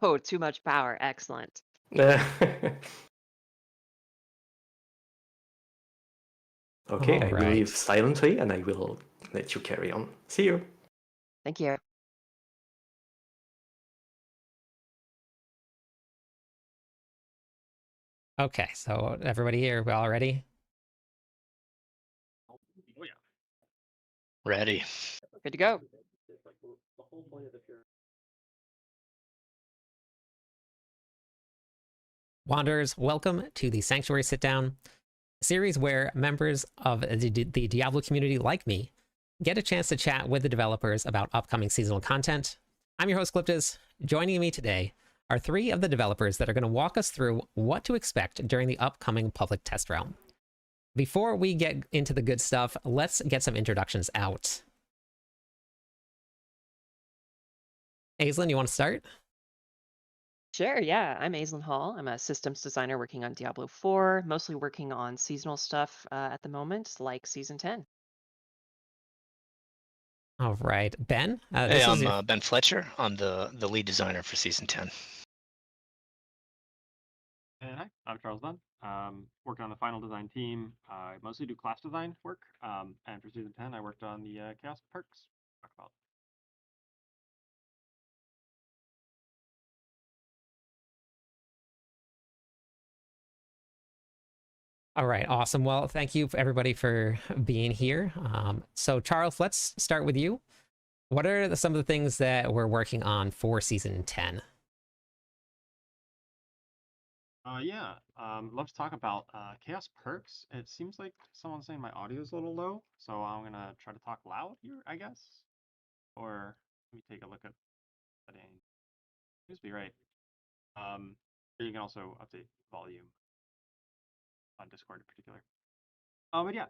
Oh, too much power. Excellent. Okay, All I will leave right. silently and I will let you carry on. See you. Thank you. Okay, so everybody here, we all ready? Oh yeah. Ready. Good to go. Wanderers, welcome to the Sanctuary Sit Down, a series where members of the Diablo community like me get a chance to chat with the developers about upcoming seasonal content. I'm your host, Cliptus. Joining me today are three of the developers that are going to walk us through what to expect during the upcoming public test realm. Before we get into the good stuff, let's get some introductions out. Aislinn, you want to start? Sure, yeah. I'm Aislinn Hall. I'm a systems designer working on Diablo 4, mostly working on seasonal stuff at the moment, like Season 10. All right, Ben. Hey, This is I'm your Ben Fletcher. I'm the lead designer for season 10. And hi, I'm Charles Dunn. Working on the final design team. I mostly do class design work. And for season 10, I worked on the chaos perks. Talk about. All right, awesome. Well, thank you everybody for being here. So Charles, let's start with you. What are some of the things that we're working on for season 10? Yeah. Let's talk about chaos perks. It seems like someone's saying my audio is a little low, so I'm gonna try to talk loud here, I guess. Or let me take a look at settings. Seems to be right. You can also update volume on Discord in particular. But yeah,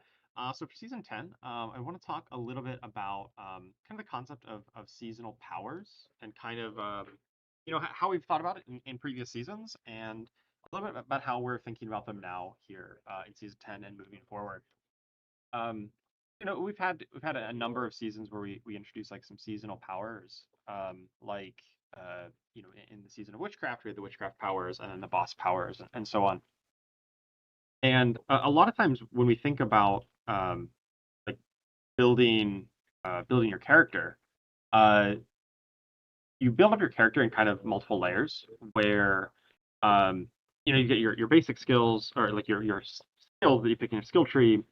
so for season 10, I want to talk a little bit about kind of the concept of seasonal powers and kind of how we've thought about it in previous seasons, and a little bit about how we're thinking about them now here in season 10 and moving forward. Um, we've had a number of seasons where we introduced like some seasonal powers, like in the season of witchcraft we had the witchcraft powers and then the boss powers and so on. And a lot of times when we think about like building your character, uh, you build up your character in kind of multiple layers where um, you get your basic skills or like your skills that you pick in your skill tree,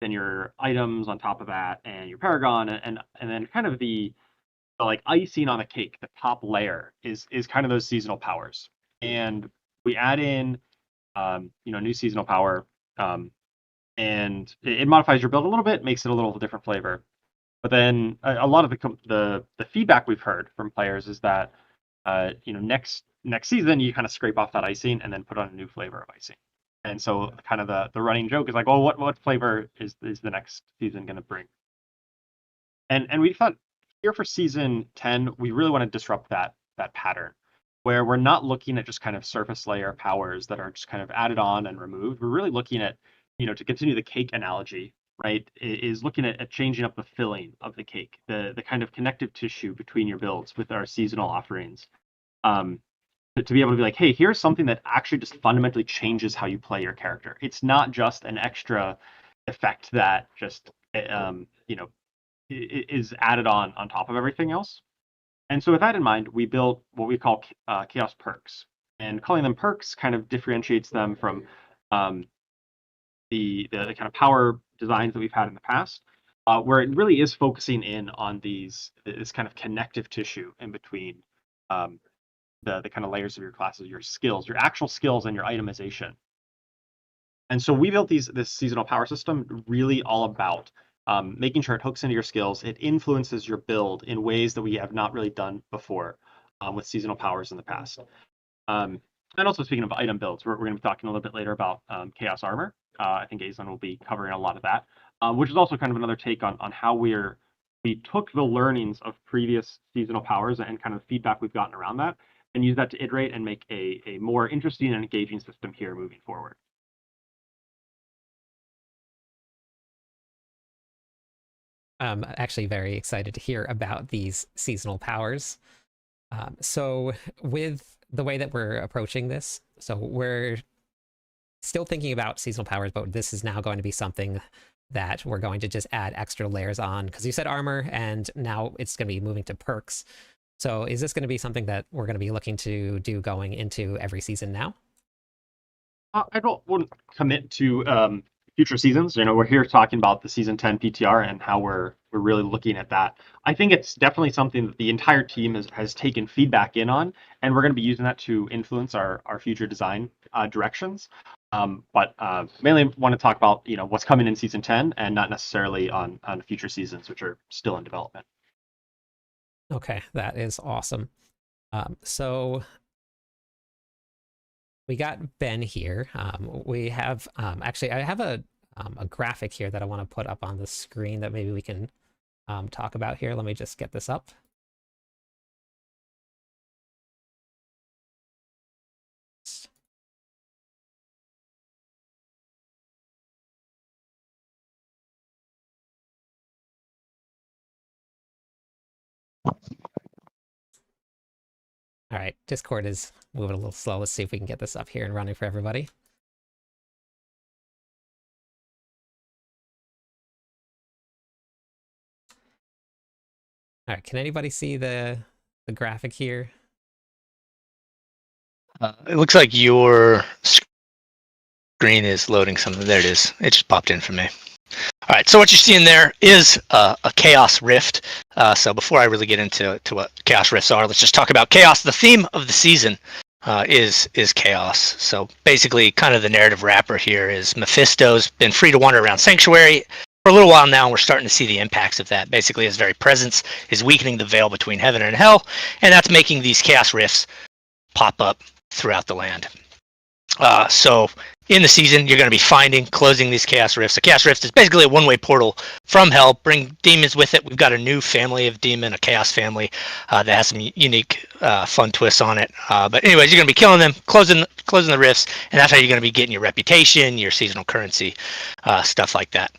then your items on top of that, and your paragon, and then kind of the like icing on the cake, the top layer is kind of those seasonal powers. And we add in new seasonal power. And it modifies your build a little bit, makes it a little different flavor. But then a lot of the feedback we've heard from players is that next season you kind of scrape off that icing and then put on a new flavor of icing. And so kind of the running joke is like, well, what flavor is the next season going to bring? And we thought here for season 10, we really want to disrupt that pattern where we're not looking at just kind of surface layer powers that are just kind of added on and removed. We're really looking at, to continue the cake analogy, right, is looking at changing up the filling of the cake, the kind of connective tissue between your builds with our seasonal offerings. Um, to be able to be like, hey, here's something that actually just fundamentally changes how you play your character. It's not just an extra effect that just is added on top of everything else. And so with that in mind, we built what we call chaos perks. And calling them perks kind of differentiates them from um, the kind of power designs that we've had in the past, where it really is focusing in on this kind of connective tissue in between um, the kind of layers of your classes, your skills, your actual skills, and your itemization. And so we built this seasonal power system really all about making sure it hooks into your skills. It influences your build in ways that we have not really done before with seasonal powers in the past. And also speaking of item builds, we're going to be talking a little bit later about Chaos Armor. I think Aislinn will be covering a lot of that, which is also kind of another take on how we took the learnings of previous seasonal powers and kind of the feedback we've gotten around that and use that to iterate and make a more interesting and engaging system here moving forward. I'm actually very excited to hear about these seasonal powers. So with the way that we're approaching this, so we're still thinking about seasonal powers, but this is now going to be something that we're going to just add extra layers on, because you said armor, and now it's going to be moving to perks. So is this going to be something that we're going to be looking to do going into every season now? I wouldn't commit to future seasons. We're here talking about the season 10 PTR and how we're really looking at that. I think it's definitely something that the entire team has taken feedback in on, and we're going to be using that to influence our future design directions. But mainly want to talk about what's coming in season 10 and not necessarily on future seasons, which are still in development. Okay, that is awesome. So we got Ben here. We have actually, I have a graphic here that I want to put up on the screen that maybe we can talk about here. Let me just get this up. All right, Discord is moving a little slow. Let's see if we can get this up here and running for everybody. All right, can anybody see the graphic here? It looks like your screen is loading something. There it is. It just popped in for me. All right, so what you're seeing there is a chaos rift. So before I really get into what chaos rifts are, let's just talk about chaos. The theme of the season is chaos. So basically, kind of the narrative wrapper here is Mephisto's been free to wander around Sanctuary for a little while now, and we're starting to see the impacts of that. Basically, his very presence is weakening the veil between heaven and hell, and that's making these chaos rifts pop up throughout the land. So in the season, you're going to be closing these chaos rifts. A chaos rift is basically a one-way portal from hell. Bring demons with it. We've got a new family of demon, a chaos family that has some unique, fun twists on it. But anyways, you're going to be killing them, closing the rifts, and that's how you're going to be getting your reputation, your seasonal currency, stuff like that.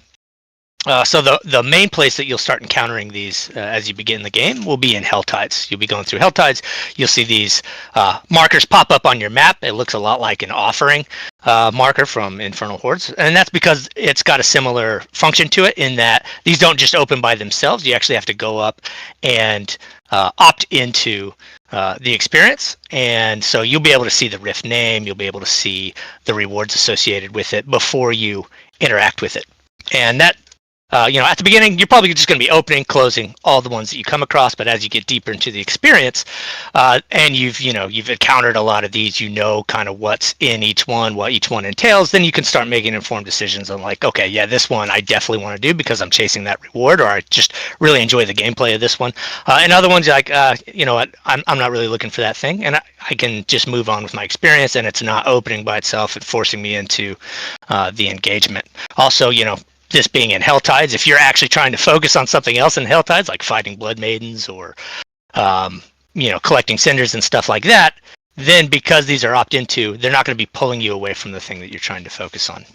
So the main place that you'll start encountering these as you begin the game will be in Helltides. You'll be going through Helltides. You'll see these markers pop up on your map. It looks a lot like an offering marker from Infernal Hordes, and that's because it's got a similar function to it in that these don't just open by themselves. You actually have to go up and opt into the experience, and so you'll be able to see the rift name. You'll be able to see the rewards associated with it before you interact with it, and that. At the beginning, you're probably just going to be opening, closing all the ones that you come across. But as you get deeper into the experience, and you've encountered a lot of these, kind of what's in each one, what each one entails, then you can start making informed decisions on like, okay, yeah, this one I definitely want to do because I'm chasing that reward, or I just really enjoy the gameplay of this one. And other ones like, what, I'm not really looking for that thing, and I can just move on with my experience, and it's not opening by itself and forcing me into the engagement. Also, this being in Helltides, if you're actually trying to focus on something else in Helltides, like fighting Blood Maidens or, collecting cinders and stuff like that, then because these are opt-into, they're not going to be pulling you away from the thing that you're trying to focus on.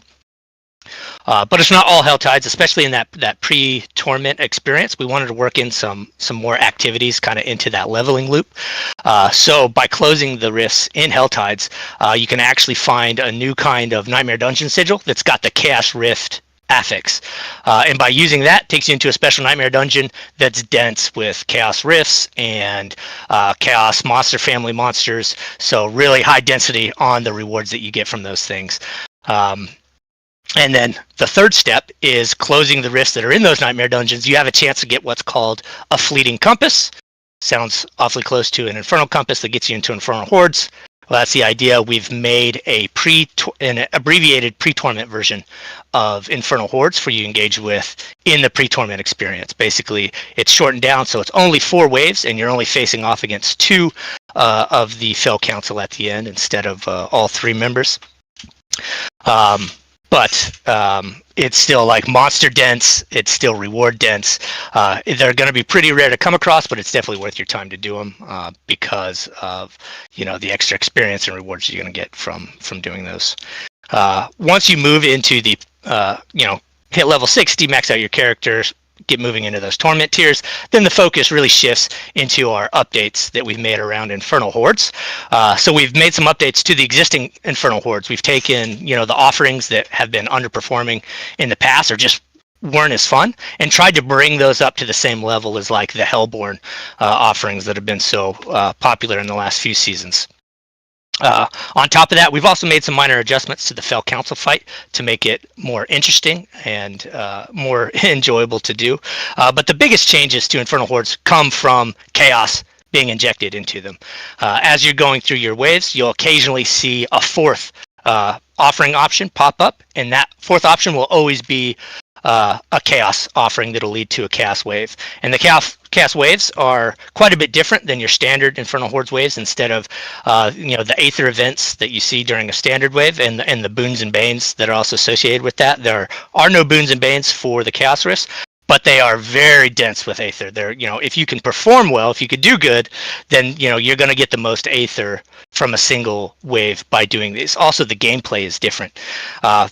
But it's not all Helltides, especially in that pre-torment experience. We wanted to work in some more activities kind of into that leveling loop. So by closing the rifts in Helltides, you can actually find a new kind of Nightmare Dungeon sigil that's got the Chaos Rift affix, and by using that, takes you into a special Nightmare Dungeon that's dense with Chaos Rifts and Chaos Monster Family monsters, so really high density on the rewards that you get from those things. And then the third step is closing the rifts that are in those Nightmare Dungeons. You have a chance to get what's called a Fleeting Compass. Sounds awfully close to an Infernal Compass that gets you into Infernal Hordes. Well, that's the idea. We've made an abbreviated pre-torment version of Infernal Hordes for you to engage with in the pre-torment experience. Basically, it's shortened down, so it's only 4 waves, and you're only facing off against 2 of the Fell Council at the end instead of all 3 members. But it's still like monster dense. It's still reward dense. They're going to be pretty rare to come across, but it's definitely worth your time to do them because of the extra experience and rewards you're going to get from doing those. Once you move into the hit level 60, max out your characters, get moving into those tournament tiers, then the focus really shifts into our updates that we've made around Infernal Hordes. So we've made some updates to the existing Infernal Hordes. We've taken, the offerings that have been underperforming in the past or just weren't as fun and tried to bring those up to the same level as like the Hellborn offerings that have been so popular in the last few seasons. On top of that, we've also made some minor adjustments to the Fell Council fight to make it more interesting and more enjoyable to do. But the biggest changes to Infernal Hordes come from chaos being injected into them. As you're going through your waves, you'll occasionally see a fourth offering option pop up, and that fourth option will always be a chaos offering that'll lead to a chaos wave. And the chaos waves are quite a bit different than your standard Infernal Hordes waves. Instead of the Aether events that you see during a standard wave and the boons and banes that are also associated with that, there are no boons and banes for the chaos rifts, but they are very dense with Aether. They're, if you can perform well, if you could do good, then you're going to get the most Aether from a single wave by doing these. Also, the gameplay is different.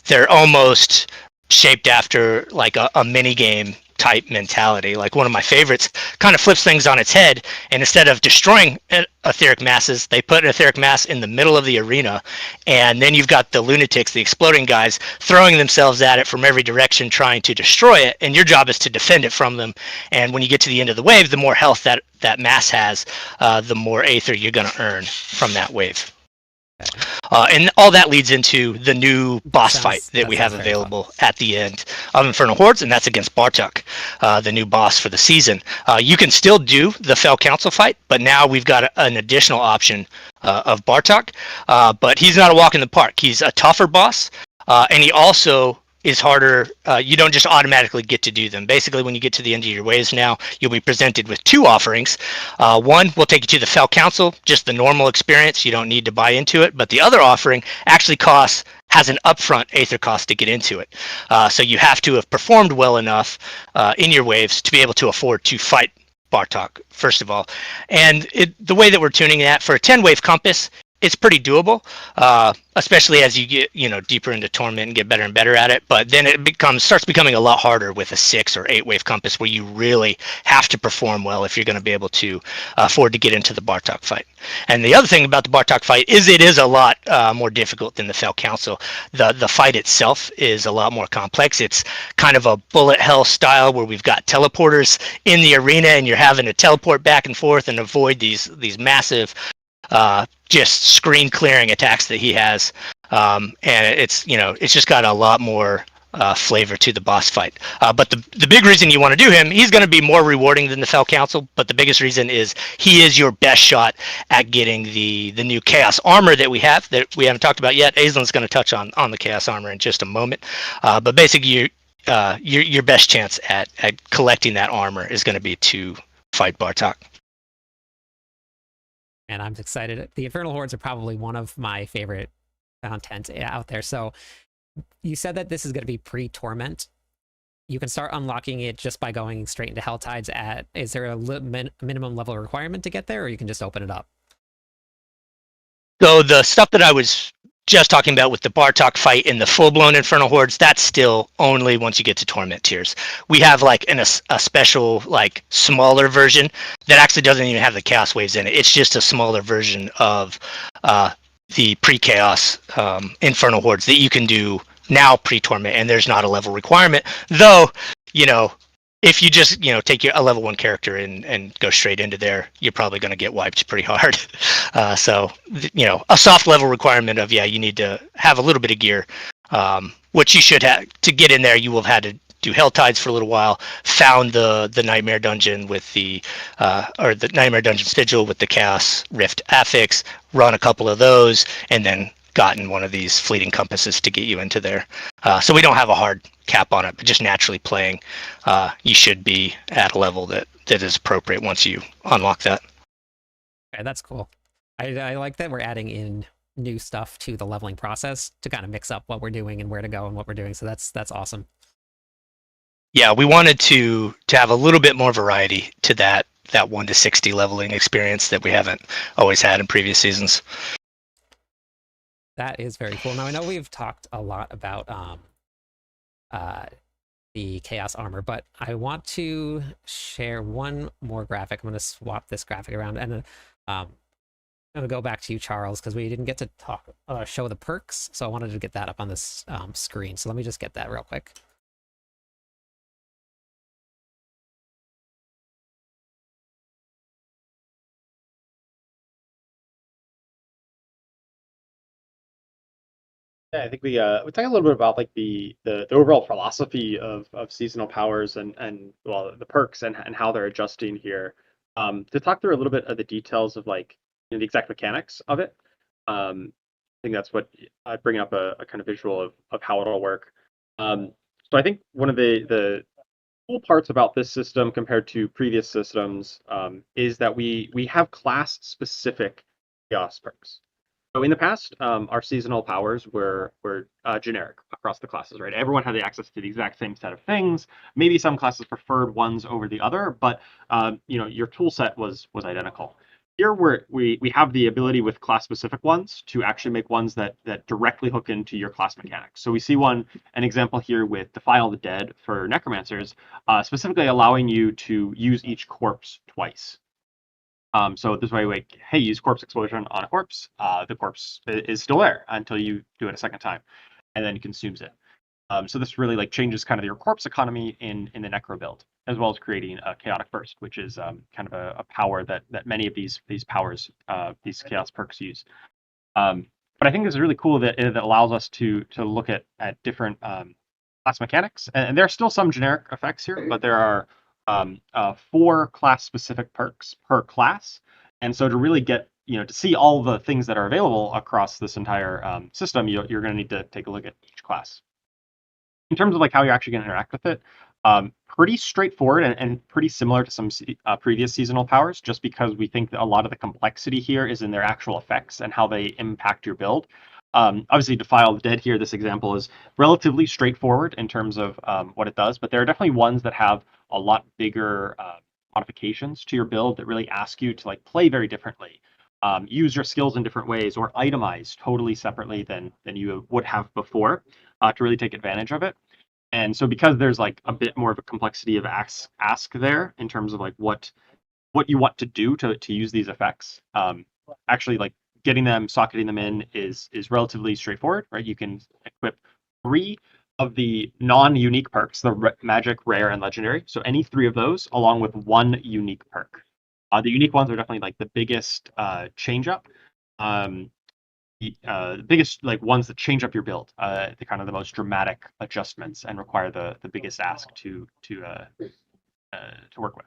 They're almost shaped after like a mini game type mentality. Like one of my favorites kind of flips things on its head, and instead of destroying etheric masses, they put an etheric mass in the middle of the arena, and then you've got the lunatics, the exploding guys, throwing themselves at it from every direction trying to destroy it, and your job is to defend it from them. And when you get to the end of the wave, the more health that mass has, the more Aether you're going to earn from that wave. And all that leads into the new boss fight that we have available at the end of Infernal Hordes, and that's against Bartok, the new boss for the season. You can still do the Fell Council fight, but now we've got an additional option of Bartok. But he's not a walk in the park. He's a tougher boss, and he also is harder. You don't just automatically get to do them. Basically, when you get to the end of your waves now, you'll be presented with two offerings. One will take you to the Fell Council, just the normal experience. You don't need to buy into it. But the other offering actually has an upfront Aether cost to get into it. So you have to have performed well enough in your waves to be able to afford to fight Bartok, first of all. And the way that we're tuning that for a 10-wave compass, it's pretty doable, especially as you get deeper into Torment and get better and better at it. But then it starts becoming a lot harder with a 6 or 8-wave compass, where you really have to perform well if you're going to be able to afford to get into the Bartok fight. And the other thing about the Bartok fight is it is a lot more difficult than the Fell Council. The fight itself is a lot more complex. It's kind of a bullet hell style where we've got teleporters in the arena, and you're having to teleport back and forth and avoid these massive just screen clearing attacks that he has, and it's just got a lot more flavor to the boss fight. But the big reason you want to do him, he's going to be more rewarding than the Fell Council, but the biggest reason is he is your best shot at getting the new Chaos Armor that we haven't talked about yet. Aislin's going to touch on the Chaos Armor in just a moment, but basically your best chance at collecting that armor is going to be to fight Bartok. And I'm excited. The Infernal Hordes are probably one of my favorite content out there. So you said that this is going to be pre-Torment. You can start unlocking it just by going straight into Helltides. Is there a minimum level requirement to get there, or you can just open it up? So the stuff that I was just talking about with the Bartok fight and the full-blown Infernal Hordes, that's still only once you get to Torment tiers. We have like a special, like, smaller version that actually doesn't even have the Chaos Waves in it. It's just a smaller version of the pre-Chaos Infernal Hordes that you can do now pre-Torment, and there's not a level requirement. Though, if you just take a level 1 character and go straight into there, you're probably going to get wiped pretty hard. So a soft level requirement of you need to have a little bit of gear, which you should have to get in there. You will have had to do Helltides for a little while, found the Nightmare Dungeon with the Nightmare Dungeon Sigil with the Chaos Rift affix, run a couple of those, and then gotten one of these fleeting compasses to get you into there. So we don't have a hard cap on it, but just naturally playing, you should be at a level that is appropriate once you unlock that. Okay, that's cool. I like that we're adding in new stuff to the leveling process to kind of mix up what we're doing and where to go and what we're doing. So that's awesome. Yeah, we wanted to have a little bit more variety to that 1 to 60 leveling experience that we haven't always had in previous seasons. That is very cool. Now, I know we've talked a lot about the chaos armor, but I want to share one more graphic. I'm going to swap this graphic around, and I'm going to go back to you, Charles, because we didn't get to show the perks, so I wanted to get that up on this screen. So let me just get that real quick. Yeah, I think we talked a little bit about like the overall philosophy of seasonal powers and well the perks and how they're adjusting here. To talk through a little bit of the details of like the exact mechanics of it. I think that's what I bring up a kind of visual of how it'll work. Um, so I think one of the cool parts about this system compared to previous systems is that we have class specific chaos perks. So in the past, our seasonal powers were generic across the classes, right? Everyone had the access to the exact same set of things. Maybe some classes preferred ones over the other, but your tool set was identical. Here we have the ability with class specific ones to actually make ones that directly hook into your class mechanics. So we see an example here with Defile the Dead for necromancers, specifically allowing you to use each corpse twice. So this way, like, hey, use corpse explosion on a corpse. The corpse is still there until you do it a second time, and then it consumes it. So this really like changes kind of your corpse economy in the necro build, as well as creating a chaotic burst, which is kind of a power that many of these powers, these chaos perks use. But I think this is really cool that it allows us to look at different class mechanics, and there are still some generic effects here, but there are 4 class specific perks per class, and so to really get to see all the things that are available across this entire system, you're going to need to take a look at each class. In terms of like how you're actually going to interact with it, pretty straightforward and pretty similar to some previous seasonal powers, just because we think that a lot of the complexity here is in their actual effects and how they impact your build. Obviously, Defile the Dead here, this example is relatively straightforward in terms of what it does, but there are definitely ones that have a lot bigger modifications to your build that really ask you to like play very differently, use your skills in different ways, or itemize totally separately than you would have before to really take advantage of it. And so because there's like a bit more of a complexity of ask there in terms of like what you want to do to use these effects, actually like socketing them in is relatively straightforward, right? You can equip 3 of the non-unique perks, the magic, rare, and legendary. So any 3 of those, along with 1 unique perk. The unique ones are definitely like the biggest change up. The biggest like ones that change up your build, the kind of the most dramatic adjustments and require the biggest ask to work with.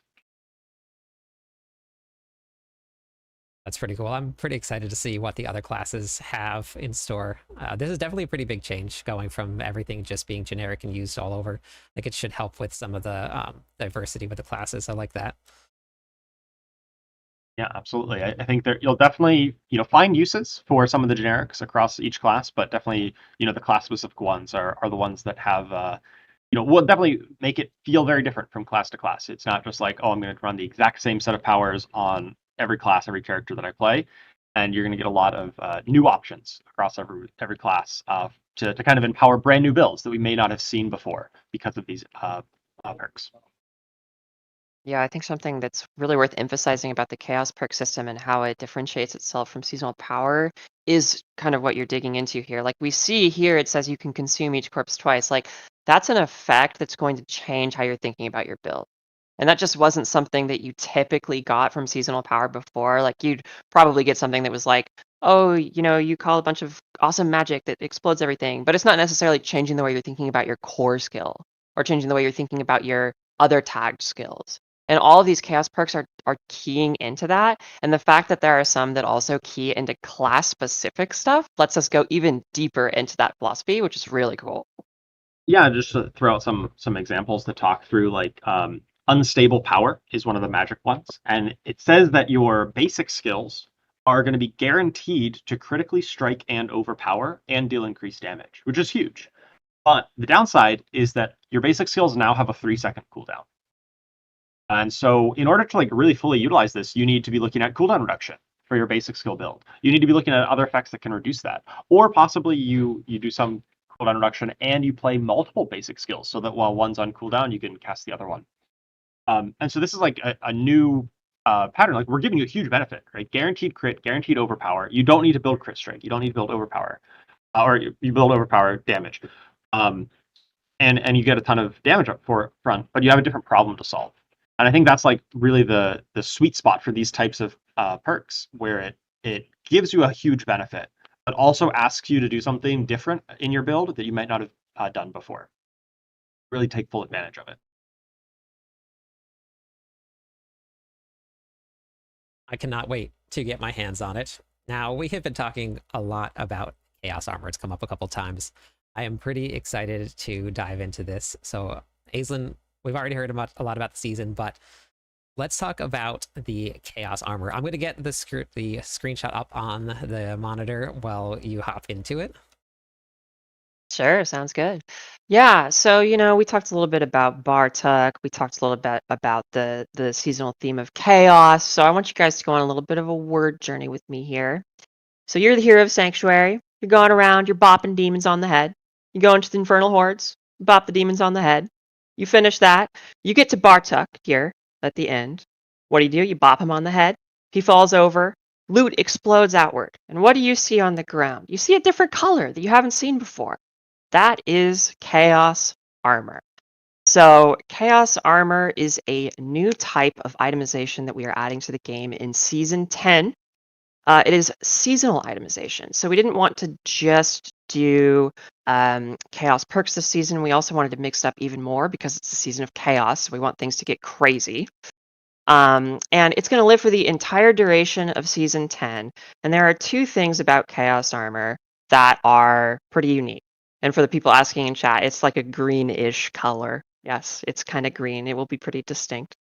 That's pretty cool. I'm pretty excited to see what the other classes have in store. This is definitely a pretty big change, going from everything just being generic and used all over. Like, it should help with some of the diversity with the classes. I like that. Yeah, absolutely. I think that you'll definitely find uses for some of the generics across each class, but definitely the class specific ones are the ones that have will definitely make it feel very different from class to class. It's not just like, oh, I'm going to run the exact same set of powers on every class, every character that I play, and you're going to get a lot of new options across every class to kind of empower brand new builds that we may not have seen before because of these perks. Yeah, I think something that's really worth emphasizing about the chaos perk system and how it differentiates itself from seasonal power is kind of what you're digging into here. Like we see here, it says you can consume each corpse twice. Like that's an effect that's going to change how you're thinking about your build. And that just wasn't something that you typically got from seasonal power before. Like you'd probably get something that was like, oh, you call a bunch of awesome magic that explodes everything, but it's not necessarily changing the way you're thinking about your core skill or changing the way you're thinking about your other tagged skills. And all of these chaos perks are keying into that. And the fact that there are some that also key into class specific stuff lets us go even deeper into that philosophy, which is really cool. Yeah, just to throw out some examples to talk through, like unstable power is one of the magic ones, and it says that your basic skills are going to be guaranteed to critically strike and overpower and deal increased damage, which is huge. But the downside is that your basic skills now have a 3-second cooldown. And so in order to like really fully utilize this, you need to be looking at cooldown reduction for your basic skill build. You need to be looking at other effects that can reduce that. Or possibly you do some cooldown reduction, and you play multiple basic skills so that while one's on cooldown, you can cast the other one. And so this is like a new pattern. Like we're giving you a huge benefit, right? Guaranteed crit, guaranteed overpower. You don't need to build crit strike. You don't need to build overpower, or you build overpower damage, and you get a ton of damage up front. But you have a different problem to solve. And I think that's like really the sweet spot for these types of perks, where it gives you a huge benefit, but also asks you to do something different in your build that you might not have done before. Really take full advantage of it. I cannot wait to get my hands on it. Now, we have been talking a lot about Chaos Armor. It's come up a couple times. I am pretty excited to dive into this. So, Aislinn, we've already heard about a lot about the season, but let's talk about the Chaos Armor. I'm going to get the screenshot up on the monitor while you hop into it. Sure, sounds good. Yeah, so we talked a little bit about Bartuk. We talked a little bit about the seasonal theme of chaos. So I want you guys to go on a little bit of a word journey with me here. So you're the hero of Sanctuary. You're going around, you're bopping demons on the head. You go into the Infernal Hordes, you bop the demons on the head. You finish that. You get to Bartuk here at the end. What do? You bop him on the head. He falls over. Loot explodes outward. And what do you see on the ground? You see a different color that you haven't seen before. That is Chaos Armor. So Chaos Armor is a new type of itemization that we are adding to the game in Season 10. It is seasonal itemization. So we didn't want to just do chaos perks this season. We also wanted to mix it up even more because it's the season of chaos. So we want things to get crazy. And it's going to live for the entire duration of Season 10. And there are two things about Chaos Armor that are pretty unique. And for the people asking in chat, it's like a greenish color. Yes, it's kind of green. It will be pretty distinct.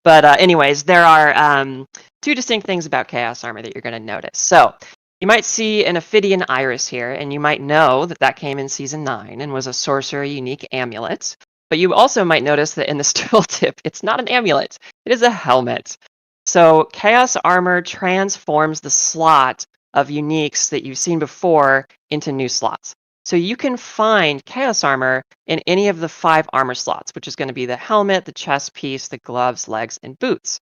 But anyways, there are two distinct things about Chaos Armor that you're going to notice. So you might see an Ophidian Iris here, and you might know that that came in Season 9 and was a sorcerer unique amulet. But you also might notice that in this tooltip, it's not an amulet. It is a helmet. So Chaos Armor transforms the slot of uniques that you've seen before into new slots. So you can find Chaos Armor in any of the 5 armor slots, which is going to be the helmet, the chest piece, the gloves, legs, and boots.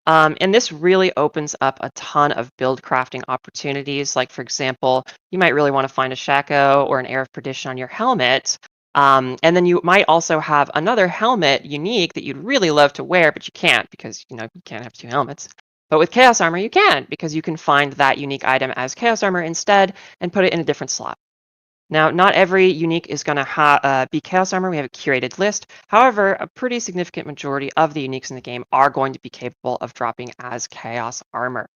And this really opens up a ton of build crafting opportunities. Like, for example, you might really want to find a Shaco or an Air of Perdition on your helmet. And then you might also have another helmet unique that you'd really love to wear, but you can't because, you can't have 2 helmets. But with Chaos Armor, you can, because you can find that unique item as Chaos Armor instead and put it in a different slot. Now, not every unique is going to be Chaos Armor. We have a curated list. However, a pretty significant majority of the uniques in the game are going to be capable of dropping as Chaos Armor.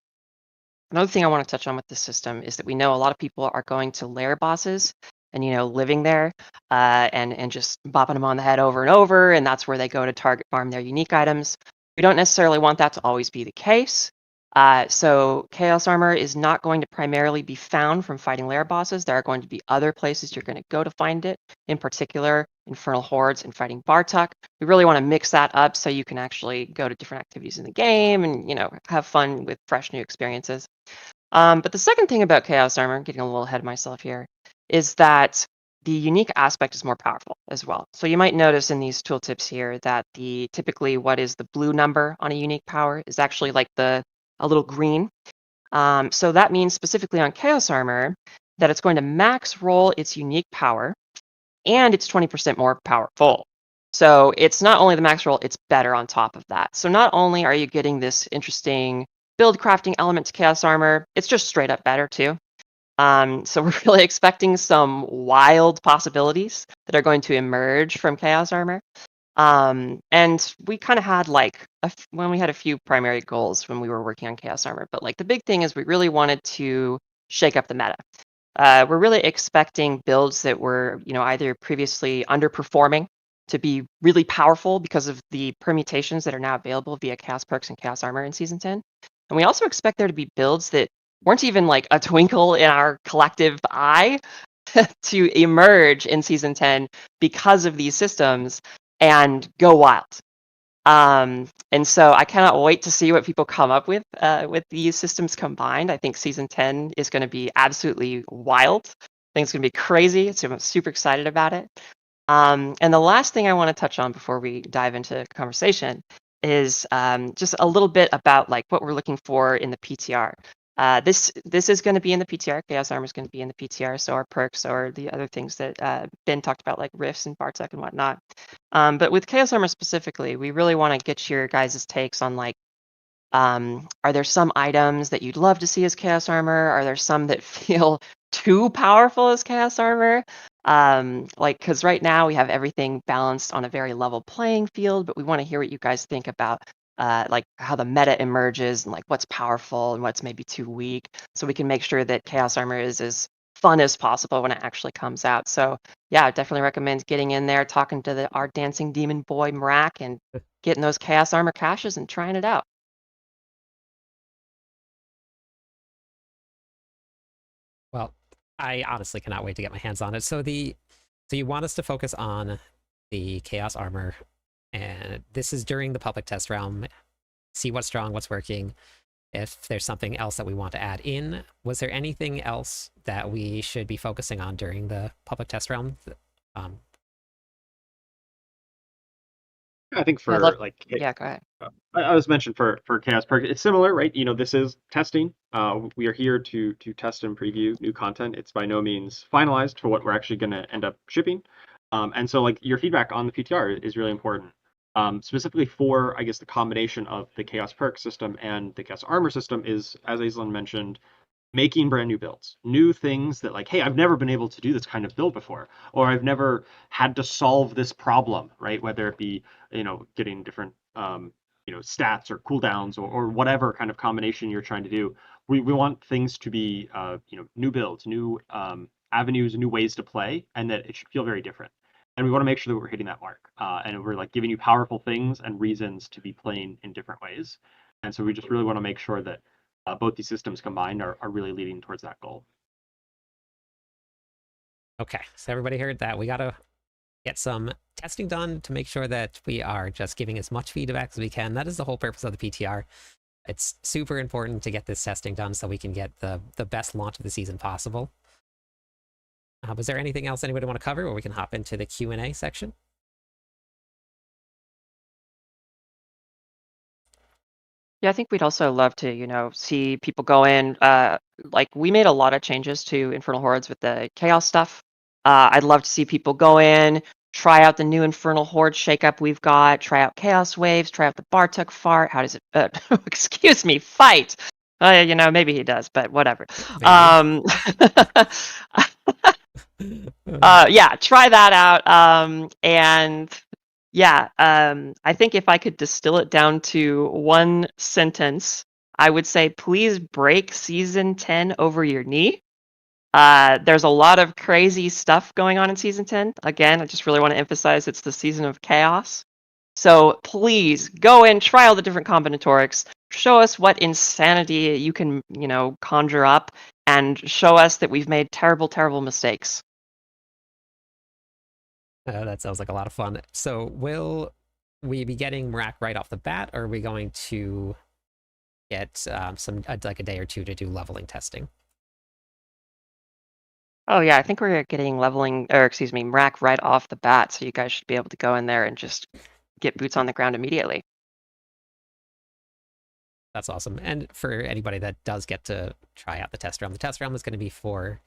Another thing I want to touch on with this system is that we know a lot of people are going to lair bosses and, living there and just bopping them on the head over and over, and that's where they go to target farm their unique items. We don't necessarily want that to always be the case. So Chaos Armor is not going to primarily be found from fighting lair bosses. There are going to be other places you're going to go to find it, in particular Infernal Hordes and fighting Bartuk. We really want to mix that up so you can actually go to different activities in the game and, have fun with fresh new experiences. But the second thing about Chaos Armor, getting a little ahead of myself here, is that the unique aspect is more powerful as well. So you might notice in these tooltips here that typically what is the blue number on a unique power is actually like a little green. So that means specifically on Chaos Armor that it's going to max roll its unique power, and it's 20% more powerful. So it's not only the max roll, it's better on top of that. So not only are you getting this interesting build crafting element to Chaos Armor, it's just straight up better too. So we're really expecting some wild possibilities that are going to emerge from Chaos Armor. And we kind of had when we had a few primary goals when we were working on Chaos Armor, but the big thing is we really wanted to shake up the meta. We're really expecting builds that were, either previously underperforming to be really powerful because of the permutations that are now available via Chaos Perks and Chaos Armor in Season 10. And we also expect there to be builds that weren't even a twinkle in our collective eye to emerge in Season 10 because of these systems and go wild. And so I cannot wait to see what people come up with these systems combined. I think Season 10 is going to be absolutely wild. think it's going to be crazy. So I'm super excited about it. And the last thing I want to touch on before we dive into conversation is just a little bit about like what we're looking for in the PTR. This is going to be in the PTR. Chaos Armor is going to be in the PTR. So our perks or the other things that Ben talked about, like Rifts and Bartek and whatnot. But with Chaos Armor specifically, we really want to get your guys' takes on like, are there some items that you'd love to see as Chaos Armor? Are there some that feel too powerful as Chaos Armor? Like, because right now we have everything balanced on a very level playing field, but we want to hear what you guys think about like how the meta emerges and like what's powerful and what's maybe too weak, so we can make sure that Chaos Armor is as fun as possible when it actually comes out. So yeah, I definitely recommend getting in there, talking to our dancing demon boy Mrak, and getting those Chaos Armor caches and trying it out. Well, I honestly cannot wait to get my hands on it. So you want us to focus on the Chaos Armor, and this is during the public test realm. See what's strong, what's working. If there's something else that we want to add in, was there anything else that we should be focusing on during the public test realm? I think Yeah, for like yeah, go ahead. I was mentioned for Chaos Perk, it's similar, right? You know, this is testing. We are here to test and preview new content. It's by no means finalized for what we're actually going to end up shipping. And so, like, your feedback on the PTR is really important. Specifically for, I guess, the combination of the Chaos Perk system and the Chaos Armor system is, as Aislinn mentioned, making brand new builds, new things that like, hey, I've never been able to do this kind of build before, or I've never had to solve this problem, right? Whether it be, getting different, stats or cooldowns or whatever kind of combination you're trying to do. We want things to be, new builds, new avenues, new ways to play, and that it should feel very different. And we want to make sure that we're hitting that mark, and we're like giving you powerful things and reasons to be playing in different ways. And so we just really want to make sure that both these systems combined are really leading towards that goal. Okay, so everybody heard that. We got to get some testing done to make sure that we are just giving as much feedback as we can. That is the whole purpose of the PTR. It's super important to get this testing done so we can get the best launch of the season possible. Was there anything else anybody want to cover, or we can hop into the Q&A section? Yeah, I think we'd also love to, see people go in. Like we made a lot of changes to Infernal Hordes with the chaos stuff. I'd love to see people go in, try out the new Infernal Horde shakeup we've got, try out Chaos Waves, try out the Bartuk fart. How does it? Excuse me, fight. Maybe he does, but whatever. Yeah, try that out. And yeah, I think if I could distill it down to one sentence, I would say, please break season 10 over your knee. There's a lot of crazy stuff going on in season 10. Again, I just really want to emphasize it's the season of chaos. So please go in, try all the different combinatorics, show us what insanity you can, conjure up, and show us that we've made terrible, terrible mistakes. That sounds like a lot of fun. So will we be getting Mrak right off the bat, or are we going to get like a day or two to do leveling testing? Oh yeah, I think we're getting Mrak right off the bat, so you guys should be able to go in there and just get boots on the ground immediately. That's awesome. And for anybody that does get to try out the test realm is going to be for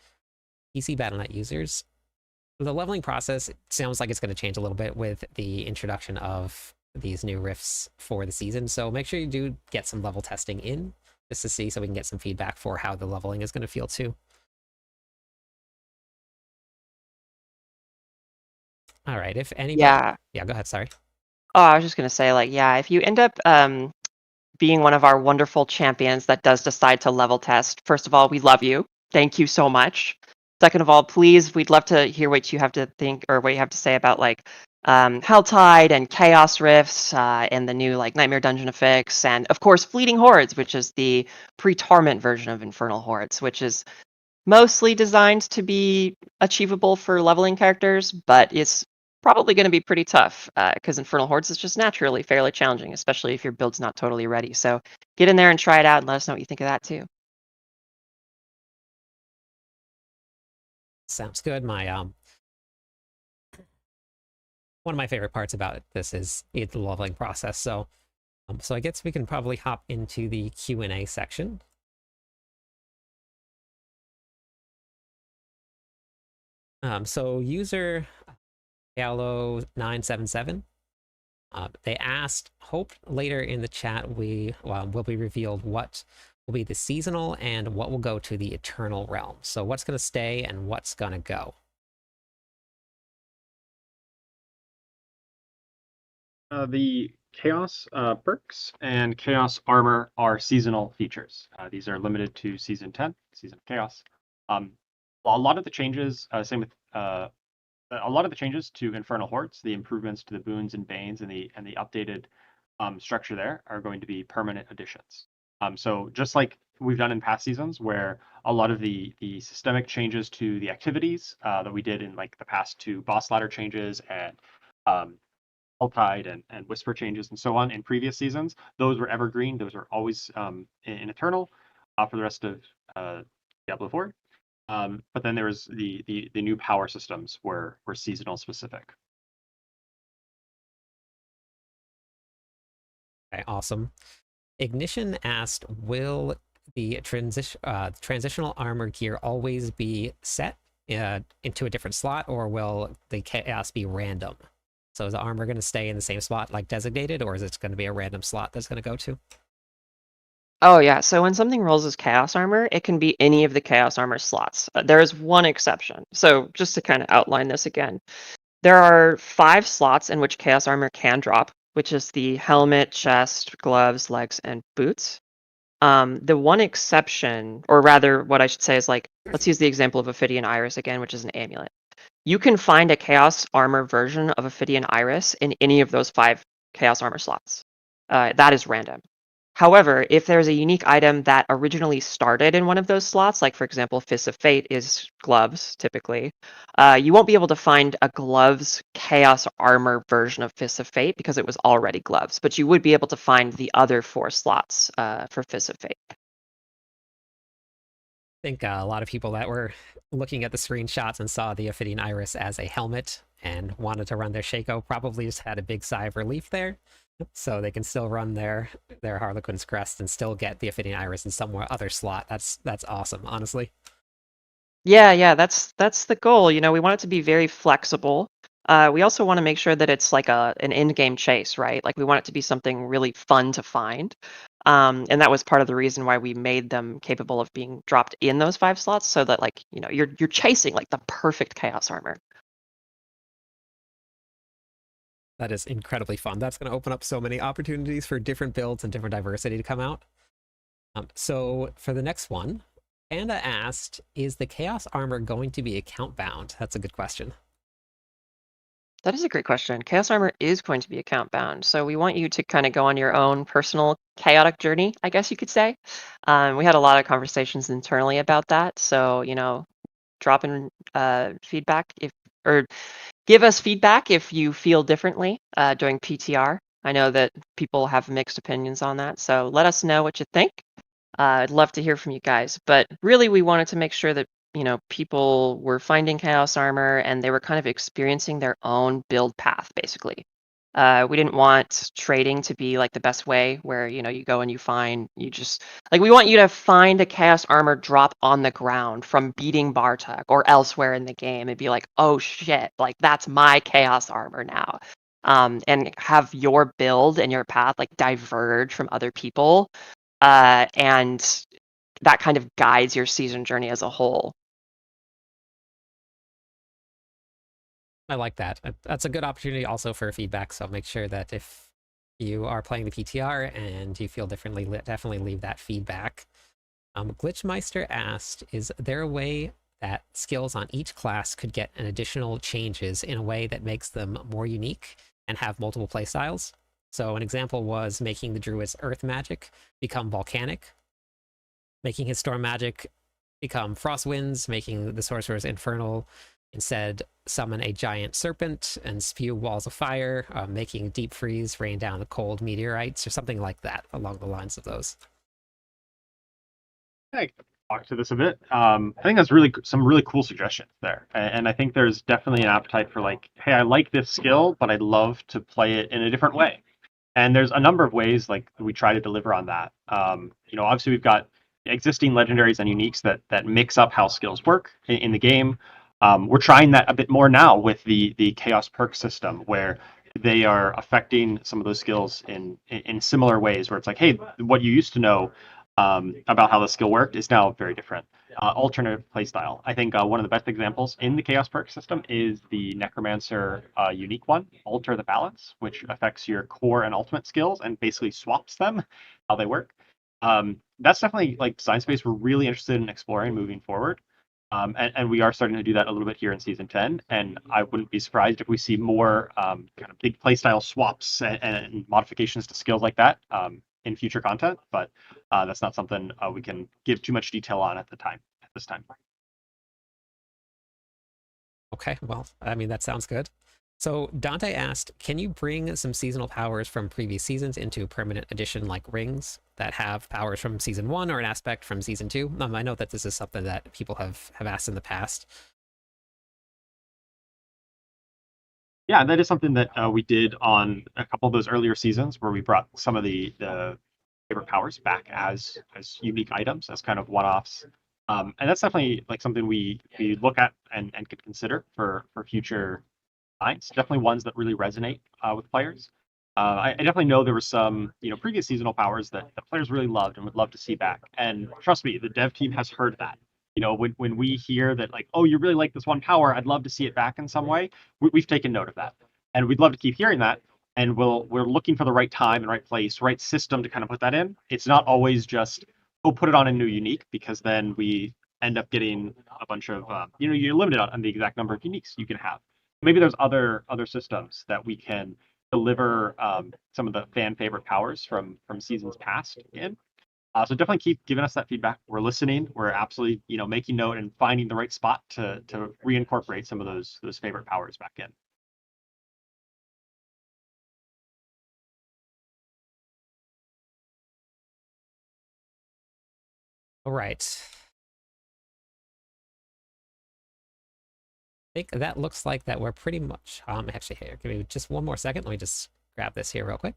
PC Battle.net users. The leveling process sounds like it's going to change a little bit with the introduction of these new rifts for the season. So make sure you do get some level testing in just to see, so we can get some feedback for how the leveling is going to feel too. All right, if anybody... Yeah, go ahead, sorry. Oh, I was just going to say, like, yeah, if you end up being one of our wonderful champions that does decide to level test, first of all, we love you. Thank you so much. Second of all, please, we'd love to hear what you have to think or what you have to say about like Helltide and Chaos Rifts and the new like Nightmare Dungeon Affix, and of course Fleeting Hordes, which is the pre-Torment version of Infernal Hordes, which is mostly designed to be achievable for leveling characters, but it's probably going to be pretty tough because Infernal Hordes is just naturally fairly challenging, especially if your build's not totally ready. So get in there and try it out and let us know what you think of that too. Sounds good. My one of my favorite parts about this is the leveling process. So so I guess we can probably hop into the Q&A section. So user Gallo977, they asked, hope later in the chat will be revealed what will be the seasonal and what will go to the eternal realm. So what's going to stay and what's going to go? The Chaos perks and Chaos armor are seasonal features. These are limited to Season 10, Season of Chaos. A lot of the changes, same with a lot of the changes to Infernal Hordes, the improvements to the boons and banes, and the updated structure there are going to be permanent additions. So just like we've done in past seasons, where a lot of the systemic changes to the activities that we did in like the past two boss ladder changes and Tide and Whisper changes and so on in previous seasons, those were evergreen. Those are always in Eternal for the rest of Diablo 4. But then there was the new power systems were seasonal specific. Okay, awesome. Ignition asked, will the transitional armor gear always be set into a different slot, or will the chaos be random? So is the armor going to stay in the same spot like designated, or is it going to be a random slot that's going to go to? Oh yeah, so when something rolls as chaos armor, it can be any of the chaos armor slots. There is one exception. So just to kind of outline this again, there are 5 slots in which chaos armor can drop, which is the helmet, chest, gloves, legs, and boots. The one exception, or rather what I should say is like, let's use the example of Ophidian Iris again, which is an amulet. You can find a chaos armor version of Ophidian Iris in any of those 5 chaos armor slots. That is random. However, if there's a unique item that originally started in one of those slots, like for example, Fist of Fate is gloves typically, you won't be able to find a gloves chaos armor version of Fist of Fate because it was already gloves, but you would be able to find the other 4 slots for Fist of Fate. I think a lot of people that were looking at the screenshots and saw the Ophidian Iris as a helmet and wanted to run their Shaco probably just had a big sigh of relief there. So they can still run their Harlequin's Crest and still get the Ophidian Iris in some other slot. That's awesome, honestly. Yeah, that's the goal. You know, we want it to be very flexible. We also want to make sure that it's like an in-game chase, right? Like we want it to be something really fun to find. And that was part of the reason why we made them capable of being dropped in those 5 slots, so that like, you know, you're chasing like the perfect chaos armor. That is incredibly fun. That's going to open up so many opportunities for different builds and different diversity to come out. So for the next one, Panda asked, is the Chaos Armor going to be account bound? That's a good question. That is a great question. Chaos armor is going to be account bound, so we want you to kind of go on your own personal chaotic journey, I guess you could say. We had a lot of conversations internally about that, so you know, drop in feedback or give us feedback if you feel differently during PTR. I know that people have mixed opinions on that, so let us know what you think. I'd love to hear from you guys, but really we wanted to make sure that, you know, people were finding chaos armor and they were kind of experiencing their own build path, basically. We didn't want trading to be like the best way where, you know, you go and you just, like, we want you to find a chaos armor drop on the ground from beating Bartok or elsewhere in the game and be like, oh shit, like that's my chaos armor now. And have your build and your path like diverge from other people. And that kind of guides your season journey as a whole. I like that. That's a good opportunity also for feedback. So make sure that if you are playing the PTR and you feel differently, definitely leave that feedback. Glitchmeister asked, is there a way that skills on each class could get an additional changes in a way that makes them more unique and have multiple playstyles? So an example was making the Druid's Earth Magic become Volcanic, making his Storm Magic become Frost Winds, making the Sorcerer's Infernal instead summon a giant serpent and spew walls of fire, making Deep Freeze rain down the cold meteorites, or something like that along the lines of those. I talk to this a bit. I think that's really some really cool suggestions there, and I think there's definitely an appetite for like, hey, I like this skill, but I'd love to play it in a different way. And there's a number of ways like we try to deliver on that. Obviously we've got existing legendaries and uniques that mix up how skills work in the game. We're trying that a bit more now with the chaos perk system, where they are affecting some of those skills in similar ways, where it's like, hey, what you used to know about how the skill worked is now very different. Alternative playstyle. I think one of the best examples in the Chaos Perk system is the Necromancer unique one, Alter the Balance, which affects your core and ultimate skills and basically swaps them, how they work. That's definitely like design space we're really interested in exploring moving forward. And we are starting to do that a little bit here in season 10. And I wouldn't be surprised if we see more kind of big playstyle swaps and modifications to skills like that in future content. But that's not something we can give too much detail on at this time. Okay, well, I mean, that sounds good. So Dante asked, can you bring some seasonal powers from previous seasons into a permanent edition like rings that have powers from season 1 or an aspect from season 2? I know that this is something that people have asked in the past. Yeah, that is something that we did on a couple of those earlier seasons, where we brought some of the favorite powers back as unique items, as kind of one-offs. And that's definitely like something we look at and could consider for future lines. Definitely ones that really resonate with players. I definitely know there were some previous seasonal powers that the players really loved and would love to see back. And trust me, the dev team has heard that. When we hear that, like, oh, you really like this one power, I'd love to see it back in some way. We've taken note of that, and we'd love to keep hearing that. And we're looking for the right time and right place, right system to kind of put that in. It's not always just put it on a new unique, because then we end up getting a bunch of you're limited on the exact number of uniques you can have. Maybe there's other systems that we can deliver some of the fan favorite powers from seasons past in. So definitely keep giving us that feedback. We're listening. We're absolutely making note and finding the right spot to reincorporate some of those favorite powers back in. All right. I think that looks like that we're pretty much, actually, here, give me just one more second. Let me just grab this here real quick.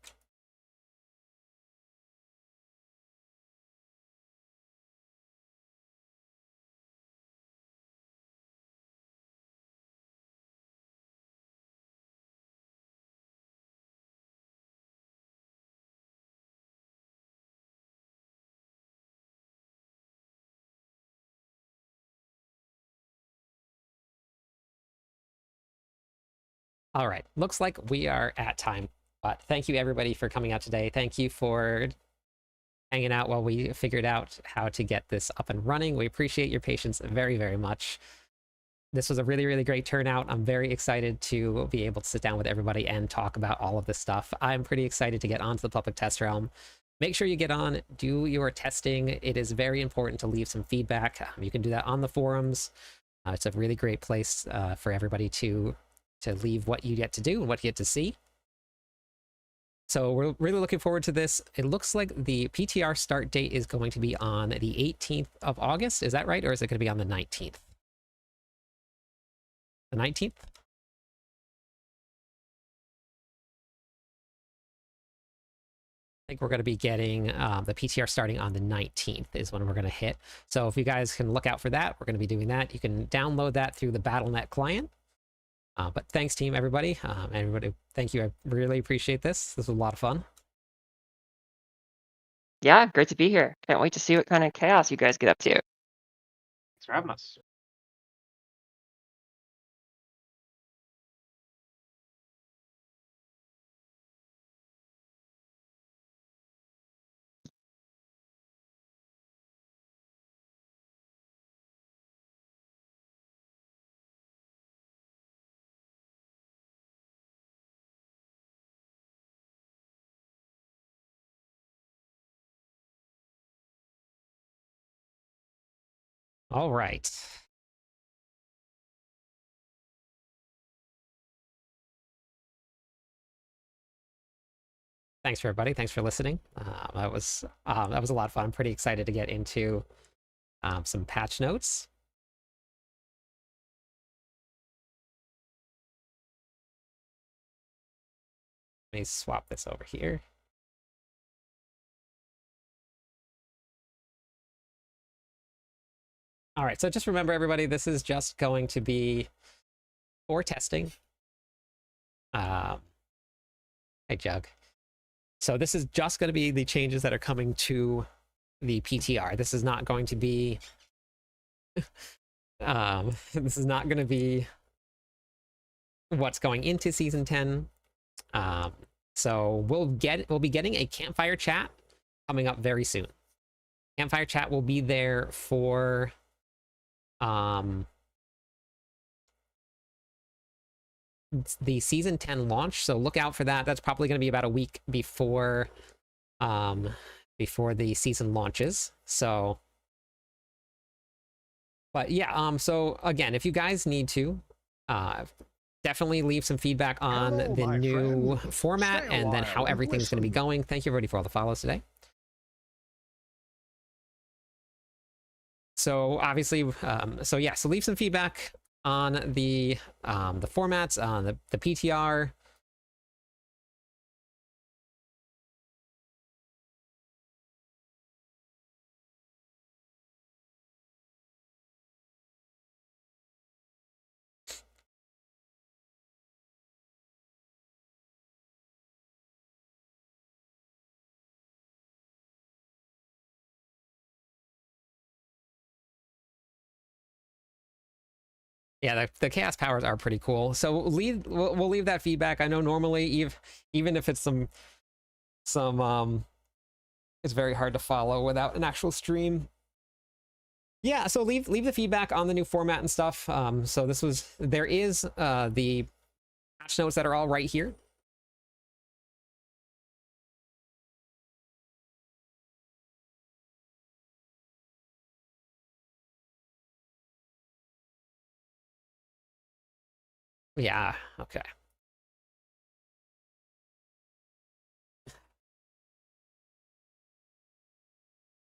All right, looks like we are at time, but thank you everybody for coming out today. Thank you for hanging out while we figured out how to get this up and running. We appreciate your patience very, very much. This was a really, really great turnout. I'm very excited to be able to sit down with everybody and talk about all of this stuff. I'm pretty excited to get onto the public test realm. Make sure you get on, do your testing. It is very important to leave some feedback. You can do that on the forums. It's a really great place for everybody to leave what you get to do and what you get to see. So we're really looking forward to this. It looks like the PTR start date is going to be on the 18th of August. Is that right? Or is it going to be on the 19th? The 19th? I think we're going to be getting the PTR starting on the 19th is when we're going to hit. So if you guys can look out for that, we're going to be doing that. You can download that through the Battle.net client. But thanks, team, everybody. Everybody, thank you. I really appreciate this. This was a lot of fun. Yeah, great to be here. Can't wait to see what kind of chaos you guys get up to. Thanks for having us. All right. Thanks for everybody. Thanks for listening. That was a lot of fun. I'm pretty excited to get into some patch notes. Let me swap this over here. All right, so just remember, everybody, this is just going to be for testing. Hey, Jug. So this is just going to be the changes that are coming to the PTR. This is not going to be... this is not going to be what's going into Season 10. So we'll be getting a campfire chat coming up very soon. Campfire chat will be there for the Season 10 launch, so look out for that. That's probably going to be about a week before the season launches. So, but yeah, so again, if you guys need to, definitely leave some feedback on the new format and then how everything's going to be going. Thank you everybody for all the follows today. So obviously, so yeah, so leave some feedback on the formats, on the PTR. Yeah, the chaos powers are pretty cool. So we'll leave that feedback. I know normally even if it's some it's very hard to follow without an actual stream. Yeah, so leave the feedback on the new format and stuff. So there is the patch notes that are all right here. Yeah, okay.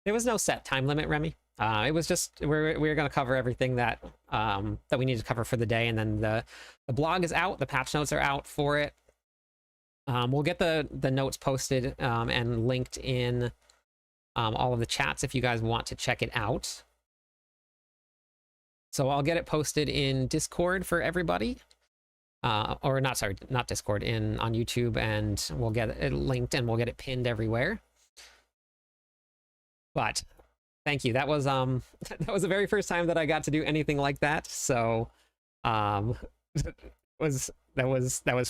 There was no set time limit, Remy. It was just we're going to cover everything that that we need to cover for the day, and then the blog is out. The patch notes are out for it. We'll get the notes posted and linked in all of the chats if you guys want to check it out. So I'll get it posted in Discord for everybody. Or not, sorry, not Discord, on YouTube, and we'll get it linked and we'll get it pinned everywhere. But thank you. That was that was the very first time that I got to do anything like that. So that was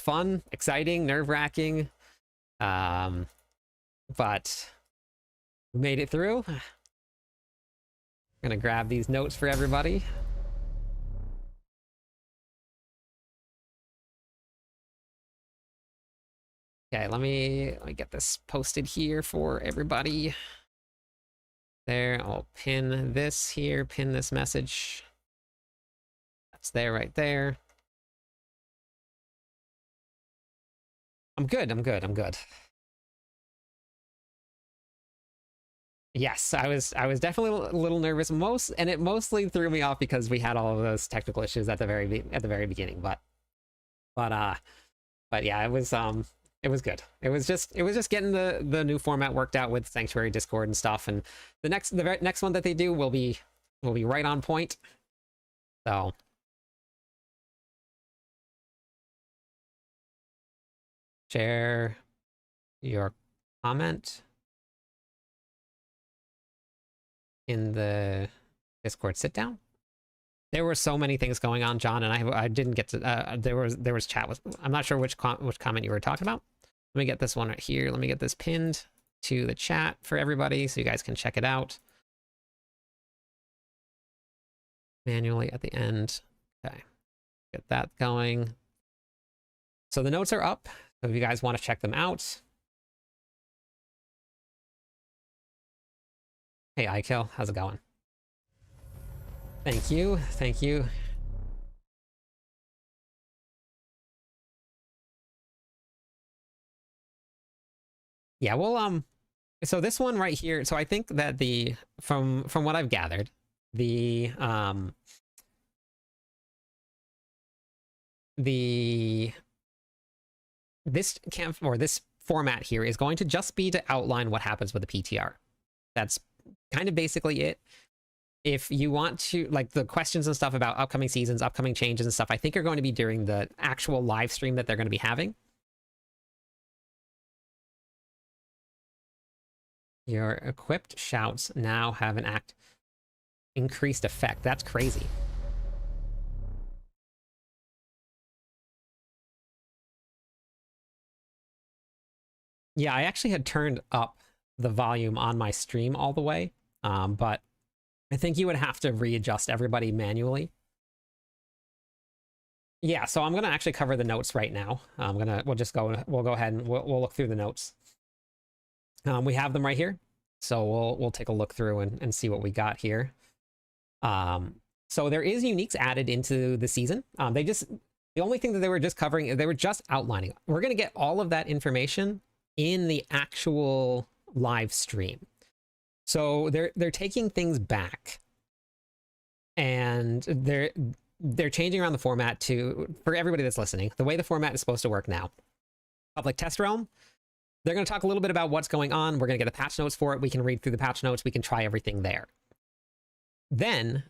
fun, exciting, nerve-wracking. But we made it through. I'm gonna grab these notes for everybody. Okay, let me get this posted here for everybody. There, I'll pin this here, pin this message. That's there, right there. I'm good. Yes, I was definitely a little nervous. It mostly threw me off because we had all of those technical issues at the very beginning. But yeah, it was good. It was just getting the new format worked out with Sanctuary Discord and stuff. And the next one that they do will be right on point. So share your comment in the Discord sit down. There were so many things going on, John, and I didn't get to. There was chat with. I'm not sure which comment you were talking about. Let me get this one right here. Let me get this pinned to the chat for everybody so you guys can check it out manually at the end. Okay, get that going. So the notes are up. So if you guys want to check them out. Hey, iKill, how's it going? Thank you. Yeah, well, so this one right here, so I think that from what I've gathered, the this camp or this format here is going to just be to outline what happens with the PTR. That's kind of basically it. If you want to, like, the questions and stuff about upcoming seasons, upcoming changes and stuff, I think are going to be during the actual live stream that they're going to be having. Your equipped shouts now have an increased effect. That's crazy. Yeah, I actually had turned up the volume on my stream all the way, but I think you would have to readjust everybody manually. Yeah, so I'm gonna actually cover the notes right now. We'll go ahead and we'll look through the notes. We have them right here, so we'll take a look through and see what we got here. So there is uniques added into the season. The only thing that they were just covering, they were just outlining. We're gonna get all of that information in the actual live stream. So they're taking things back, and they're changing around the format for everybody that's listening. The way the format is supposed to work now, public test realm. They're going to talk a little bit about what's going on. We're going to get the patch notes for it. We can read through the patch notes. We can try everything there. Then,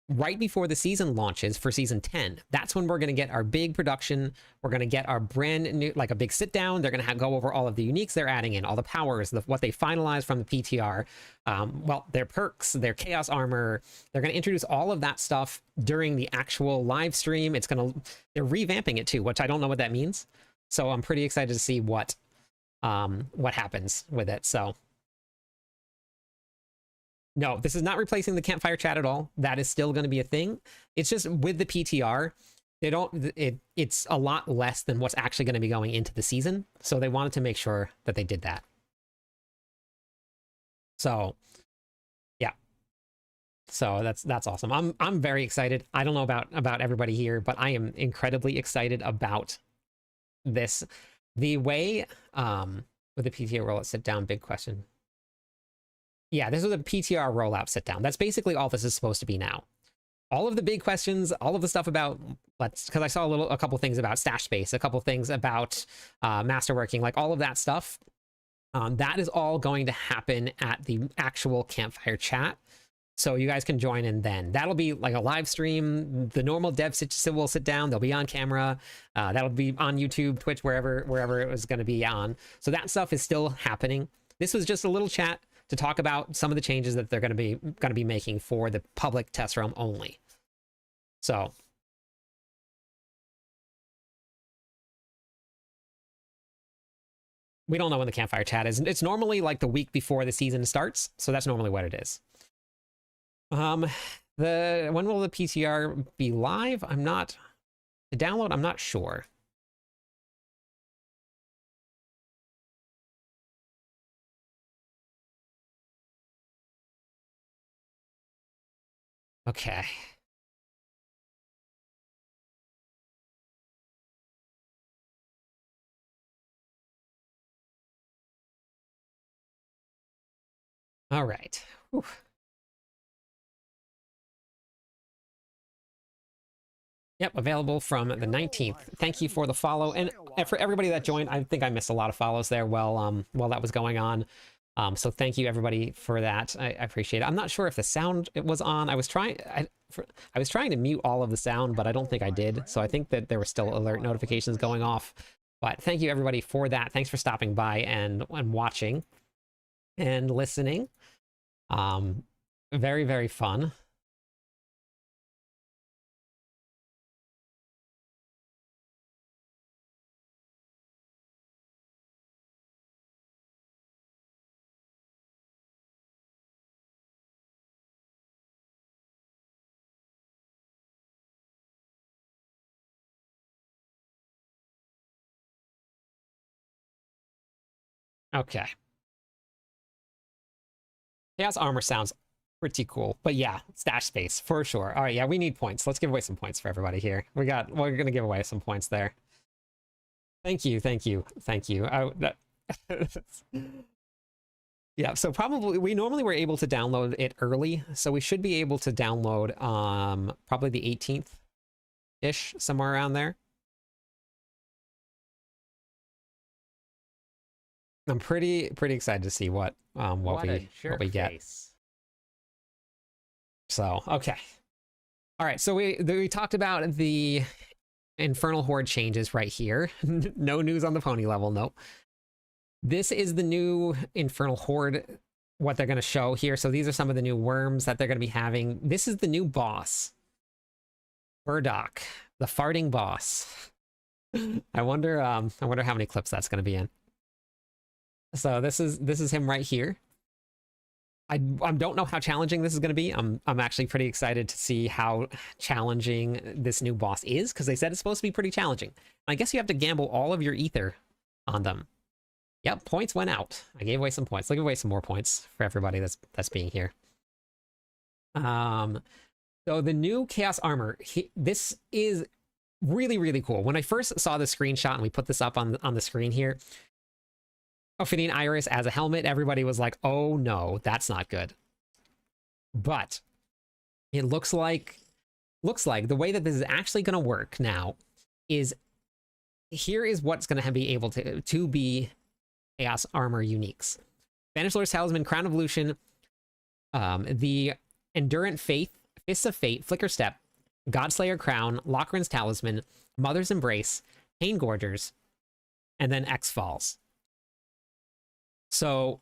right before the season launches for season 10, that's when we're going to get our big production. We're going to get our brand new, like a big sit down. They're going to go over all of the uniques they're adding in, all the powers, what they finalized from the PTR, well, their perks, their chaos armor. They're going to introduce all of that stuff during the actual live stream. They're revamping it too, which I don't know what that means. So I'm pretty excited to see what happens with it. So no, this is not replacing the campfire chat at all. That is still going to be a thing. It's just with the PTR, it's a lot less than what's actually going to be going into the season. So they wanted to make sure that they did that. So yeah. So that's awesome. I'm very excited. I don't know about everybody here, but I am incredibly excited about this. The way with the PTR rollout sit down, big question. Yeah, this was a PTR rollout sit down. That's basically all this is supposed to be now. All of the big questions, all of the stuff about, because I saw a couple things about stash space, a couple things about masterworking, like all of that stuff. That is all going to happen at the actual campfire chat. So you guys can join in then. That'll be like a live stream. The normal devs will sit down. They'll be on camera. That'll be on YouTube, Twitch, wherever it was going to be on. So that stuff is still happening. This was just a little chat to talk about some of the changes that they're going to be making for the public test realm only. So we don't know when the campfire chat is. It's normally like the week before the season starts. So that's normally what it is. When will the PTR be live? To download, I'm not sure. Okay. All right. Whew. Yep, available from the 19th. Thank you for the follow. And for everybody that joined, I think I missed a lot of follows there while that was going on. So thank you everybody for that. I appreciate it. I'm not sure if the sound it was on. I was trying to mute all of the sound, but I don't think I did. So I think that there were still alert notifications going off. But thank you everybody for that. Thanks for stopping by and watching and listening. Very, very fun. Okay. Chaos armor sounds pretty cool, but yeah, stash space for sure. All right, yeah, we need points. Let's give away some points for everybody here. We're gonna give away some points there. Thank you, thank you, thank you. Yeah, so probably we normally were able to download it early, so we should be able to download probably the 18th ish, somewhere around there. I'm pretty excited to see what we get. So, okay. All right, so we talked about the Infernal Horde changes right here. No news on the pony level, nope. This is the new Infernal Horde, what they're going to show here. So these are some of the new worms that they're going to be having. This is the new boss. Burdock, the farting boss. I wonder how many clips that's going to be in. So this is him right here. I don't know how challenging this is going to be. I'm actually pretty excited to see how challenging this new boss is, because they said it's supposed to be pretty challenging. I guess you have to gamble all of your ether on them. Yep, points went out. I gave away some points. I'll give away some more points for everybody that's being here. So the new Chaos Armor, this is really, really cool. When I first saw the screenshot and we put this up on the screen here, Ophidian Iris as a helmet, everybody was like, oh no, that's not good. But it looks like the way that this is actually going to work now is, here is what's going to be able to be Chaos Armor uniques. Banished Lord's Talisman, Crown of Lucian, the Endurant Faith, Fists of Fate, Flicker Step, Godslayer Crown, Lochran's Talisman, Mother's Embrace, Pain Gorgers, and then X Falls. So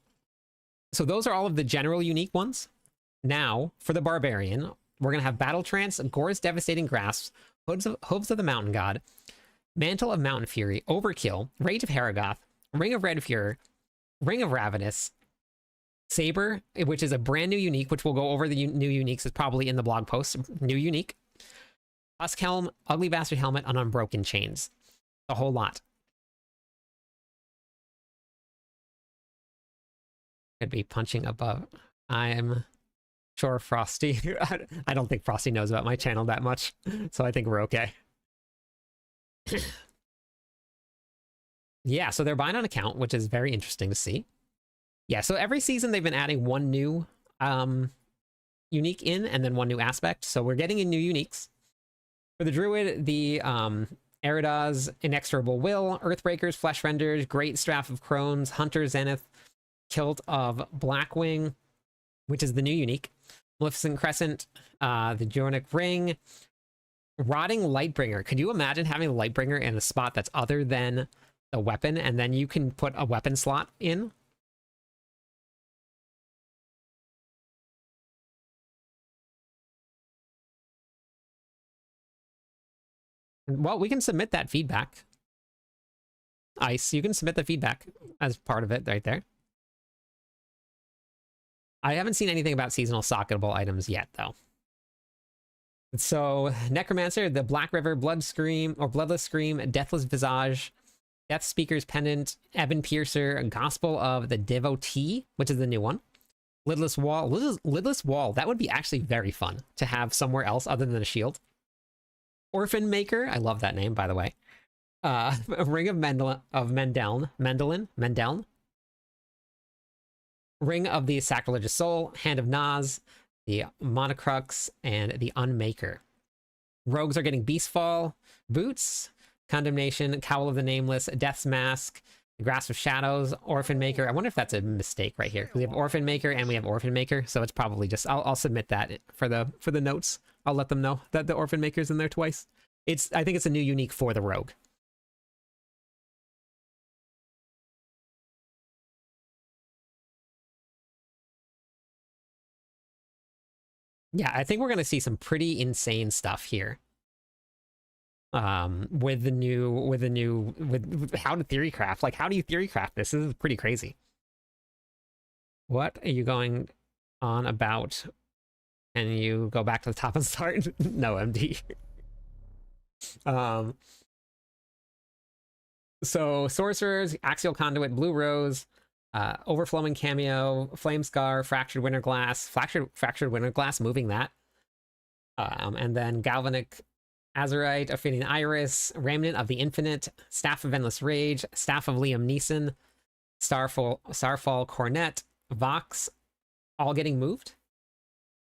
those are all of the general unique ones. Now, for the Barbarian, we're going to have Battle Trance, Gore's Devastating Grasp, Hooves of the Mountain God, Mantle of Mountain Fury, Overkill, Rage of Haragoth, Ring of Red Fury, Ring of Ravenous, Saber, which is a brand new unique, which we'll go over the new uniques, is probably in the blog post. New unique. Husk Helm, Ugly Bastard Helmet, and Unbroken Chains. A whole lot. Could be punching above. I'm sure Frosty. I don't think Frosty knows about my channel that much, so I think we're okay. Yeah, so they're buying on account, which is very interesting to see. Yeah, so every season they've been adding one new unique in, and then one new aspect. So we're getting in new uniques. For the Druid, the Erida's Inexorable Will, Earthbreakers, Fleshrenders, Great Staff of Crones, Hunter Zenith, Kilt of Blackwing, which is the new unique. Maleficent Crescent, the Jornic Ring, Rotting Lightbringer. Could you imagine having a Lightbringer in a spot that's other than the weapon, and then you can put a weapon slot in? Well, we can submit that feedback. Ice, you can submit the feedback as part of it right there. I haven't seen anything about seasonal socketable items yet, though. So, Necromancer, the Black River, Blood Scream, or Bloodless Scream, Deathless Visage, Death Speaker's Pendant, Ebon Piercer, Gospel of the Devotee, which is the new one. Lidless Wall. Lidless Wall, that would be actually very fun to have somewhere else other than a shield. Orphan Maker, I love that name, by the way. Ring of Mendeln. Ring of the Sacrilegious Soul, Hand of Naz, the Monocrux, and the Unmaker. Rogues are getting Beastfall, Boots, Condemnation, Cowl of the Nameless, Death's Mask, Grasp of Shadows, Orphan Maker. I wonder if that's a mistake right here. We have Orphan Maker and we have Orphan Maker, so it's probably just I'll submit that for the notes. I'll let them know that the Orphan Maker's in there twice. I think it's a new unique for the Rogue. Yeah, I think we're going to see some pretty insane stuff here. With how to theory craft. Like, how do you theory craft this? This is pretty crazy. What are you going on about? Can you go back to the top and start? No, MD. So Sorcerers, Axial Conduit, Blue Rose, Overflowing Cameo, Flame Scar, Fractured Winter Glass, Fractured Winter Glass, moving that. And then Galvanic Azurite, Ophidian Iris, Remnant of the Infinite, Staff of Endless Rage, Staff of Liam Neeson, Starfall Cornet, Vox all getting moved.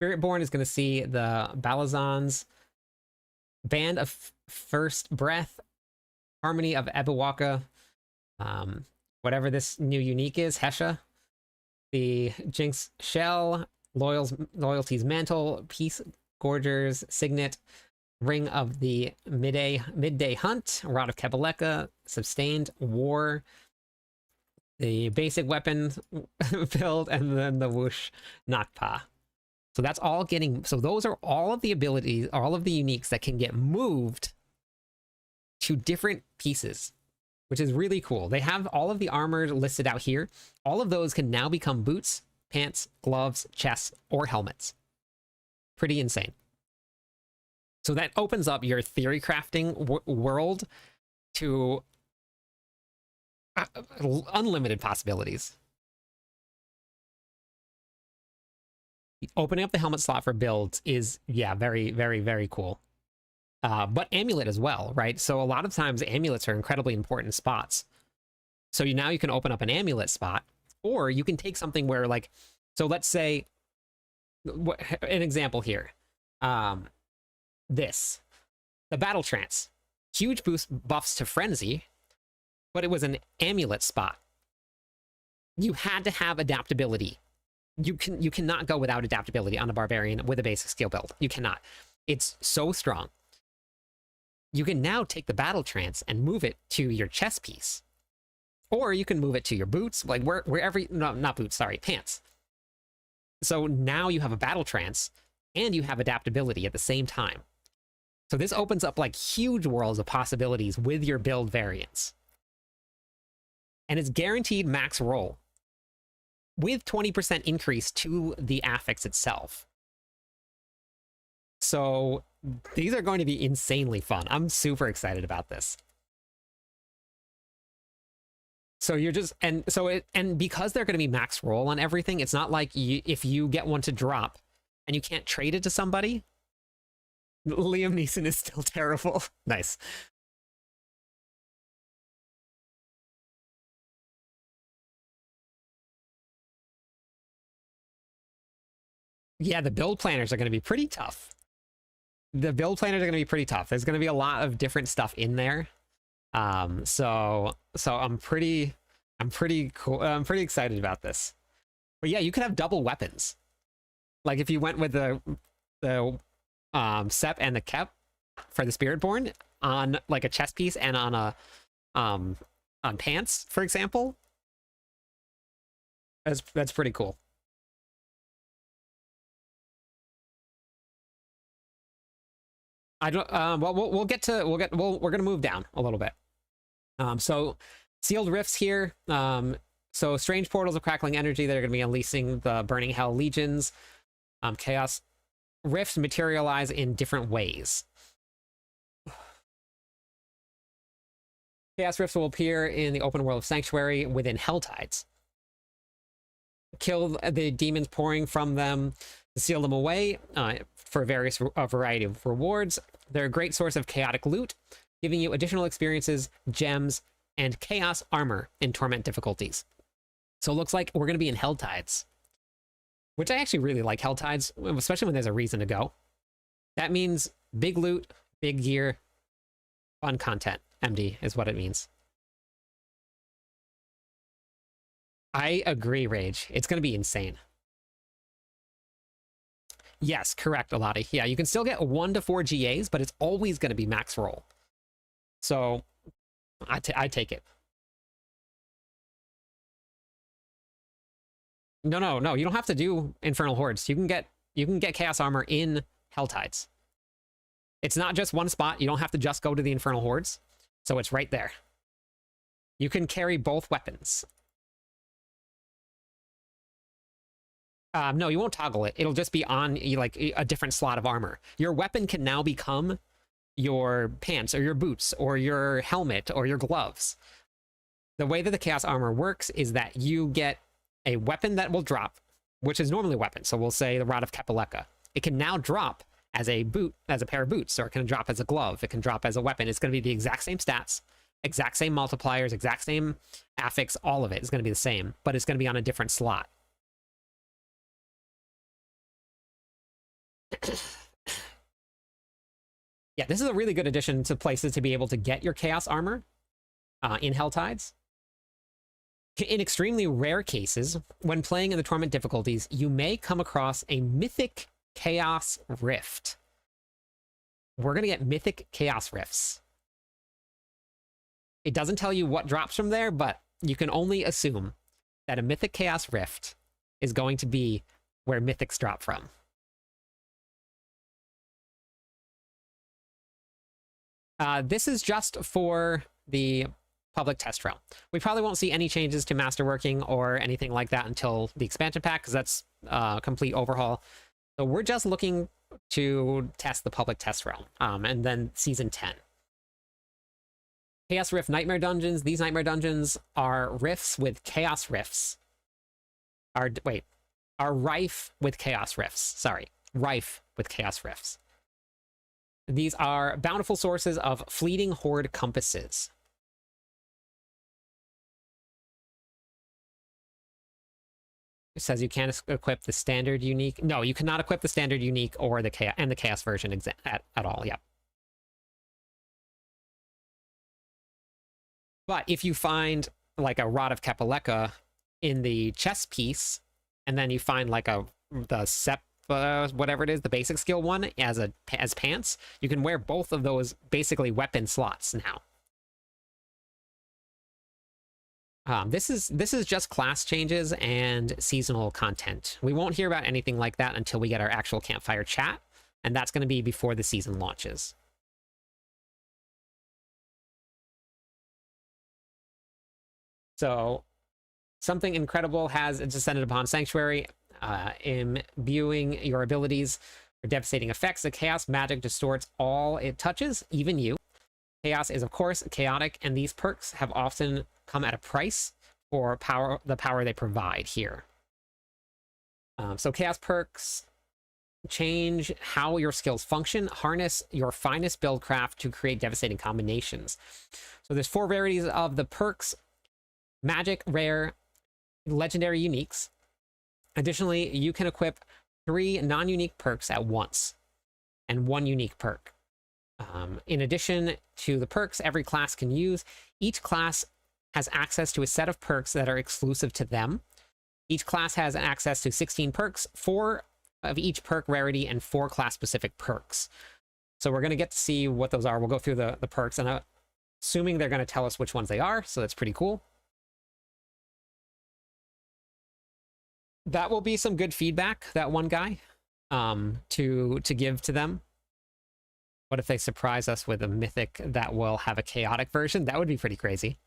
Spiritborn is going to see the Balazans, Band of First Breath, Harmony of Ebawaka, whatever this new unique is, Hesha, the Jinx Shell, Loyalty's Mantle, Peace Gorger's Signet, Ring of the Midday Hunt, Rod of Kebeleka, Sustained War, the basic weapon build, and then the Whoosh Nakpa. So that's all getting, so those are all of the abilities, all of the uniques that can get moved to different pieces, which is really cool. They have all of the armor listed out here. All of those can now become boots, pants, gloves, chests, or helmets. Pretty insane. So that opens up your theory crafting world to unlimited possibilities. Opening up the helmet slot for builds is, yeah, very, very, very cool. But amulet as well, right? So a lot of times amulets are incredibly important spots. So now you can open up an amulet spot, or you can take something where, like, so let's say, an example here. The Battle Trance. Huge buffs to Frenzy, but it was an amulet spot. You had to have adaptability. You cannot go without adaptability on a Barbarian with a basic skill build. You cannot. It's so strong. You can now take the Battle Trance and move it to your chest piece. Or you can move it to your boots, like wherever, no, not boots, sorry, pants. So now you have a Battle Trance, and you have adaptability at the same time. So this opens up like huge worlds of possibilities with your build variants. And it's guaranteed max roll, with 20% increase to the affix itself. So these are going to be insanely fun. I'm super excited about this. So you're just, and because they're going to be max roll on everything, it's not like if you get one to drop and you can't trade it to somebody. Liam Neeson is still terrible. Nice. Yeah, the build planners are going to be pretty tough. There's going to be a lot of different stuff in there. So I'm pretty cool. I'm pretty excited about this. But yeah, you could have double weapons. Like if you went with the Sep and the Kep for the Spiritborn on like a chest piece and on a on pants, for example. That's pretty cool. I don't. Well, we're gonna move down a little bit. So sealed rifts here. So strange portals of crackling energy that are gonna be unleashing the burning hell legions. Chaos rifts materialize in different ways. Chaos rifts will appear in the open world of Sanctuary within Hell Tides. Kill the demons pouring from them, seal them away for a variety of rewards. They're a great source of chaotic loot, giving you additional experiences, gems, and chaos armor in torment difficulties. So it looks like we're going to be in Hell Tides, which I actually really like Hell Tides, especially when there's a reason to go. That means big loot, big gear, fun content. MD is what it means. I agree, Rage. It's going to be insane. Yes, correct, Alati. Yeah, you can still get 1 to 4 GAs, but it's always going to be max roll. So I take it. No. You don't have to do Infernal Hordes. You can get Chaos Armor in Hell Tides. It's not just one spot. You don't have to just go to the Infernal Hordes. So it's right there. You can carry both weapons. No, you won't toggle it. It'll just be on like a different slot of armor. Your weapon can now become your pants or your boots or your helmet or your gloves. The way that the Chaos Armor works is that you get a weapon that will drop, which is normally a weapon. So we'll say the Rod of Kepeleka. It can now drop as a boot, as a pair of boots, or it can drop as a glove. It can drop as a weapon. It's going to be the exact same stats, exact same multipliers, exact same affix, all of it is going to be the same, but it's going to be on a different slot. Yeah, this is a really good addition to places to be able to get your Chaos armor in Helltides. In extremely rare cases, when playing in the Torment difficulties, you may come across a Mythic Chaos Rift. We're going to get Mythic Chaos Rifts. It doesn't tell you what drops from there, but you can only assume that a Mythic Chaos Rift is going to be where Mythics drop from. This is just for the public test realm. We probably won't see any changes to masterworking or anything like that until the expansion pack, because that's a complete overhaul. So we're just looking to test the public test realm, and then season 10. Chaos Rift Nightmare Dungeons. These Nightmare Dungeons are rifts with Chaos Rifts. Are rife with Chaos Rifts. Sorry, rife with Chaos Rifts. These are bountiful sources of fleeting horde compasses. It says you can't equip the standard unique. No, you cannot equip the standard unique or the chaos version at all. Yep. But if you find like a Rod of Kapaleka in the chest piece, and then you find like the Sep whatever it is, the basic skill one as pants, you can wear both of those basically weapon slots now. This is just class changes and seasonal content. We won't hear about anything like that until we get our actual campfire chat, and that's going to be before the season launches. So, something incredible has descended upon Sanctuary, imbuing your abilities for devastating effects. The chaos magic distorts all it touches, even you. Chaos is, of course, chaotic, and these perks have often come at a price for the power they provide here. So chaos perks change how your skills function, harness your finest buildcraft to create devastating combinations. So there's 4 rarities of the perks: magic, rare, legendary, uniques. Additionally, you can equip 3 non-unique perks at once and 1 unique perk. In addition to the perks every class can use, each class has access to a set of perks that are exclusive to them. Each class has access to 16 perks, 4 of each perk rarity, and 4 class-specific perks. So we're going to get to see what those are. We'll go through the perks, and assuming they're going to tell us which ones they are, so that's pretty cool. That will be some good feedback, that one guy, to give to them. What if they surprise us with a mythic that will have a chaotic version? That would be pretty crazy.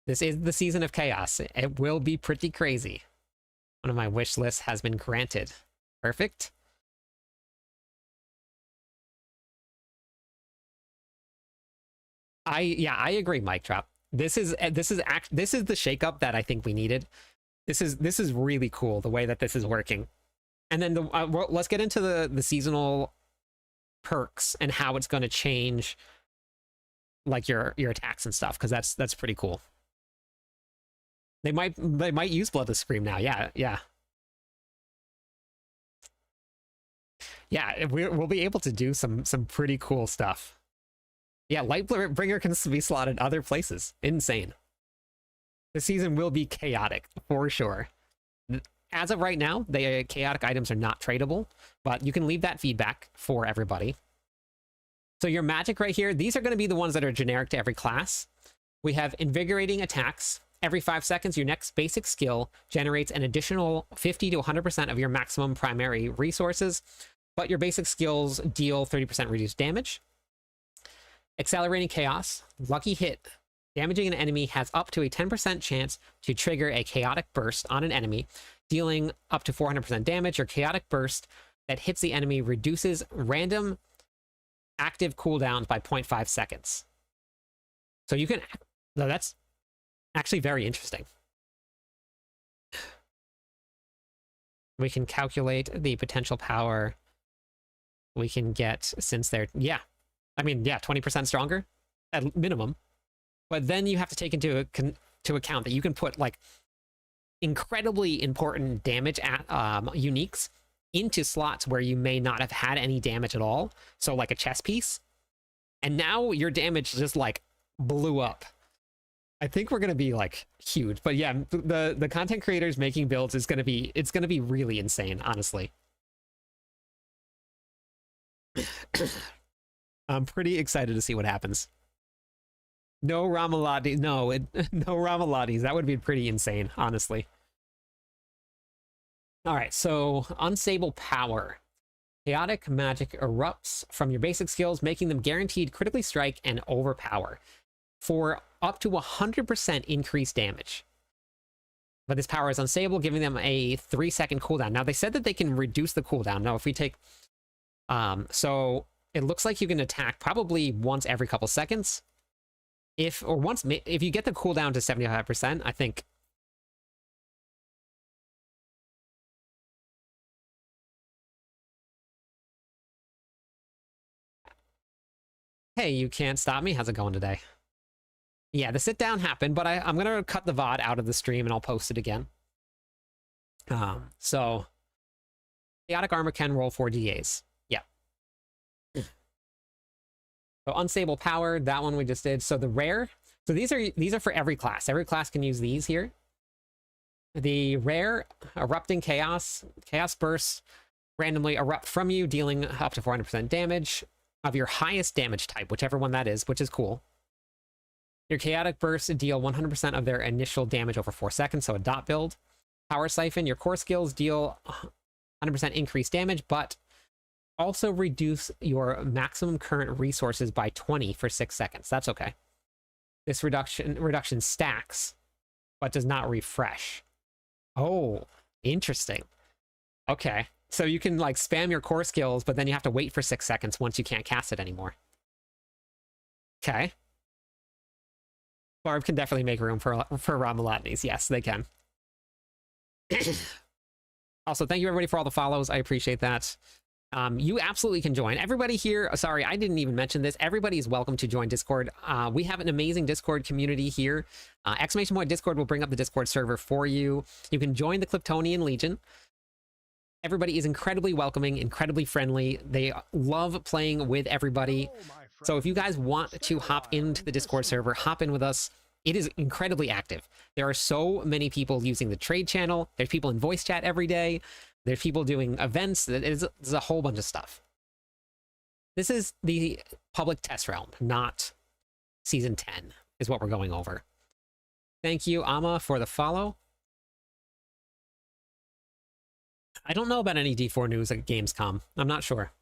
This is the season of chaos. It will be pretty crazy. One of my wish lists has been granted. Perfect. I agree, Mike Drop. This is the shakeup that I think we needed. This is really cool, the way that this is working. And then let's get into the seasonal perks and how it's going to change like your attacks and stuff, because that's pretty cool. They might use Blood to Scream now. Yeah. We'll be able to do some pretty cool stuff. Yeah, Lightbringer can be slotted other places. Insane. The season will be chaotic for sure. As of right now, the chaotic items are not tradable, but you can leave that feedback for everybody. So your magic right here, these are going to be the ones that are generic to every class. We have invigorating attacks. Every 5 seconds, your next basic skill generates an additional 50 to 100% of your maximum primary resources, but your basic skills deal 30% reduced damage. Accelerating Chaos, lucky hit. Damaging an enemy has up to a 10% chance to trigger a chaotic burst on an enemy, dealing up to 400% damage. Your chaotic burst that hits the enemy reduces random active cooldowns by 0.5 seconds. So you can... No, that's actually very interesting. We can calculate the potential power we can get since they're... Yeah. I mean, yeah, 20% stronger at minimum. But then you have to take into account that you can put, like, incredibly important damage at uniques into slots where you may not have had any damage at all. So like a chess piece. And now your damage just like blew up. I think we're gonna be like huge. But yeah, the content creators making builds is gonna be really insane, honestly. I'm pretty excited to see what happens. No Ramalati, no, no Ramalatis. That would be pretty insane, honestly. All right, so unstable power. Chaotic magic erupts from your basic skills, making them guaranteed critically strike and overpower for up to 100% increased damage. But this power is unstable, giving them a 3-second cooldown. Now, they said that they can reduce the cooldown. Now, if we take... so it looks like you can attack probably once every couple seconds. If you get the cooldown to 75%, I think... Hey, you can't stop me. How's it going today? Yeah, the sit down happened, but I'm going to cut the VOD out of the stream and I'll post it again. So chaotic armor can roll 4 DAs. Yeah. So unstable power, that one we just did. So the rare, so these are for every class. Every class can use these here. The rare erupting chaos bursts randomly erupt from you, dealing up to 400% damage of your highest damage type, whichever one that is, which is cool. Your chaotic bursts deal 100% of their initial damage over 4 seconds, so a dot build. Power siphon, your core skills deal 100% increased damage, but also reduce your maximum current resources by 20 for 6 seconds. That's okay. This reduction stacks, but does not refresh. Oh, interesting. Okay. So you can like spam your core skills, but then you have to wait for 6 seconds once you can't cast it anymore. Okay. Barb can definitely make room for Ramalatnis. Yes, they can. Also, thank you everybody for all the follows. I appreciate that. You absolutely can join. Everybody here, sorry, I didn't even mention this. Everybody is welcome to join Discord. We have an amazing Discord community here. ! Discord will bring up the Discord server for you. You can join the Cliftonian Legion. Everybody is incredibly welcoming, incredibly friendly. They love playing with everybody. So if you guys want to hop into the Discord server, hop in with us. It is incredibly active. There are so many people using the trade channel. There's people in voice chat every day. There's people doing events. There's a whole bunch of stuff. This is the public test realm, not season 10 is what we're going over. Thank you, Ama, for the follow. I don't know about any D4 news at Gamescom. I'm not sure.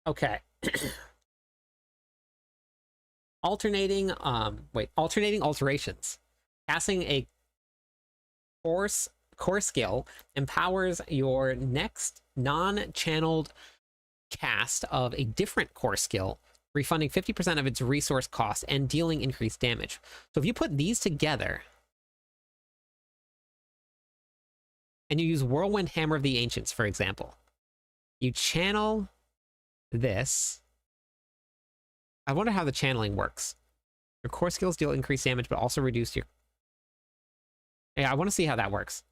Okay. Alternating alterations. Passing a core skill empowers your next non-channeled cast of a different core skill, refunding 50% of its resource cost and dealing increased damage. So if you put these together, and you use Whirlwind Hammer of the Ancients, for example, you channel this. I wonder how the channeling works. Your core skills deal increased damage, but also reduce your... Yeah, I want to see how that works.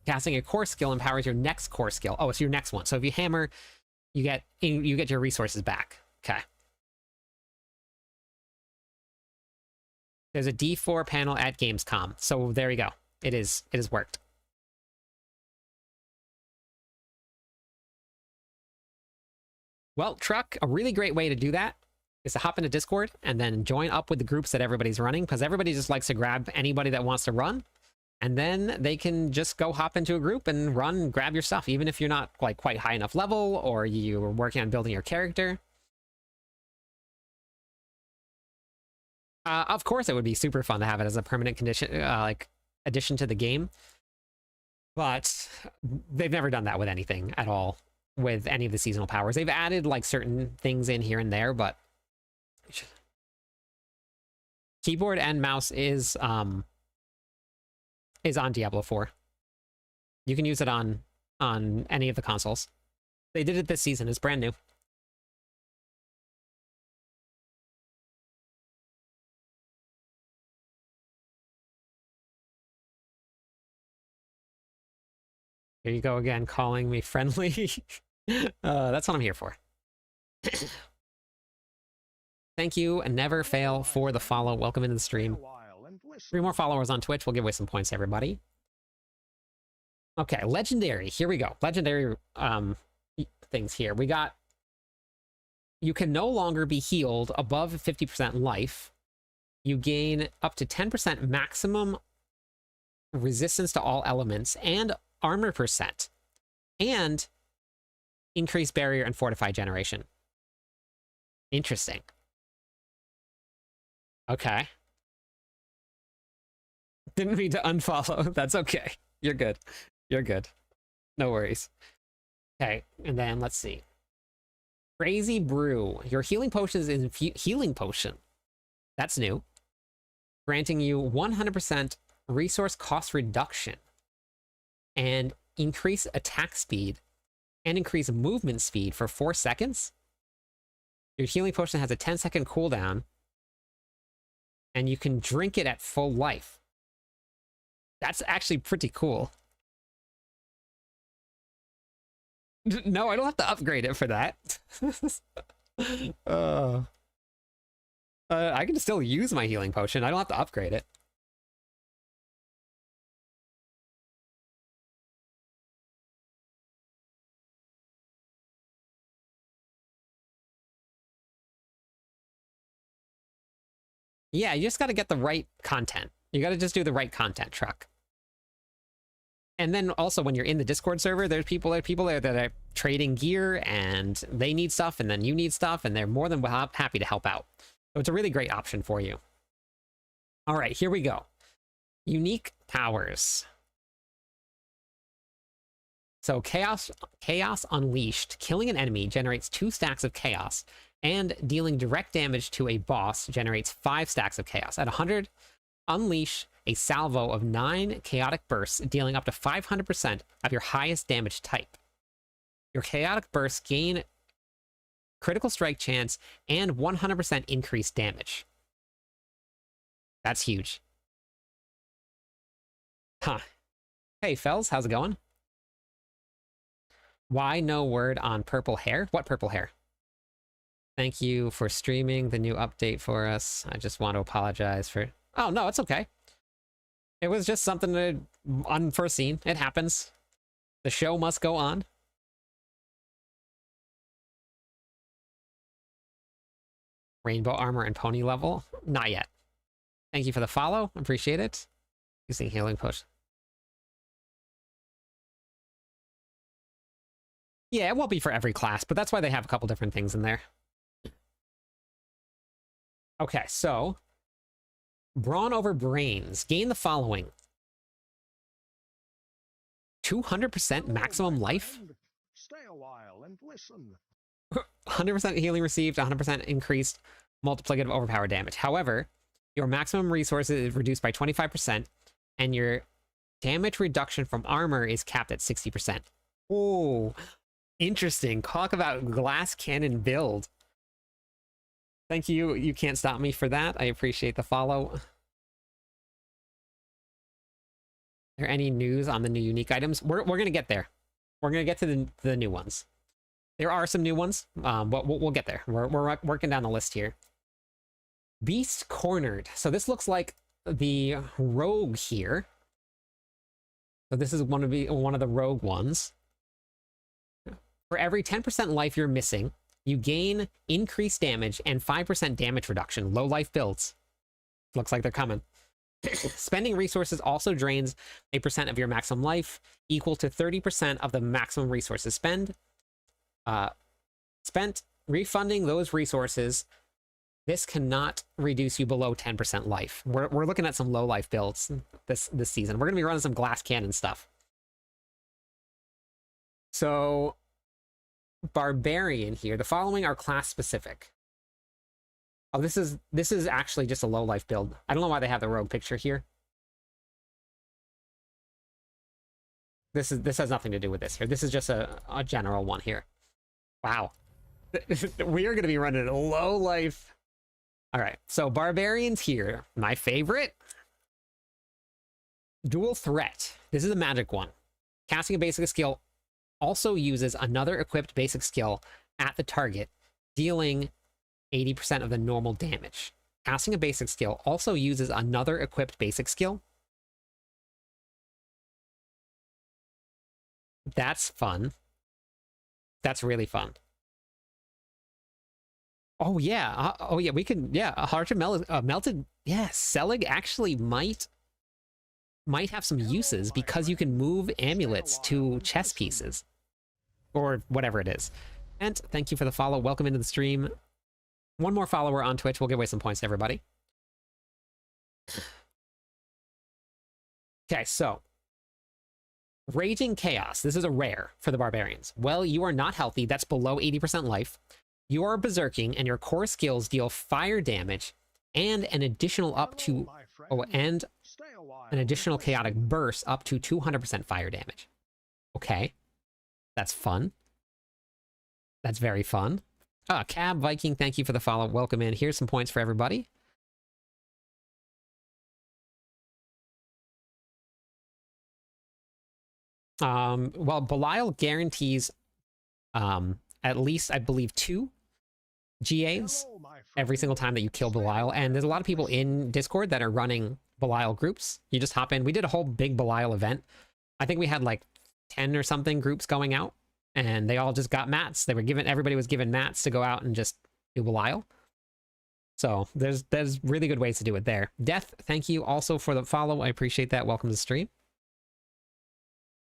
Casting a core skill empowers your next core skill. Oh, it's your next one. So if you hammer, you get your resources back. Okay. There's a D4 panel at Gamescom. So there you go. It has worked. Well, Truck, a really great way to do that is to hop into Discord and then join up with the groups that everybody's running, because everybody just likes to grab anybody that wants to run, and then they can just go hop into a group and run, grab your stuff, even if you're not like quite high enough level or you're working on building your character. Of course, it would be super fun to have it as a permanent condition, like addition to the game, but they've never done that with anything at all. With any of the seasonal powers, they've added like certain things in here and there, but keyboard and mouse is on Diablo 4. You can use it on any of the consoles. They did it this season. It's brand new. Here you go again, calling me friendly. That's what I'm here for. Thank you, and never fail for the follow. Welcome into the stream. 3 more followers on Twitch. We'll give away some points to everybody. Okay, legendary. Here we go. Legendary things here. We got, you can no longer be healed above 50% life. You gain up to 10% maximum resistance to all elements and armor percent, and increased barrier and fortify generation. Interesting. Okay. Didn't mean to unfollow. That's okay. You're good. You're good. No worries. Okay, and then let's see. Crazy Brew. Your healing potion is healing potion. That's new. Granting you 100% resource cost reduction and increase attack speed and increase movement speed for 4 seconds. Your healing potion has a 10-second cooldown and you can drink it at full life. That's actually pretty cool. No, I don't have to upgrade it for that. I can still use my healing potion. I don't have to upgrade it. Yeah, you just got to get the right content. You got to just do the right content, Truck. And then also when you're in the Discord server, there's people there that are trading gear and they need stuff and then you need stuff and they're more than happy to help out. So it's a really great option for you. All right, here we go. Unique powers. So Chaos Unleashed. Killing an enemy generates 2 stacks of chaos, and dealing direct damage to a boss generates 5 stacks of chaos. At 100, unleash a salvo of 9 chaotic bursts, dealing up to 500% of your highest damage type. Your chaotic bursts gain critical strike chance and 100% increased damage. That's huge. Huh. Hey, Fells, how's it going? Why no word on purple hair? What purple hair? Thank you for streaming the new update for us. I just want to apologize for... Oh, no, it's okay. It was just something unforeseen. It happens. The show must go on. Rainbow armor and pony level? Not yet. Thank you for the follow. Appreciate it. Using healing push. Yeah, it won't be for every class, but that's why they have a couple different things in there. Okay, so Brawn over Brains. Gain the following. 200% maximum life. Stay a while and listen. 100% healing received, 100% increased multiplicative overpower damage. However, your maximum resources is reduced by 25%, and your damage reduction from armor is capped at 60%. Oh, interesting. Talk about glass cannon build. Thank you. You can't stop me for that. I appreciate the follow. Are there any news on the new unique items? We're going to get there. We're going to get to the new ones. There are some new ones, but we'll get there. We're working down the list here. Beast Cornered. So this looks like the rogue here. So this is one of the rogue ones. For every 10% life you're missing, you gain increased damage and 5% damage reduction. Low life builds. Looks like they're coming. Spending resources also drains a percent of your maximum life, equal to 30% of the maximum resources spent. Refunding those resources. This cannot reduce you below 10% life. We're looking at some low life builds this season. We're gonna be running some glass cannon stuff. So Barbarian here. The following are class specific. Oh, this is actually just a low life build. I don't know why they have the rogue picture here. This has nothing to do with this here. This is just a general one here. Wow. We are going to be running a low life. All right. So Barbarians here. My favorite. Dual threat. This is a magic one. Casting a basic skill also uses another equipped basic skill at the target, dealing 80% of the normal damage. Casting a basic skill also uses another equipped basic skill. That's fun. That's really fun. Oh yeah. Oh yeah. We can. Yeah. A heart melted. Yeah. Selig actually might have some uses because you can move amulets to chess pieces or whatever it is. And thank you for the follow. Welcome into the stream. One more follower on Twitch. We'll give away some points to everybody. Okay, so Raging Chaos. This is a rare for the barbarians. Well, you are not healthy. That's below 80% life. You are berserking, and your core skills deal fire damage and an additional up to and an additional chaotic burst up to 200% fire damage. Okay, that's fun. That's very fun. Cab Viking, thank you for the follow. Welcome in. Here's some points for everybody. Well, Belial guarantees at least, I believe, 2 GAs every single time that you kill Belial. And there's a lot of people in Discord that are running Belial groups. You just hop in. We did a whole big Belial event. I think we had like 10 or something groups going out, and they all just got mats. They were given, everybody was given mats to go out and just do Belial. So there's really good ways to do it there. Death, thank you also for the follow. I appreciate that. Welcome to the stream.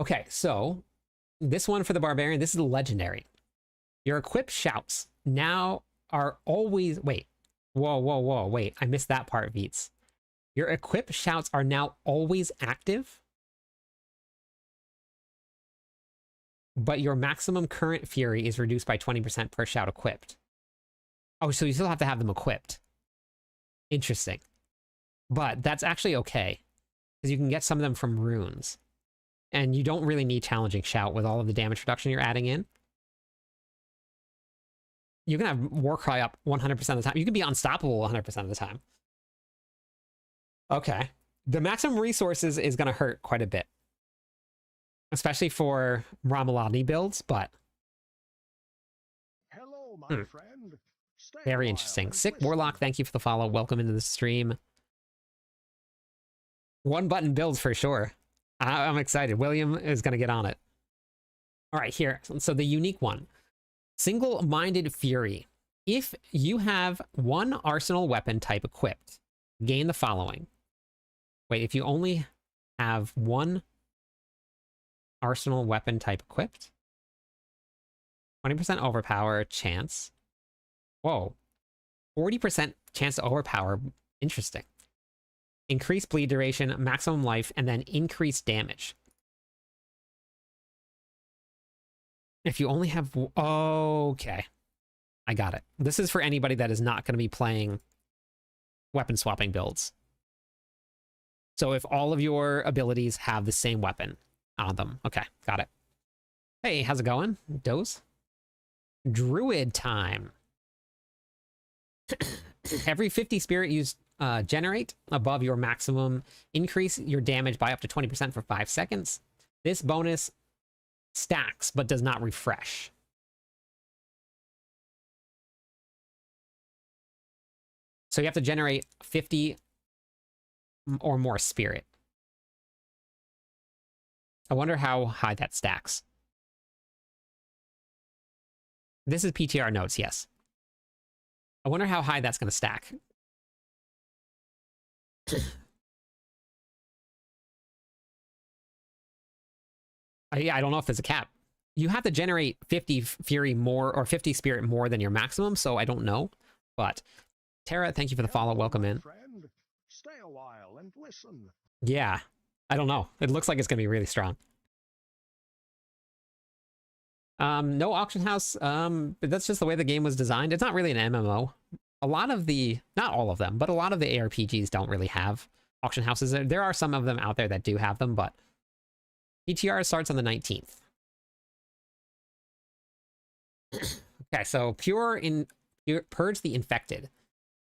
Okay, so this one for the barbarian, this is legendary. Your equip shouts now are always, wait, whoa, wait, I missed that part, Veets. Your equip shouts are now always active, but your maximum current fury is reduced by 20% per shout equipped. Oh, so you still have to have them equipped. Interesting. But that's actually okay, because you can get some of them from runes. And you don't really need challenging shout with all of the damage reduction you're adding in. You can have Warcry up 100% of the time. You can be unstoppable 100% of the time. Okay. The maximum resources is going to hurt quite a bit. Especially for Ramalani builds, but... Hello, my friend. Stay very a interesting. while and Sick listen. Warlock, thank you for the follow. Welcome into the stream. One button builds for sure. I'm excited. William is going to get on it. All right, here. So the unique one. Single-minded Fury. If you have one arsenal weapon type equipped, gain the following. Wait, if you only have one arsenal weapon type equipped? 20% overpower chance. Whoa. 40% chance to overpower. Interesting. Increased bleed duration, maximum life, and then increased damage. If you only have... Okay. I got it. This is for anybody that is not going to be playing weapon swapping builds. So if all of your abilities have the same weapon on them. Okay, got it. Hey, how's it going? Doze? Druid time. Every 50 spirit you generate above your maximum, increase your damage by up to 20% for 5 seconds. This bonus stacks but does not refresh. So you have to generate 50 or more spirit. I wonder how high that stacks. This is PTR notes, yes. I wonder how high that's going to stack. I don't know if there's a cap. You have to generate 50 fury more or 50 spirit more than your maximum, so I don't know. But Tara, thank you for the follow. Hello, Welcome my in. friend. Stay a while and listen. Yeah, I don't know. It looks like it's going to be really strong. No auction house. But that's just the way the game was designed. It's not really an MMO. A lot of the, not all of them, but a lot of the ARPGs don't really have auction houses. There are some of them out there that do have them, but PTR starts on the 19th. Okay, so Purge the Infected.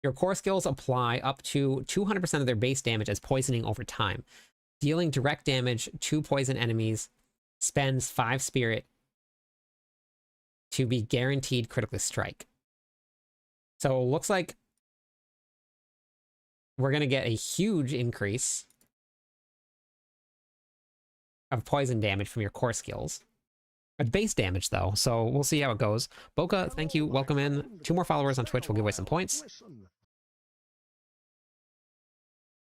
Your core skills apply up to 200% of their base damage as poisoning over time, dealing direct damage to poison enemies spends 5 spirit to be guaranteed critically strike. So it looks like we're going to get a huge increase of poison damage from your core skills. Base damage, though, so we'll see how it goes. Boca, thank you. Welcome in. 2 more followers on Twitch. We'll give away some points.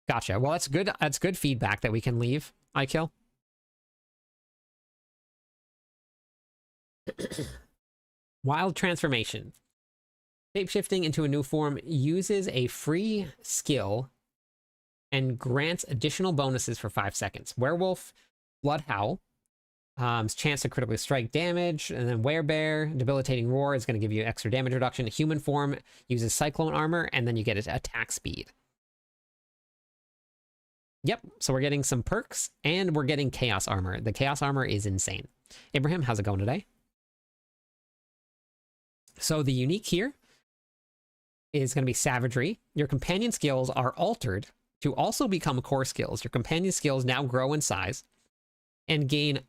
Gotcha. Well, that's good. That's good feedback that we can leave, iKill. Wild transformation. Shapeshifting into a new form uses a free skill and grants additional bonuses for 5 seconds. Werewolf, Bloodhowl, chance to critically strike damage, and then Werebear, debilitating roar is going to give you extra damage reduction. Human form uses cyclone armor, and then you get attack speed. Yep, so we're getting some perks, and we're getting chaos armor. The chaos armor is insane. Abraham, how's it going today? So the unique here is going to be savagery. Your companion skills are altered to also become core skills. Your companion skills now grow in size and gain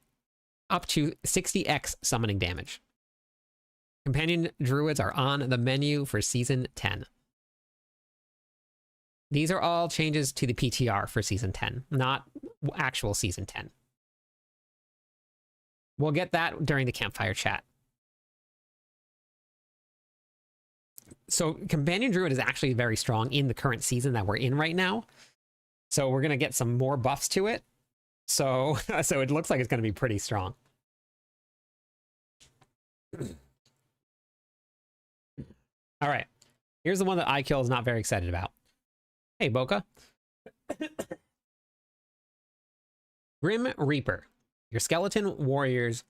up to 60x summoning damage. Companion druids are on the menu for Season 10. These are all changes to the PTR for Season 10, not actual Season 10. We'll get that during the campfire chat. So Companion Druid is actually very strong in the current season that we're in right now. So we're going to get some more buffs to it. So it looks like it's going to be pretty strong. All right. Here's the one that iKill is not very excited about. Hey, Boca. Grim Reaper. Your skeleton warriors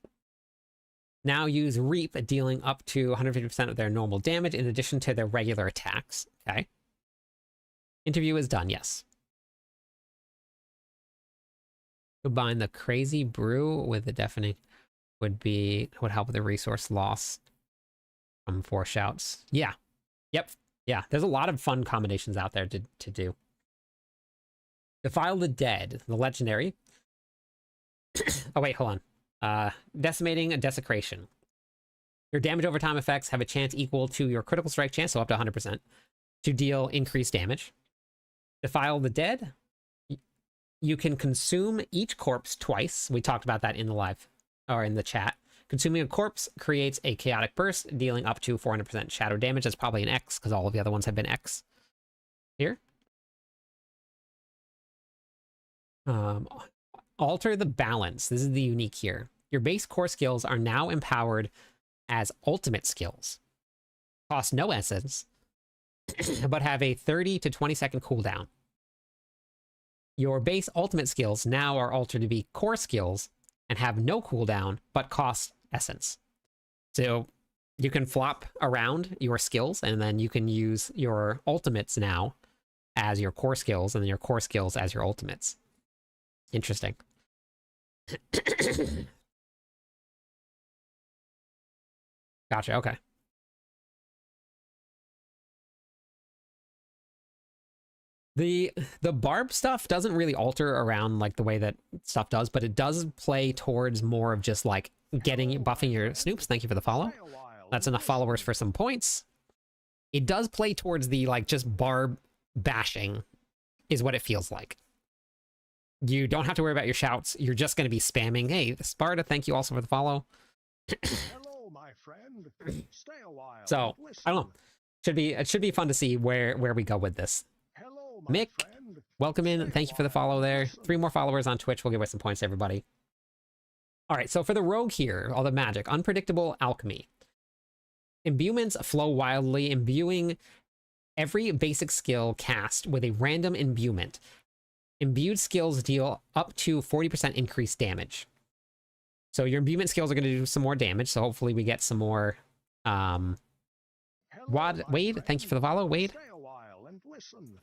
now use Reap, dealing up to 150% of their normal damage in addition to their regular attacks. Okay. Interview is done, yes. Combine the crazy brew with the deafening would help with the resource loss from 4 shouts. Yeah. Yep. Yeah. There's a lot of fun combinations out there to do. Defile the Dead, the legendary. Oh, wait, hold on. Decimating a desecration. Your damage over time effects have a chance equal to your critical strike chance, so up to 100%, to deal increased damage. Defile the Dead. You can consume each corpse twice. We talked about that in the live, or in the chat. Consuming a corpse creates a chaotic burst, dealing up to 400% shadow damage. That's probably an X, because all of the other ones have been X. Here. Alter the balance. This is the unique here. Your base core skills are now empowered as ultimate skills. Cost no essence, but have a 30 to 20 second cooldown. Your base ultimate skills now are altered to be core skills and have no cooldown, but cost essence. So you can flop around your skills, and then you can use your ultimates now as your core skills, and then your core skills as your ultimates. Interesting. Gotcha, okay. The barb stuff doesn't really alter around like the way that stuff does, but it does play towards more of just like buffing your Snoops. Thank you for the follow. That's enough followers for some points. It does play towards the like just barb bashing is what it feels like. You don't have to worry about your shouts. You're just going to be spamming. Hey, Sparta, thank you also for the follow. Hello, my friend. Stay a while. So, I don't know. It should be fun to see where we go with this. Hello, my Mick, friend. welcome in. Thank you for the follow there. 3 more followers on Twitch. We'll give away some points to everybody. All right, so for the rogue here, all the magic, unpredictable alchemy. Imbuements flow wildly, imbuing every basic skill cast with a random imbuement. Imbued skills deal up to 40% increased damage. So your imbuement skills are going to do some more damage, so hopefully we get some more... Wade, thank you for the follow, Wade. Stay a while and listen.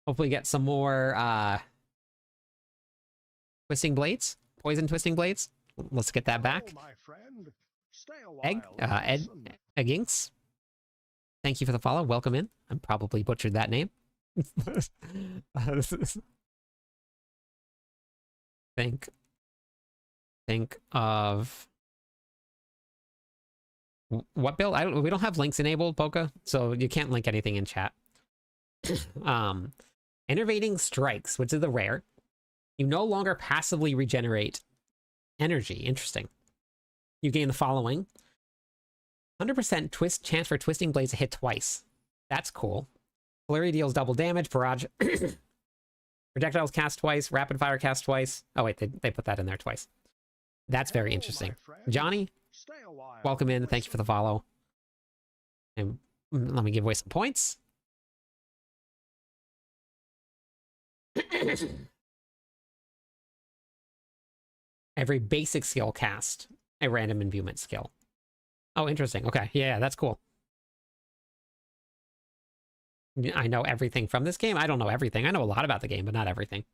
Hopefully get some more twisting blades, poison twisting blades. Let's get that back. Hello, my friend. Stay a while Ed, and listen. Egginks, thank you for the follow. Welcome in. I probably butchered that name. Think think of what build. We don't have links enabled, Boca, so you can't link anything in chat. Enervating strikes, which is the rare. You no longer passively regenerate energy. Interesting. You gain the following: 100% twist chance for twisting blades to hit twice. That's cool. Flurry deals double damage. Barrage. Projectiles cast twice. Rapid fire cast twice. Oh wait, they put that in there twice. That's very Hello, interesting. my friend. Johnny, Stay a while. welcome in. Thank you for the follow. And let me give away some points. Every basic skill cast a random imbuement skill. Oh, interesting. Okay. Yeah, that's cool. I know everything from this game. I don't know everything. I know a lot about the game, but not everything.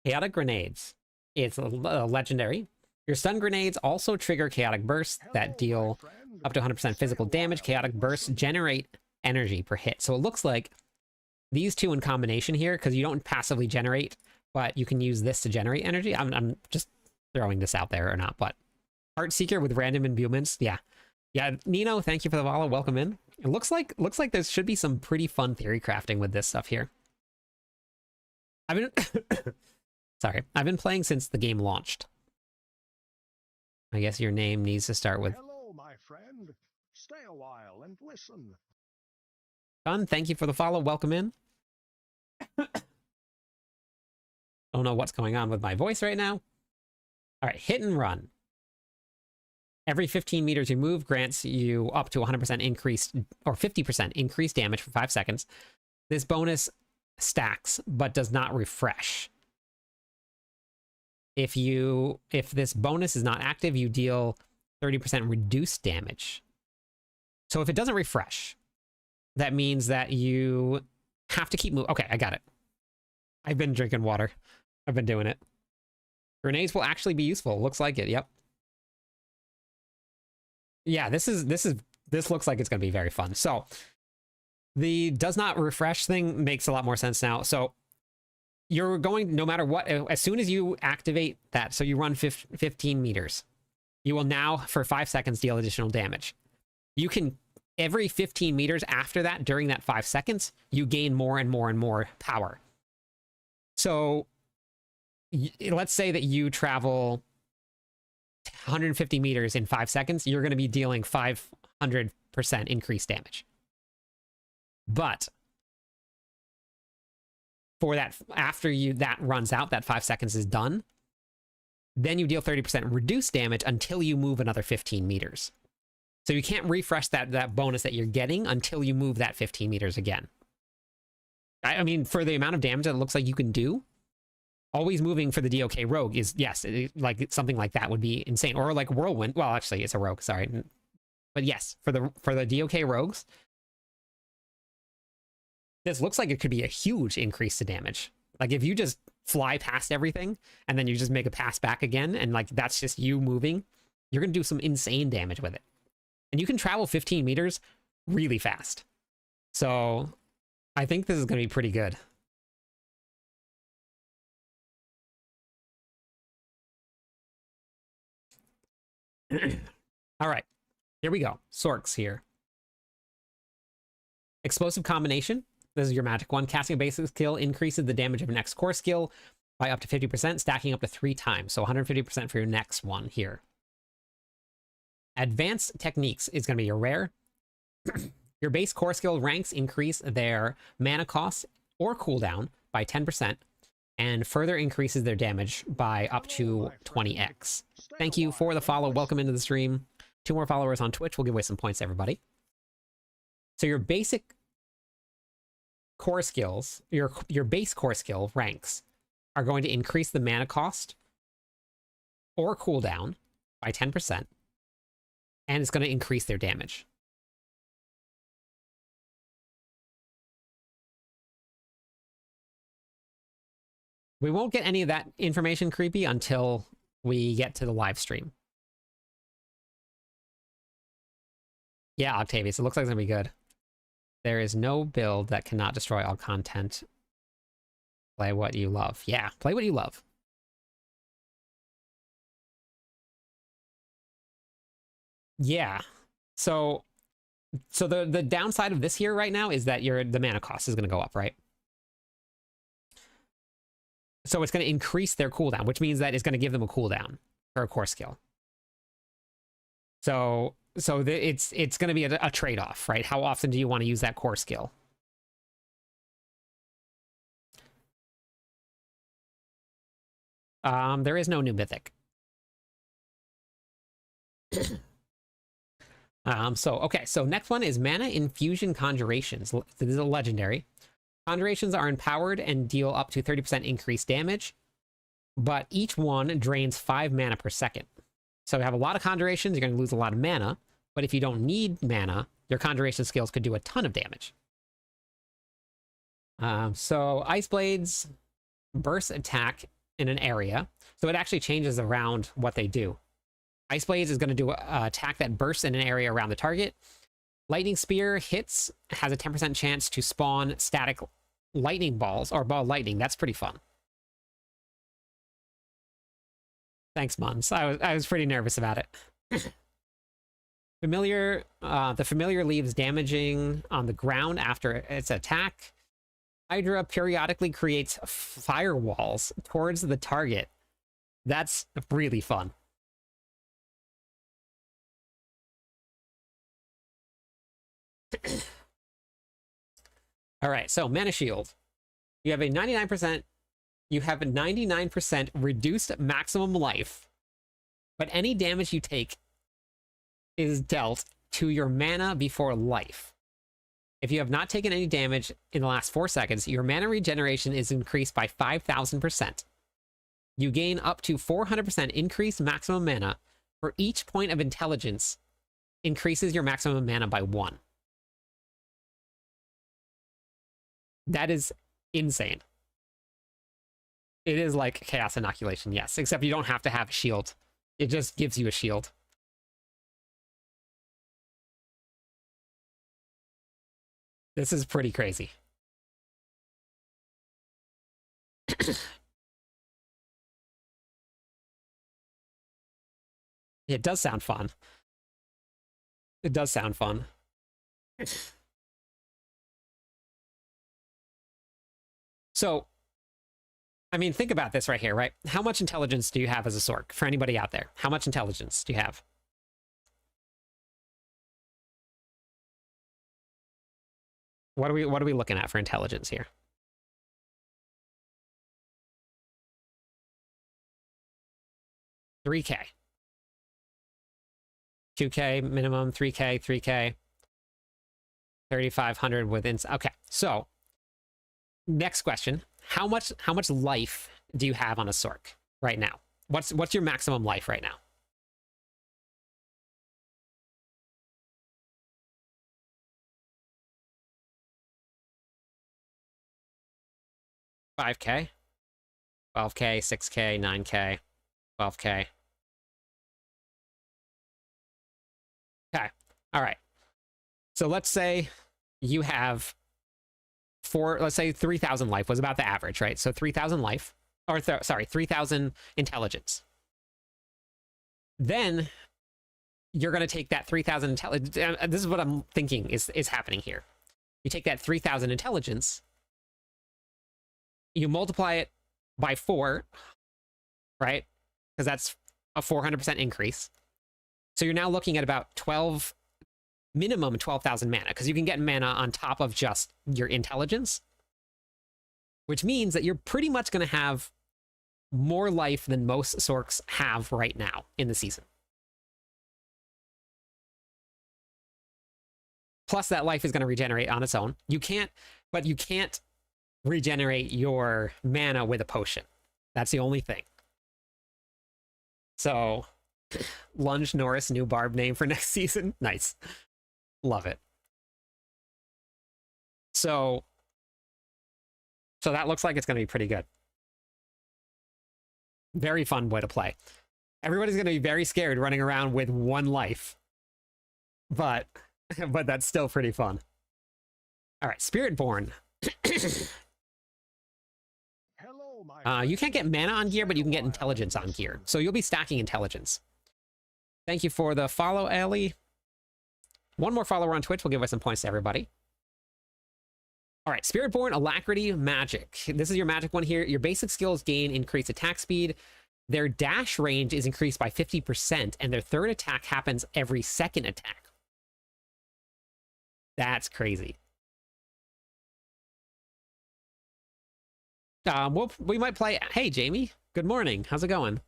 Chaotic grenades. It's a legendary. Your stun grenades also trigger chaotic bursts that deal up to 100% physical damage. Chaotic bursts generate energy per hit. So it looks like these two in combination here, because you don't passively generate, but you can use this to generate energy. I'm just throwing this out there or not, but Heart Seeker with random imbuements. Yeah. Yeah, Nino, thank you for the follow. Welcome in. It looks like there should be some pretty fun theory crafting with this stuff here. I've been sorry. I've been playing since the game launched. I guess your name needs to start with Hello, my friend. Stay a while and listen. Fun. Thank you for the follow. Welcome in. Don't know what's going on with my voice right now. All right, hit and run. Every 15 meters you move grants you up to 100% increased or 50% increased damage for 5 seconds. This bonus stacks but does not refresh. If this bonus is not active, you deal 30% reduced damage. So if it doesn't refresh, that means that you have to keep moving. Okay, I got it. I've been drinking water. I've been doing it. Grenades will actually be useful. Looks like it. Yep. Yeah, this looks like it's going to be very fun. So the does not refresh thing makes a lot more sense now. So you're going, no matter what, as soon as you activate that, so you run 15 meters, you will now, for 5 seconds, deal additional damage. You can, every 15 meters after that, during that 5 seconds, you gain more and more and more power. So let's say that you travel 150 meters in 5 seconds, you're going to be dealing 500% increased damage. But for that, after that runs out, that 5 seconds is done, then you deal 30% reduced damage until you move another 15 meters. So you can't refresh that bonus that you're getting until you move that 15 meters again. I mean, for the amount of damage that it looks like you can do, always moving for the DOK rogue is, yes, like something like that would be insane. Or like whirlwind. Well, actually, it's a rogue. Sorry, but yes, for the DOK rogues, this looks like it could be a huge increase to damage. Like if you just fly past everything and then you just make a pass back again, and like that's just you moving, you're gonna do some insane damage with it. And you can travel 15 meters really fast. So I think this is gonna be pretty good. All right, here we go. Sorks here. Explosive combination. This is your magic one. Casting a basic skill increases the damage of your next core skill by up to 50%, stacking up to 3 times. So 150% for your next one here. Advanced techniques is going to be your rare. Your base core skill ranks increase their mana cost or cooldown by 10%, and further increases their damage by up to 20x. Thank you for the follow. Welcome into the stream. 2 more followers on Twitch. We'll give away some points to everybody. So your basic core skills, your base core skill ranks are going to increase the mana cost or cooldown by 10%, and it's going to increase their damage. We won't get any of that information creepy until we get to the live stream. Yeah, Octavius, it looks like it's going to be good. There is no build that cannot destroy all content. Play what you love. Yeah, play what you love. Yeah. So the downside of this here right now is that the mana cost is going to go up, right? So it's going to increase their cooldown, which means that it's going to give them a cooldown for a core skill. So it's going to be a trade-off, right? How often do you want to use that core skill? There is no new mythic. So next one is Mana Infusion Conjurations. This is a legendary. Conjurations are empowered and deal up to 30% increased damage, but each one drains 5 mana per second. So you have a lot of conjurations, you're going to lose a lot of mana, but if you don't need mana, your conjuration skills could do a ton of damage. So Ice Blades burst attack in an area, so it actually changes around what they do. Ice Blades is going to do an attack that bursts in an area around the target. Lightning Spear hits, has a 10% chance to spawn static lightning balls, or ball lightning. That's pretty fun. Thanks, Mums. I was pretty nervous about it. Familiar, the familiar leaves damaging on the ground after its attack. Hydra periodically creates firewalls towards the target. That's really fun. All right, so Mana Shield. You have a 99% reduced maximum life, but any damage you take is dealt to your mana before life. If you have not taken any damage in the last 4 seconds, your mana regeneration is increased by 5,000%. You gain up to 400% increased maximum mana for each point of intelligence, increases your maximum mana by 1. That is insane. It is like Chaos Inoculation, yes, except you don't have to have a shield. It just gives you a shield. This is pretty crazy. It does sound fun. It does sound fun. So, I mean, think about this right here, right? How much intelligence do you have as a Sork? For anybody out there, how much intelligence do you have? What are we looking at for intelligence here? $3K. 2K minimum, 3K, 3K. 3,500 within. Okay, so next question. How much life do you have on a Sork right now? What's your maximum life right now? $5K, 12K, 6K, 9K, 12K. Okay, all right. So let's say you have let's say 3,000 life was about the average, right? So 3,000 life, or sorry, 3,000 intelligence. Then you're going to take that 3,000 intelligence. This is what I'm thinking is happening here. You take that 3,000 intelligence, you multiply it by 4, right? Because that's a 400% increase. So you're now looking at about minimum 12,000 mana, because you can get mana on top of just your intelligence, which means that you're pretty much going to have more life than most Sorks have right now in the season. Plus that life is going to regenerate on its own. You can't regenerate your mana with a potion. That's the only thing. So, Lunge Norris, new Barb name for next season. Nice. Love it. So that looks like it's going to be pretty good. Very fun way to play. Everybody's going to be very scared running around with 1 life. But that's still pretty fun. All right, Spiritborn. You can't get mana on gear, but you can get Stay a while, intelligence on listen. gear. So you'll be stacking intelligence. Thank you for the follow, Ellie. One more follower on Twitch will give us some points to everybody. All right, Spiritborn, Alacrity, Magic. This is your magic one here. Your basic skills gain increased attack speed. Their dash range is increased by 50%, and their third attack happens every second attack. That's crazy. We might play. Hey, Jamie. Good morning. How's it going?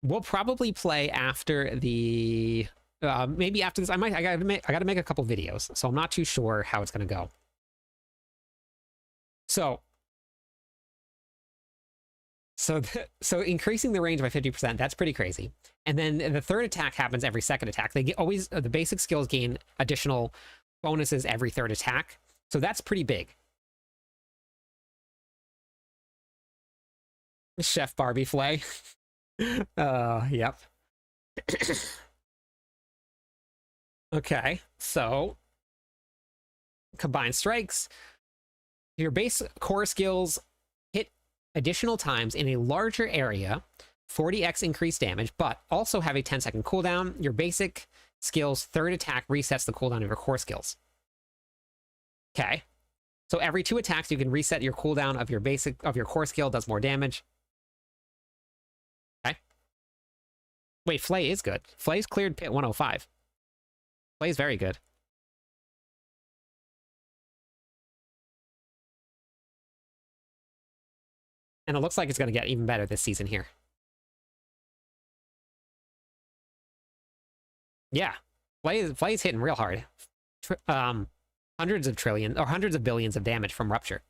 We'll probably play after the. Maybe after this. I gotta make a couple videos, so I'm not too sure how it's gonna go. So increasing the range by 50%, that's pretty crazy. And then the third attack happens every second attack. They always the basic skills gain additional bonuses every third attack. So that's pretty big. Chef Barbie Flay. Yep. Okay, so combined strikes. Your base core skills hit additional times in a larger area, 40x increased damage, but also have a 10-second cooldown. Your basic skills third attack resets the cooldown of your core skills. Okay, so every 2 attacks you can reset your cooldown of your core skill, does more damage. Okay. Wait, Flay is good. Flay's cleared pit 105. Flay's very good. And it looks like it's going to get even better this season here. Yeah. Flay's hitting real hard. Hundreds of trillions, or hundreds of billions of damage from Rupture.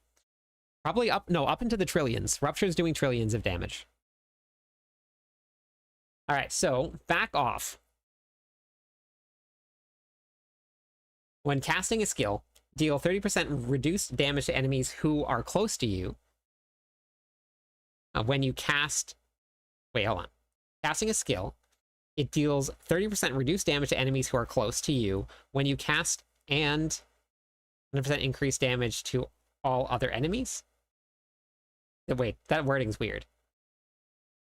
Probably up into the trillions. Rupture's doing trillions of damage. All right, so back off. When casting a skill, deal 30% reduced damage to enemies who are close to you. When you cast... Wait, hold on. Casting a skill, it deals 30% reduced damage to enemies who are close to you when you cast, and 100% increased damage to all other enemies? Wait, that wording's weird.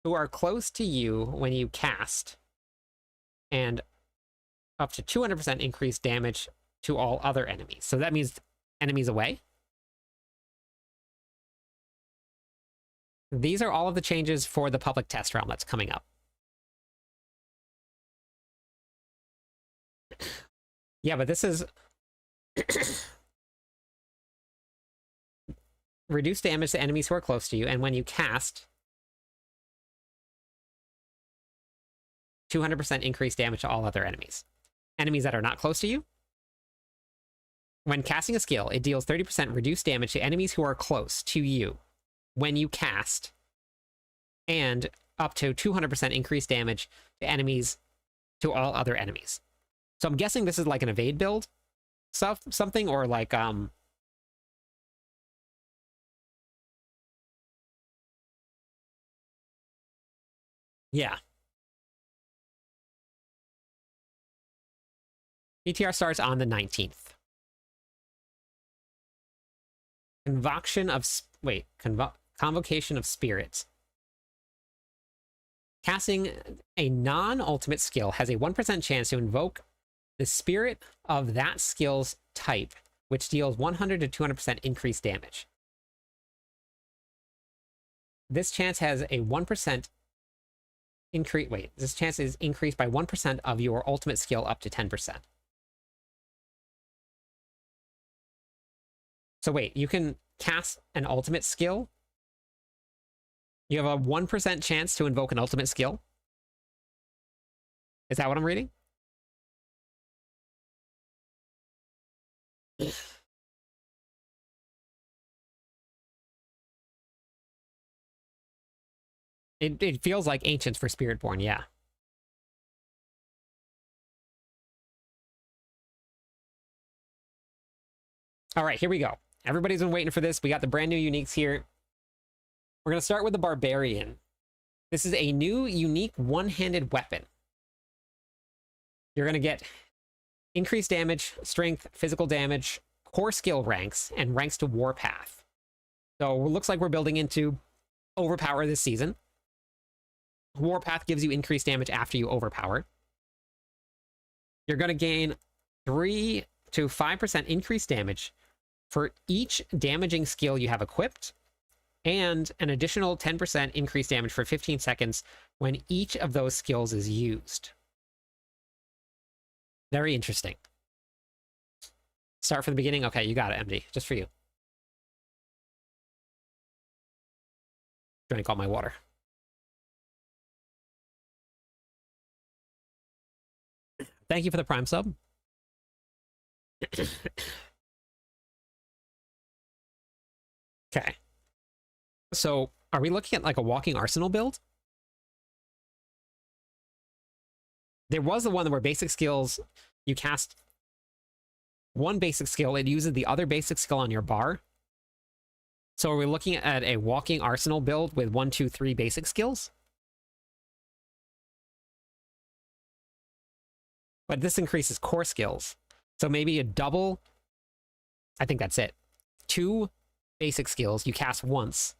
Who are close to you when you cast, and up to 200% increased damage to all other enemies. So that means enemies away? These are all of the changes for the public test realm that's coming up. Yeah, but this is... reduce damage to enemies who are close to you, and when you cast, 200% increased damage to all other enemies. Enemies that are not close to you? When casting a skill, it deals 30% reduced damage to enemies who are close to you when you cast, and up to 200% increased damage to enemies, to all other enemies. So I'm guessing this is like an evade build, something, or like yeah. PTR starts on the 19th. Convocation of Spirits. Casting a non-ultimate skill has a 1% chance to invoke the spirit of that skill's type, which deals 100 to 200% increased damage. This chance has a 1% increase. Wait, this chance is increased by 1% of your ultimate skill up to 10%. So wait, you can cast an ultimate skill? You have a 1% chance to invoke an ultimate skill? Is that what I'm reading? It feels like Ancients for Spiritborn, yeah. All right, here we go. Everybody's been waiting for this. We got the brand new uniques here. We're going to start with the Barbarian. This is a new unique one-handed weapon. You're going to get increased damage, strength, physical damage, core skill ranks, and ranks to Warpath. So it looks like we're building into overpower this season. Warpath gives you increased damage after you overpower. You're going to gain 3 to 5% increased damage for each damaging skill you have equipped, and an additional 10% increased damage for 15 seconds when each of those skills is used. Very interesting. Start from the beginning? Okay, you got it, MD. Just for you. Drink all my water. Thank you for the Prime sub. Okay. So, are we looking at like a walking arsenal build? There was the one where basic skills, you cast one basic skill, it uses the other basic skill on your bar. So are we looking at a walking arsenal build with 1, 2, 3 basic skills? But this increases core skills. So maybe a double, I think that's it. 2 basic skills you cast once,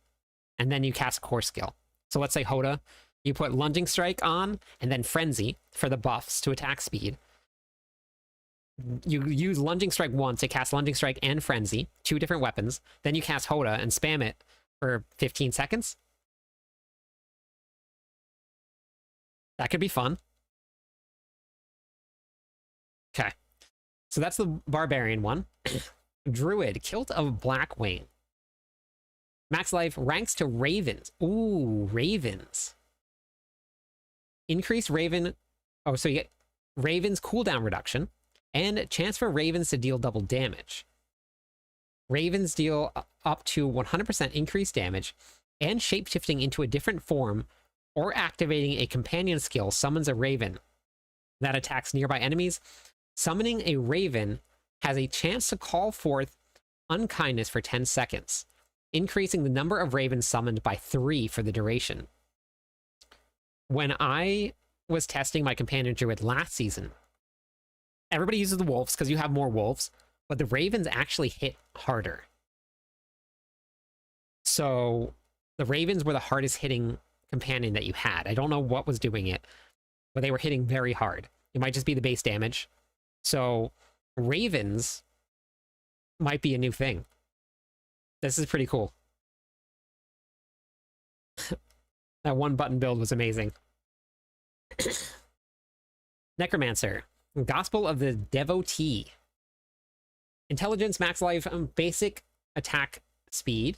and then you cast core skill. So let's say Hoda, you put Lunging Strike on, and then Frenzy for the buffs to attack speed. You use Lunging Strike once, it casts Lunging Strike and Frenzy, 2 different weapons. Then you cast Hoda and spam it for 15 seconds. That could be fun. Okay. So that's the Barbarian one. Druid, Kilt of Blackwing. Max life ranks to Ravens. Ooh, Ravens. Increase Raven. Oh, so you get Raven's cooldown reduction and chance for Ravens to deal double damage. Ravens deal up to 100% increased damage, and shapeshifting into a different form or activating a companion skill summons a Raven that attacks nearby enemies. Summoning a Raven has a chance to call forth unkindness for 10 seconds, increasing the number of Ravens summoned by 3 for the duration. When I was testing my companion druid last season, everybody uses the wolves because you have more wolves, but the Ravens actually hit harder. So the Ravens were the hardest hitting companion that you had. I don't know what was doing it, but they were hitting very hard. It might just be the base damage. So Ravens might be a new thing. This is pretty cool. That one button build was amazing. Necromancer, Gospel of the Devotee. Intelligence, max life, basic attack speed.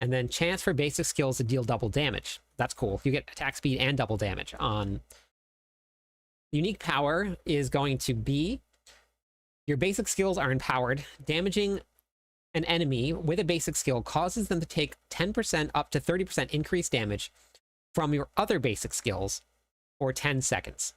And then chance for basic skills to deal double damage. That's cool. You get attack speed and double damage on. Unique power is going to be your basic skills are empowered. Damaging an enemy with a basic skill causes them to take 10% up to 30% increased damage from your other basic skills for 10 seconds.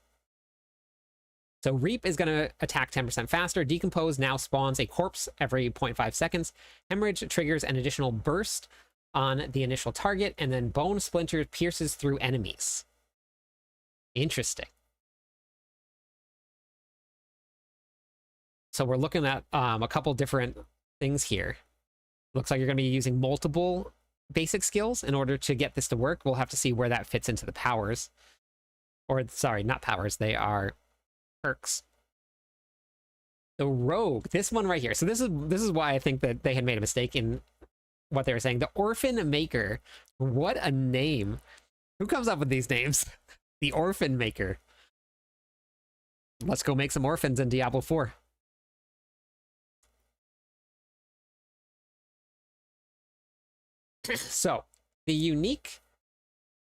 So Reap is going to attack 10% faster. Decompose now spawns a corpse every 0.5 seconds. Hemorrhage triggers an additional burst on the initial target, and then Bone Splinter pierces through enemies. Interesting. So we're looking at a couple different things here. Looks like you're going to be using multiple basic skills in order to get this to work. We'll have to see where that fits into the powers. Or, sorry, not powers. They are perks. The Rogue, this one right here. So this is why I think that they had made a mistake in what they were saying. The Orphan Maker. What a name. Who comes up with these names? The Orphan Maker. Let's go make some orphans in Diablo 4. So, the unique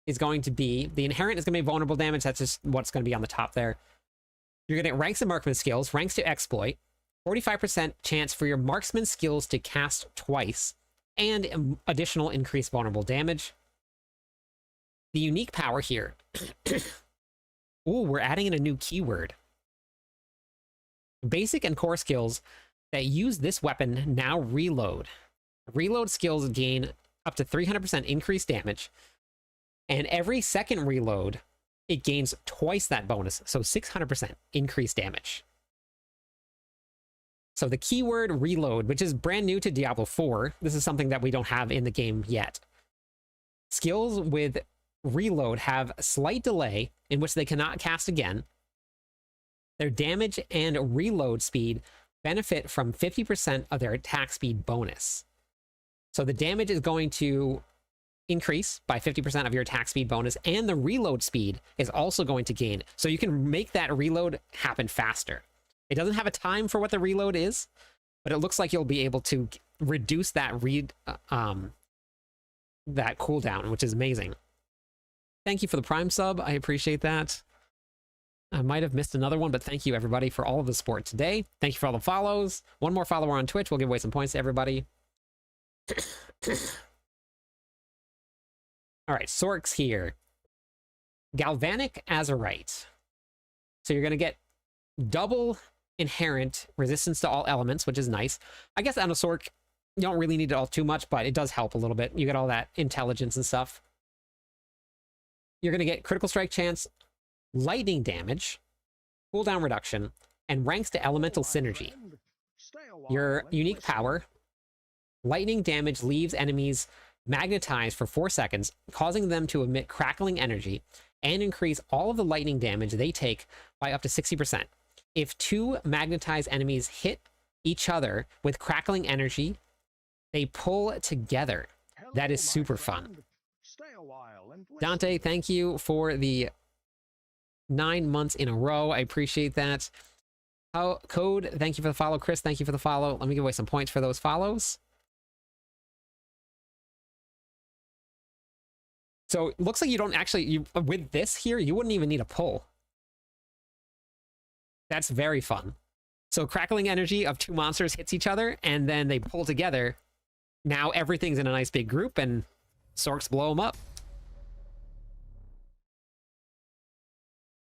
is going to be, the inherent is going to be vulnerable damage. That's just what's going to be on the top there. You're going to get ranks and marksman skills, ranks to exploit, 45% chance for your marksman skills to cast twice, and additional increased vulnerable damage. The unique power here. Ooh, we're adding in a new keyword. Basic and core skills that use this weapon now reload. Reload skills gain up to 300% increased damage, and every second reload, it gains twice that bonus, so 600% increased damage. So the keyword reload, which is brand new to Diablo 4, this is something that we don't have in the game yet. Skills with reload have a slight delay in which they cannot cast again. Their damage and reload speed benefit from 50% of their attack speed bonus. So the damage is going to increase by 50% of your attack speed bonus, and the reload speed is also going to gain. So you can make that reload happen faster. It doesn't have a time for what the reload is, but it looks like you'll be able to reduce that that cooldown, which is amazing. Thank you for the Prime sub. I appreciate that. I might have missed another one, but thank you everybody for all of the support today. Thank you for all the follows. One more follower on Twitch. We'll give away some points to everybody. All right, Sork's here. Galvanic Azurite. So you're going to get double inherent resistance to all elements, which is nice. I guess on a Sork, you don't really need it all too much, but it does help a little bit. You get all that intelligence and stuff. You're going to get critical strike chance, lightning damage, cooldown reduction, and ranks to elemental synergy. Your unique power, lightning damage leaves enemies magnetized for 4 seconds, causing them to emit crackling energy and increase all of the lightning damage they take by up to 60%. If two magnetized enemies hit each other with crackling energy, they pull together. That is super fun. Dante, thank you for the 9 months in a row. I appreciate that. Code, thank you for the follow. Chris, thank you for the follow. Let me give away some points for those follows. So it looks like you don't actually, with this here, you wouldn't even need a pull. That's very fun. So crackling energy of two monsters hits each other, and then they pull together. Now everything's in a nice big group, and Sorks blow them up.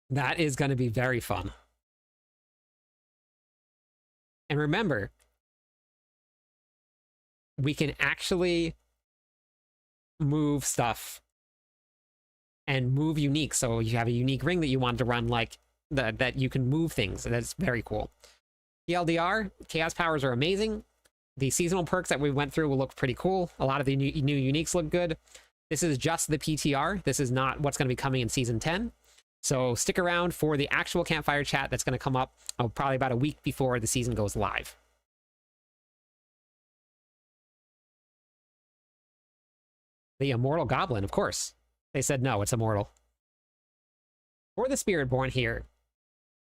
That is going to be very fun. And remember, we can actually move stuff and move unique. So you have a unique ring that you want to run, like that you can move things. That's very cool. TLDR, Chaos Powers are amazing. The seasonal perks that we went through will look pretty cool. A lot of the new uniques look good. This is just the PTR. This is not what's going to be coming in Season 10. So stick around for the actual campfire chat that's going to come up probably about a week before the season goes live. The Immortal Goblin, of course. They said no, it's immortal. For the Spirit Born here,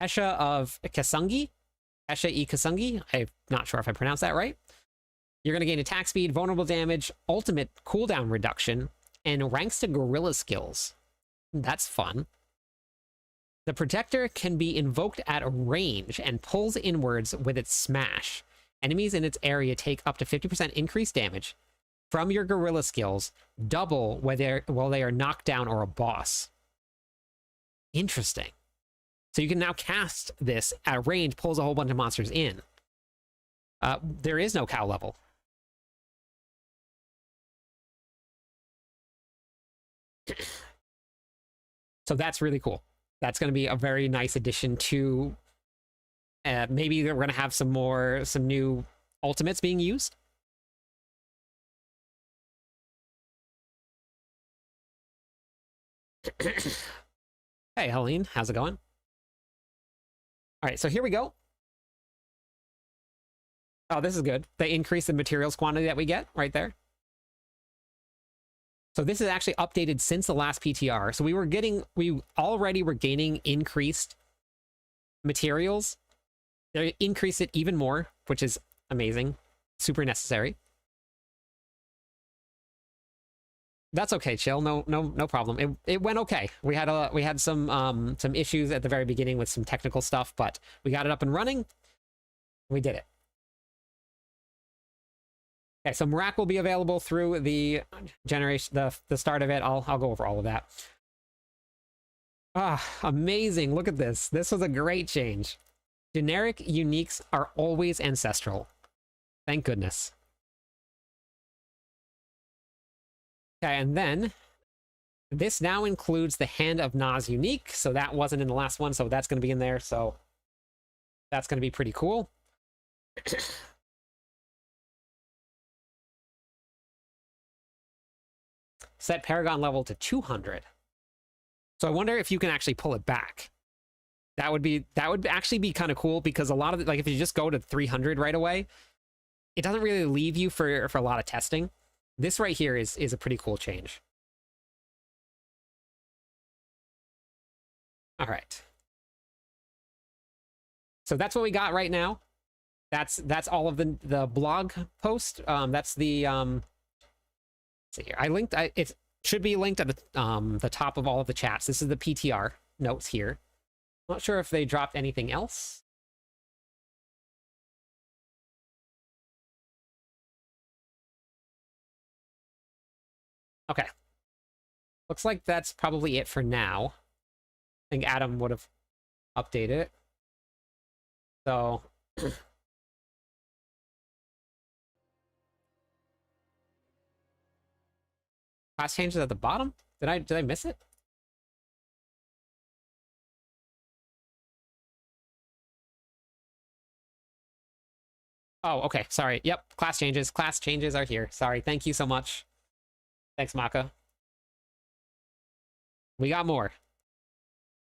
Hesha of Kasungi, Hesha E. Kasungi, I'm not sure if I pronounced that right. You're going to gain attack speed, vulnerable damage, ultimate cooldown reduction, and ranks to gorilla skills. That's fun. The Protector can be invoked at range and pulls inwards with its smash. Enemies in its area take up to 50% increased damage from your gorilla skills, double while they are knocked down or a boss. Interesting. So you can now cast this at range, pulls a whole bunch of monsters in. There is no cow level. So that's really cool. That's going to be a very nice addition to... maybe we're going to have some new ultimates being used. Hey, Helene, how's it going? All right, so here we go. Oh, this is good. They increase the materials quantity that we get right there. So this is actually updated since the last PTR. So we already were gaining increased materials. They increased it even more, which is amazing. Super necessary. That's okay, chill. No problem. It went okay. We had some issues at the very beginning with some technical stuff, but we got it up and running. We did it. Okay, so Mirac will be available through the generation, the start of it. I'll go over all of that. Ah, amazing. Look at this. This was a great change. Generic uniques are always ancestral. Thank goodness. Okay, and then this now includes the Hand of Naz unique. So that wasn't in the last one, so that's going to be in there. So that's going to be pretty cool. Set Paragon level to 200. So I wonder if you can actually pull it back. That would actually be kind of cool, because a lot of like if you just go to 300 right away, it doesn't really leave you for a lot of testing. This right here is a pretty cool change. All right. So that's what we got right now. That's all of the blog post. That's the let's see here. It should be linked at the top of all of the chats. This is the PTR notes here. Not sure if they dropped anything else. Okay. Looks like that's probably it for now. I think Adam would have updated it. So class changes at the bottom? Did I miss it? Oh, okay. Sorry. Yep. Class changes. Class changes are here. Sorry. Thank you so much. Thanks, Maka. We got more.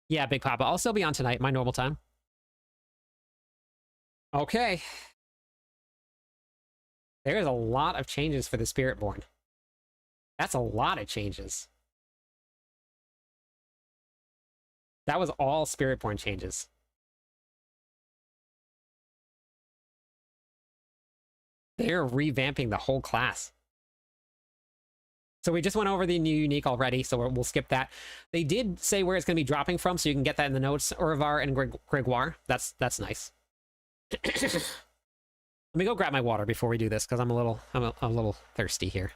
Yeah, Big Papa. I'll still be on tonight, my normal time. Okay. There's a lot of changes for the Spiritborn. That's a lot of changes. That was all Spiritborn changes. They're revamping the whole class. So we just went over the new unique already, so we'll skip that. They did say where it's going to be dropping from, so you can get that in the notes. Urivar and Gregoire. That's nice. Let me go grab my water before we do this, because I'm a little thirsty here.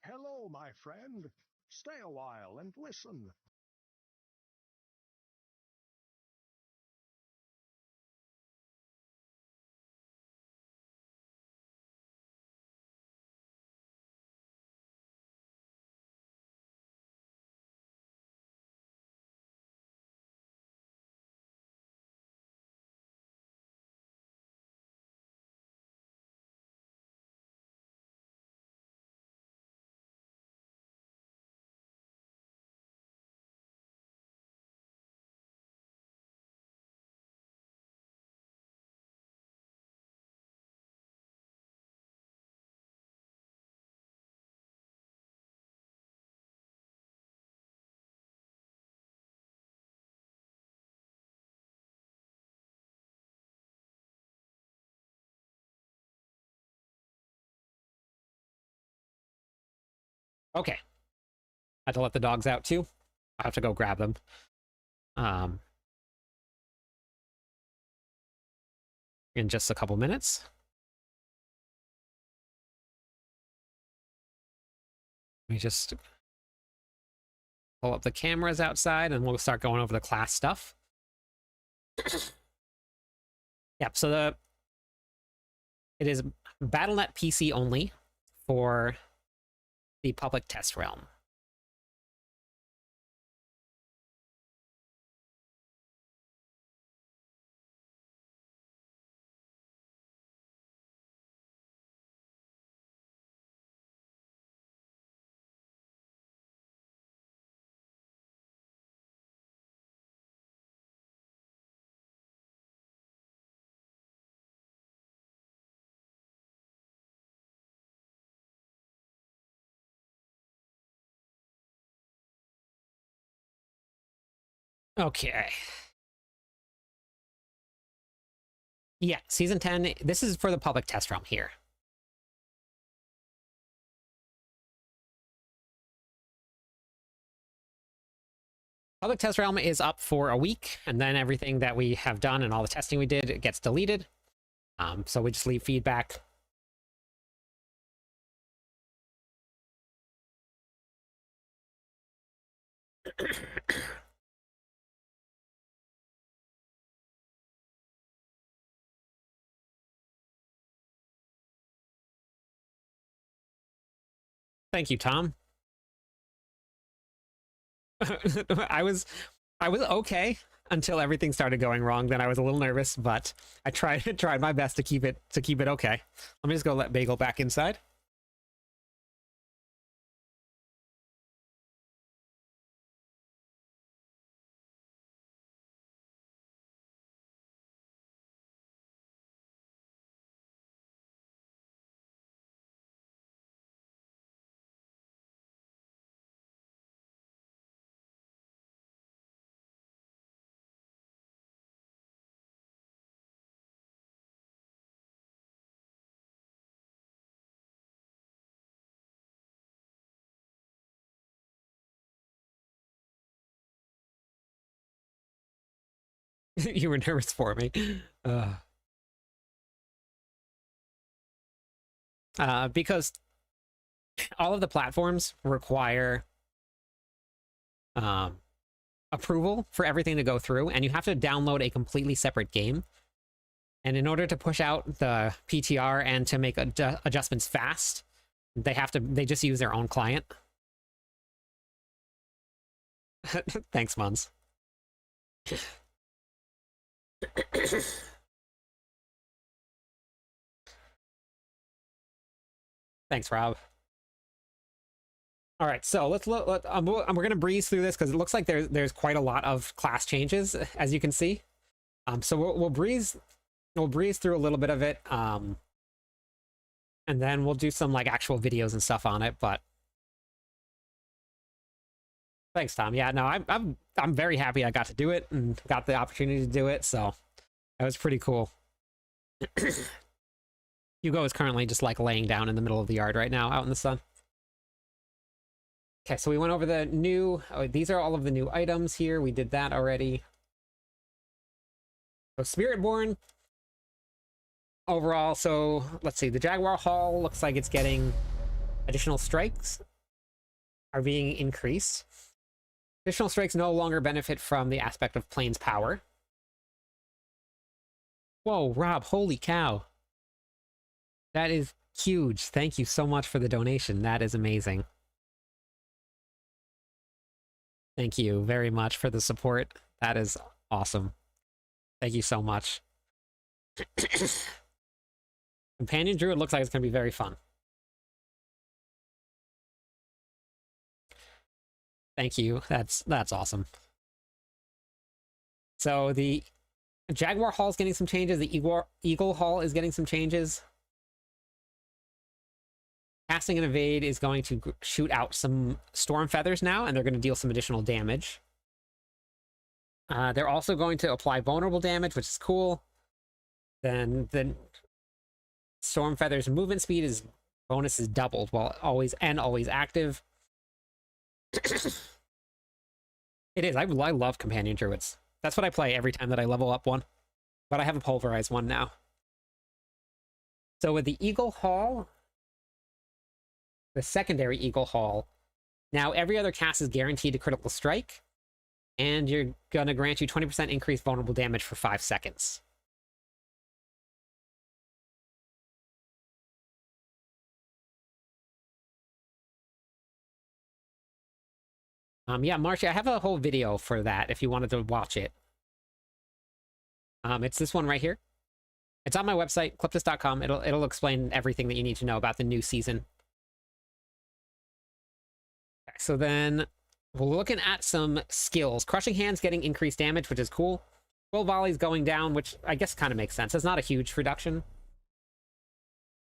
Hello, my friend. Stay a while and listen. Okay. I had to let the dogs out too. I have to go grab them. In just a couple minutes. Let me just pull up the cameras outside and we'll start going over the class stuff. Yep, so it is BattleNet PC only for the public test realm. Okay. Yeah, season 10, this is for the public test realm here. Public test realm is up for a week, and then everything that we have done and all the testing we did gets deleted. So we just leave feedback. Thank you, Tom. I was okay until everything started going wrong. Then I was a little nervous, but I tried my best to keep it okay. Let me just go let Bagel back inside. You were nervous for me. Because all of the platforms require approval for everything to go through, and you have to download a completely separate game. And in order to push out the PTR and to make adjustments fast, they just use their own client. Thanks, Muns. Thanks, Rob. All right, so let's look. We're going to breeze through this because it looks like there's quite a lot of class changes, as you can see. So we'll breeze through a little bit of it, and then we'll do some like actual videos and stuff on it. But thanks, Tom. Yeah, no, I'm very happy I got to do it and got the opportunity to do it. So that was pretty cool. Hugo is currently just like laying down in the middle of the yard right now, out in the sun. Okay, so we went over the new, these are all of the new items here. We did that already. So Spiritborn, overall, so let's see, the Jaguar Hall looks like it's getting additional strikes are being increased. Additional strikes no longer benefit from the aspect of Plane's power. Whoa, Rob, holy cow. That is huge. Thank you so much for the donation. That is amazing. Thank you very much for the support. That is awesome. Thank you so much. Companion Druid looks like it's going to be very fun. Thank you. That's awesome. So the Jaguar Hall is getting some changes. The Eagle Hall is getting some changes. Casting and Evade is going to shoot out some Storm Feathers now, and they're going to deal some additional damage. They're also going to apply vulnerable damage, which is cool. Then the Storm Feathers movement speed bonus is doubled while always active. It is. I love Companion Druids. That's what I play every time that I level up one. But I have a pulverized one now. So with the Eagle Hall, the secondary Eagle Hall Now, every other cast is guaranteed a critical strike, and you're going to grant you 20% increased vulnerable damage for 5 seconds. Yeah, Marcia, I have a whole video for that if you wanted to watch it. It's this one right here. It's on my website, cliptus.com. It'll explain everything that you need to know about the new season. Okay, so then we're looking at some skills. Crushing Hands getting increased damage, which is cool. Full Volleys going down, which I guess kind of makes sense. It's not a huge reduction.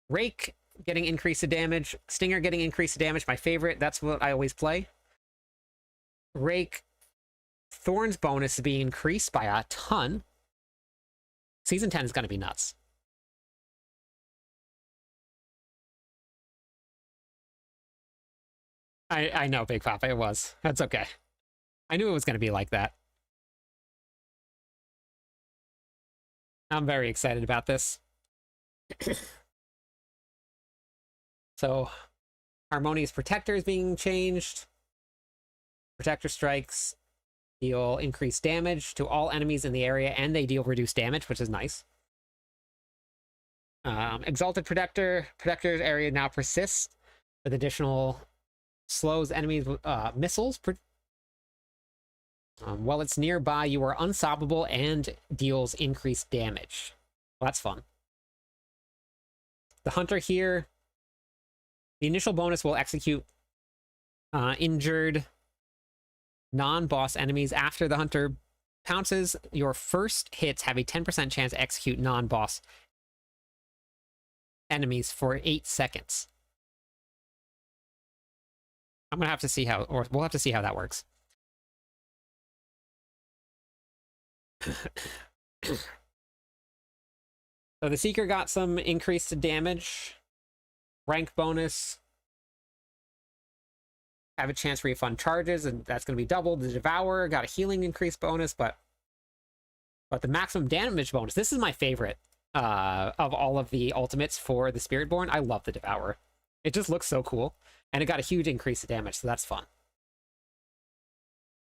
Rake getting increased damage. Stinger getting increased damage, my favorite. That's what I always play. Rake Thorns bonus being increased by a ton. Season 10 is going to be nuts. I know, Big Papa, it was. That's okay. I knew it was going to be like that. I'm very excited about this. So, Harmonious Protector is being changed. Protector strikes deal increased damage to all enemies in the area, and they deal reduced damage, which is nice. Exalted Protector. Protector's area now persists with additional slows enemies with missiles. While it's nearby, you are unstoppable and deals increased damage. Well, that's fun. The Hunter here. The initial bonus will execute injured non-boss enemies. After the Hunter pounces, your first hits have a 10% chance to execute non-boss enemies for 8 seconds. I'm gonna have to see how, or we'll have to see how that works. So the Seeker got some increased damage. Rank bonus. Have a chance to refund charges, and that's going to be doubled. The Devourer got a healing increase bonus, but the maximum damage bonus. This is my favorite of all of the ultimates for the Spiritborn. I love the Devourer. It just looks so cool, and it got a huge increase of damage, so that's fun.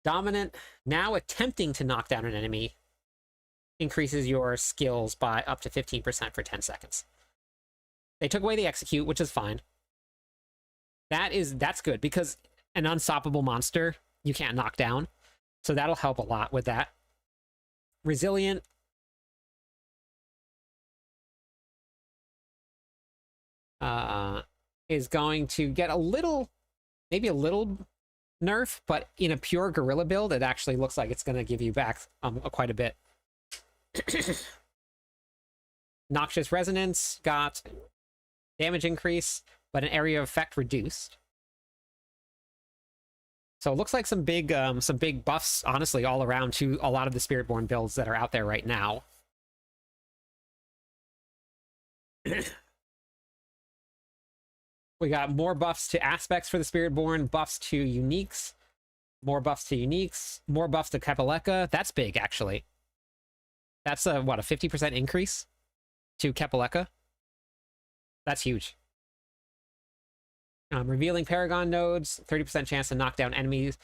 Dominant, now attempting to knock down an enemy, increases your skills by up to 15% for 10 seconds. They took away the Execute, which is fine. That's good, because an unstoppable monster you can't knock down, so that'll help a lot with that. Resilient. Is going to get a little, maybe a little nerf, but in a pure gorilla build, it actually looks like it's going to give you back quite a bit. Noxious Resonance got damage increase, but an area of effect reduced. So it looks like some big buffs, honestly, all around to a lot of the Spiritborn builds that are out there right now. We got more buffs to aspects for the Spiritborn, buffs to uniques, more buffs to uniques, more buffs to Kepaleka. That's big, actually. That's a 50% increase to Kepaleka. That's huge. Revealing Paragon nodes, 30% chance to knock down enemies.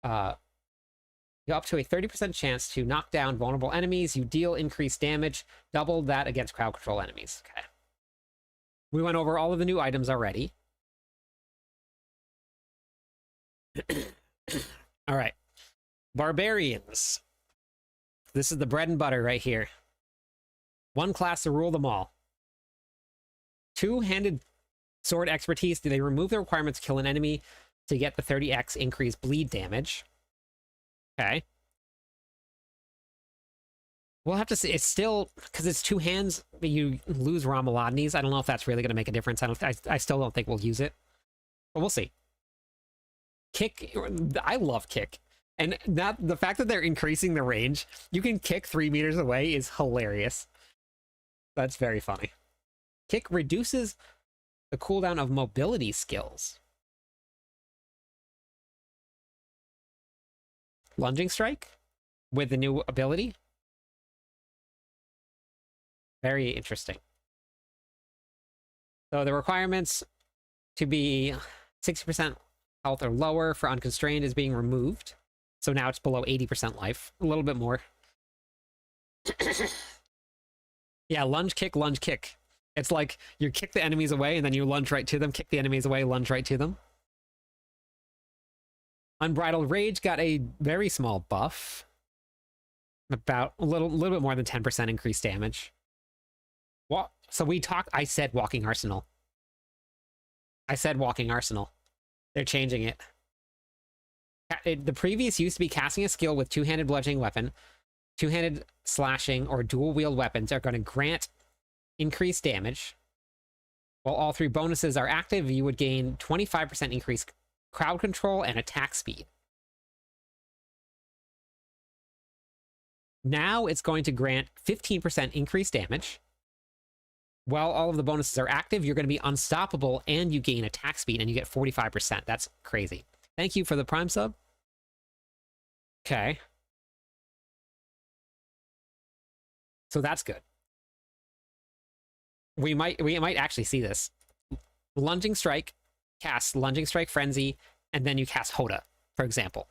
Up to a 30% chance to knock down vulnerable enemies. You deal increased damage, double that against crowd control enemies. Okay. We went over all of the new items already. All right. Barbarians. This is the bread and butter right here. One class to rule them all. Two-handed sword expertise. Do they remove the requirement to kill an enemy to get the 30x increased bleed damage? Okay. We'll have to see. It's still, because it's two hands, but you lose Ramalodnes. I don't know if that's really going to make a difference. I still don't think we'll use it. But we'll see. Kick. I love kick. And the fact that they're increasing the range, you can kick 3 meters away is hilarious. That's very funny. Kick reduces the cooldown of mobility skills. Lunging strike with the new ability. Very interesting. So the requirements to be 60% health or lower for unconstrained is being removed. So now it's below 80% life. A little bit more. Yeah, lunge, kick, lunge, kick. It's like you kick the enemies away and then you lunge right to them, kick the enemies away, lunge right to them. Unbridled Rage got a very small buff. About a little bit more than 10% increased damage. What? So I said Walking Arsenal. I said Walking Arsenal. They're changing it. The previous used to be casting a skill with two-handed bludgeoning weapon, two-handed slashing, or dual-wield weapons are going to grant increased damage. While all three bonuses are active, you would gain 25% increased crowd control and attack speed. Now it's going to grant 15% increased damage. While all of the bonuses are active, you're going to be unstoppable and you gain attack speed and you get 45%. That's crazy. Thank you for the Prime sub. Okay. So that's good. We might actually see this. Lunging Strike, cast Lunging Strike Frenzy, and then you cast Hoda, for example.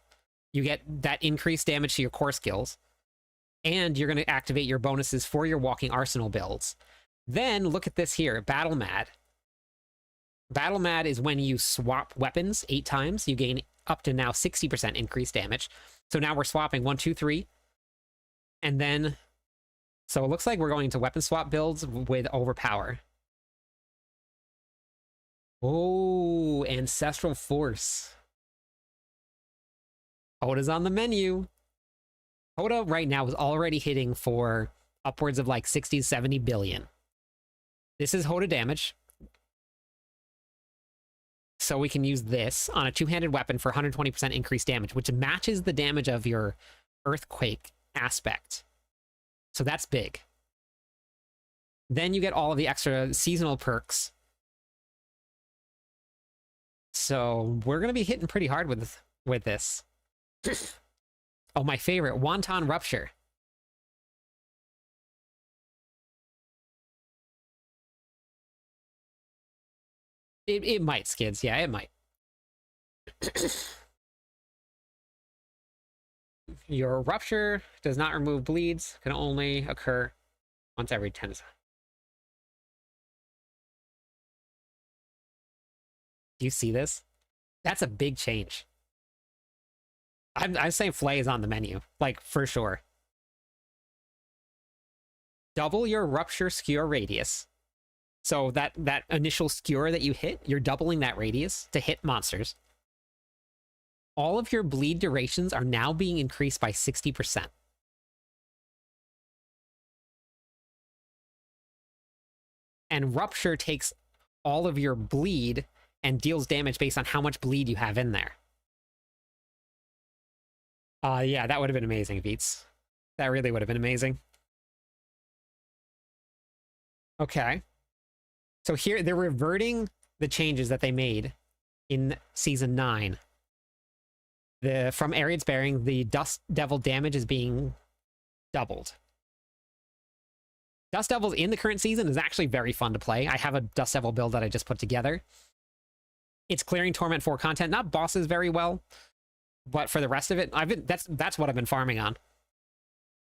You get that increased damage to your core skills, and you're going to activate your bonuses for your Walking Arsenal builds. Then look at this here, Battle Mad. Battle Mad is when you swap weapons 8 times. You gain up to now 60% increased damage. So now we're swapping 1, 2, 3. And then, so it looks like we're going to weapon swap builds with Overpower. Oh, Ancestral Force. Hoda's on the menu. Hoda right now is already hitting for upwards of like 60, 70 billion. This is Hoda damage. So we can use this on a two-handed weapon for 120% increased damage, which matches the damage of your Earthquake aspect. So that's big. Then you get all of the extra seasonal perks. So we're going to be hitting pretty hard with this. Oh, my favorite, Wanton Rupture. It might, Skids. Yeah, it might. Your Rupture does not remove bleeds, can only occur once every 10 seconds. Do you see this? That's a big change. I'm saying Flay is on the menu, like, for sure. Double your Rupture Skewer radius. So that initial skewer that you hit, you're doubling that radius to hit monsters. All of your bleed durations are now being increased by 60%. And Rupture takes all of your bleed and deals damage based on how much bleed you have in there. Yeah, that would have been amazing, Beats. That really would have been amazing. Okay. So here, they're reverting the changes that they made in Season 9. From Ariad's Bearing, the Dust Devil damage is being doubled. Dust Devils in the current season is actually very fun to play. I have a Dust Devil build that I just put together. It's clearing Torment 4 content, not bosses very well, but for the rest of it, that's what I've been farming on.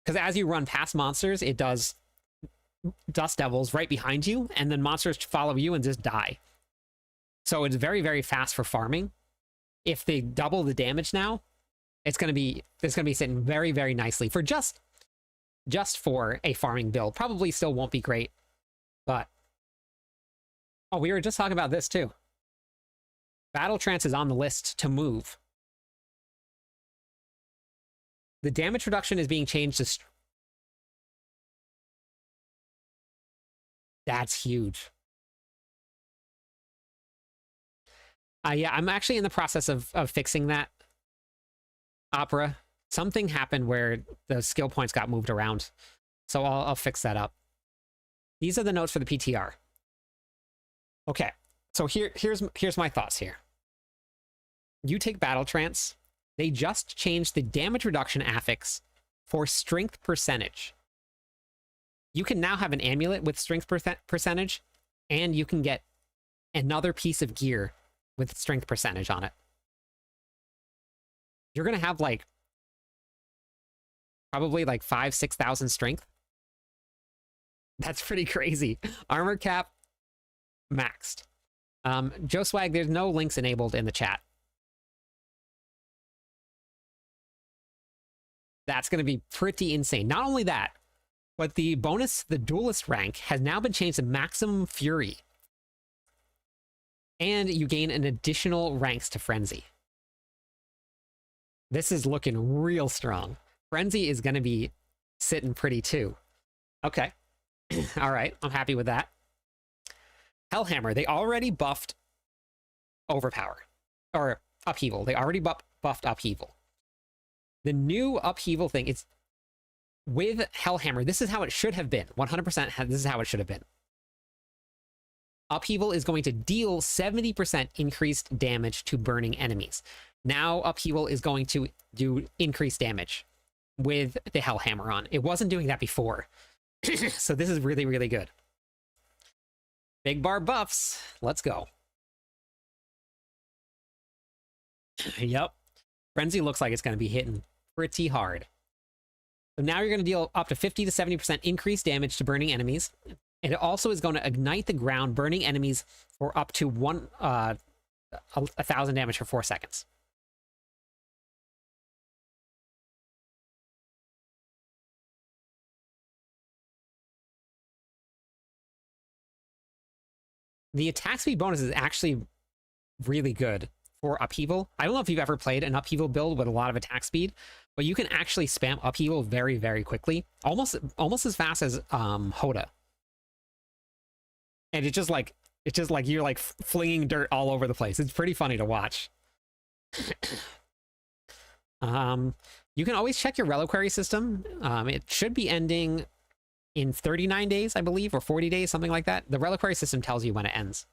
Because as you run past monsters, it does Dust Devils right behind you, and then monsters follow you and just die. So it's very, very fast for farming. If they double the damage now, it's gonna be sitting very, very nicely for just for a farming build. Probably still won't be great, but oh, we were just talking about this too. Battle Trance is on the list to move. The damage reduction is being changed to that's huge. Yeah, I'm actually in the process of fixing that. Opera. Something happened where the skill points got moved around. So I'll fix that up. These are the notes for the PTR. Okay, so here's my thoughts here. You take Battle Trance. They just changed the damage reduction affix for strength percentage. You can now have an amulet with strength percentage, and you can get another piece of gear with strength percentage on it. you're gonna have like probably like 5,000-6,000 strength. That's pretty crazy. Armor cap maxed. Joe Swag, there's no links enabled in the chat. That's going to be pretty insane. Not only that, but the bonus, the duelist rank, has now been changed to maximum fury. And you gain an additional ranks to frenzy. This is looking real strong. Frenzy is going to be sitting pretty too. Okay. All right. I'm happy with that. Hellhammer, they already buffed overpower. Or upheaval. They already buffed upheaval. The new upheaval thing, it's with Hellhammer, this is how it should have been. 100% this is how it should have been. Upheaval is going to deal 70% increased damage to burning enemies. Now Upheaval is going to do increased damage with the Hellhammer on. It wasn't doing that before. So this is really, really good. Big bar buffs. Let's go. Yep. Frenzy looks like it's going to be hitting pretty hard. So now you're going to deal up to 50 to 70% increased damage to burning enemies. And it also is going to ignite the ground, burning enemies for up to 1,000 damage for 4 seconds. The attack speed bonus is actually really good for Upheaval. I don't know if you've ever played an Upheaval build with a lot of attack speed, but you can actually spam Upheaval very, very quickly. Almost as fast as Hoda. And it's just like you're like flinging dirt all over the place. It's pretty funny to watch. You can always check your reliquary system. It should be ending in 39 days, I believe, or 40 days, something like that. The reliquary system tells you when it ends.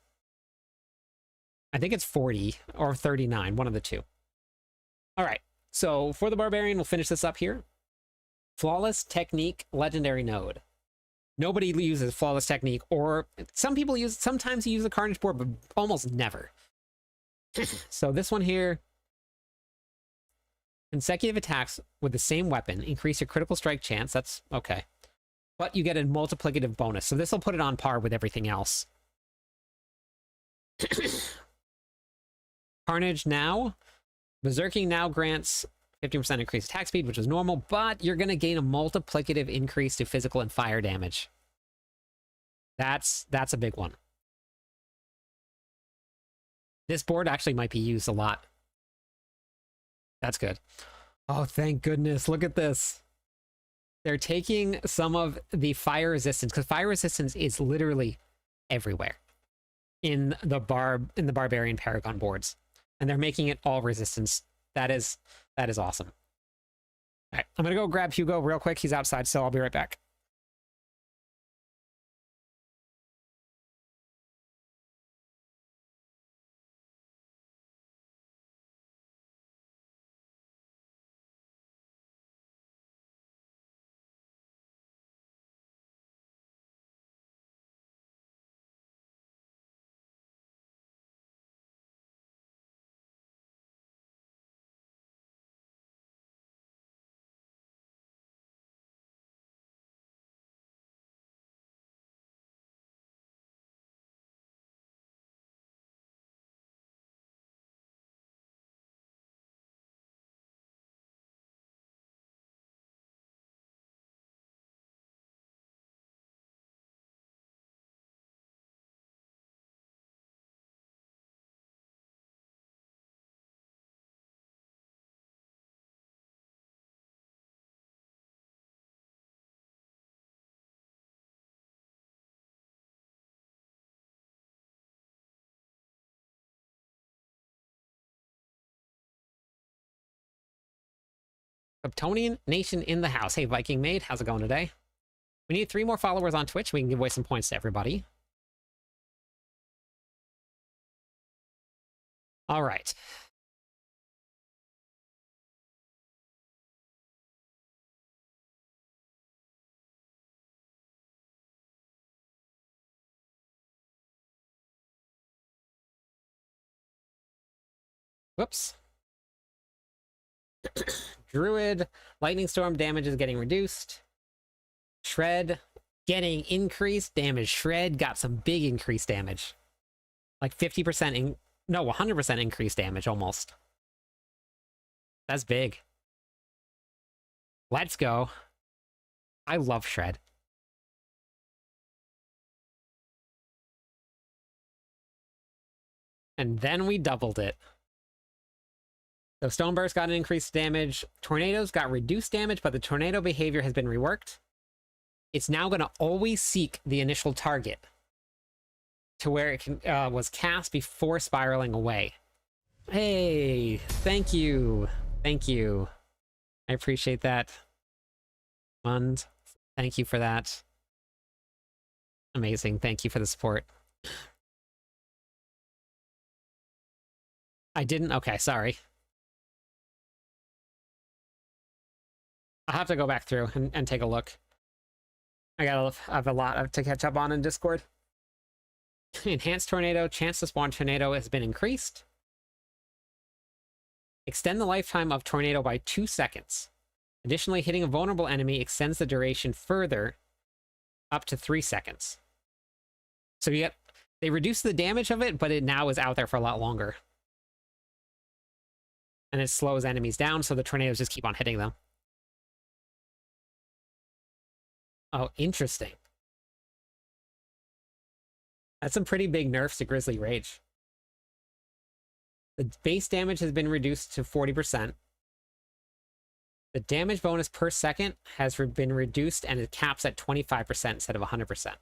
I think it's 40 or 39, one of the two. All right, so for the Barbarian, we'll finish this up here. Flawless Technique Legendary Node. Nobody uses Flawless Technique, or sometimes you use the Carnage board, but almost never. So this one here, consecutive attacks with the same weapon increase your critical strike chance. That's okay. But you get a multiplicative bonus. So this will put it on par with everything else. Carnage now. Berserking now grants 50% increased attack speed, which is normal, but you're going to gain a multiplicative increase to physical and fire damage. That's a big one. This board actually might be used a lot. That's good. Oh, thank goodness. Look at this. They're taking some of the fire resistance, because fire resistance is literally everywhere in the Barbarian Paragon boards. And they're making it all resistance. That is awesome. All right, I'm gonna go grab Hugo real quick. He's outside, so I'll be right back. Kryptonian Nation in the house. Hey, Viking Maid, how's it going today? We need 3 more followers on Twitch. We can give away some points to everybody. All right. Whoops. Druid, lightning storm damage is getting reduced. Shred getting increased damage. Shred got some big increased damage. Like 50% no, 100% increased damage almost. That's big. Let's go. I love Shred. And then we doubled it. So Stoneburst got an increased damage. Tornadoes got reduced damage, but the tornado behavior has been reworked. It's now going to always seek the initial target to where it was cast before spiraling away. Hey, thank you. Thank you. I appreciate that. Mund, thank you for that. Amazing. Thank you for the support. I didn't? Okay, sorry. I'll have to go back through and take a look. I have a lot to catch up on in Discord. Enhanced Tornado. Chance to spawn Tornado has been increased. Extend the lifetime of Tornado by 2 seconds. Additionally, hitting a vulnerable enemy extends the duration further up to 3 seconds. So they reduce the damage of it, but it now is out there for a lot longer. And it slows enemies down, so the tornadoes just keep on hitting them. Oh, interesting. That's some pretty big nerfs to Grizzly Rage. The base damage has been reduced to 40%. The damage bonus per second has been reduced and it caps at 25% instead of 100%.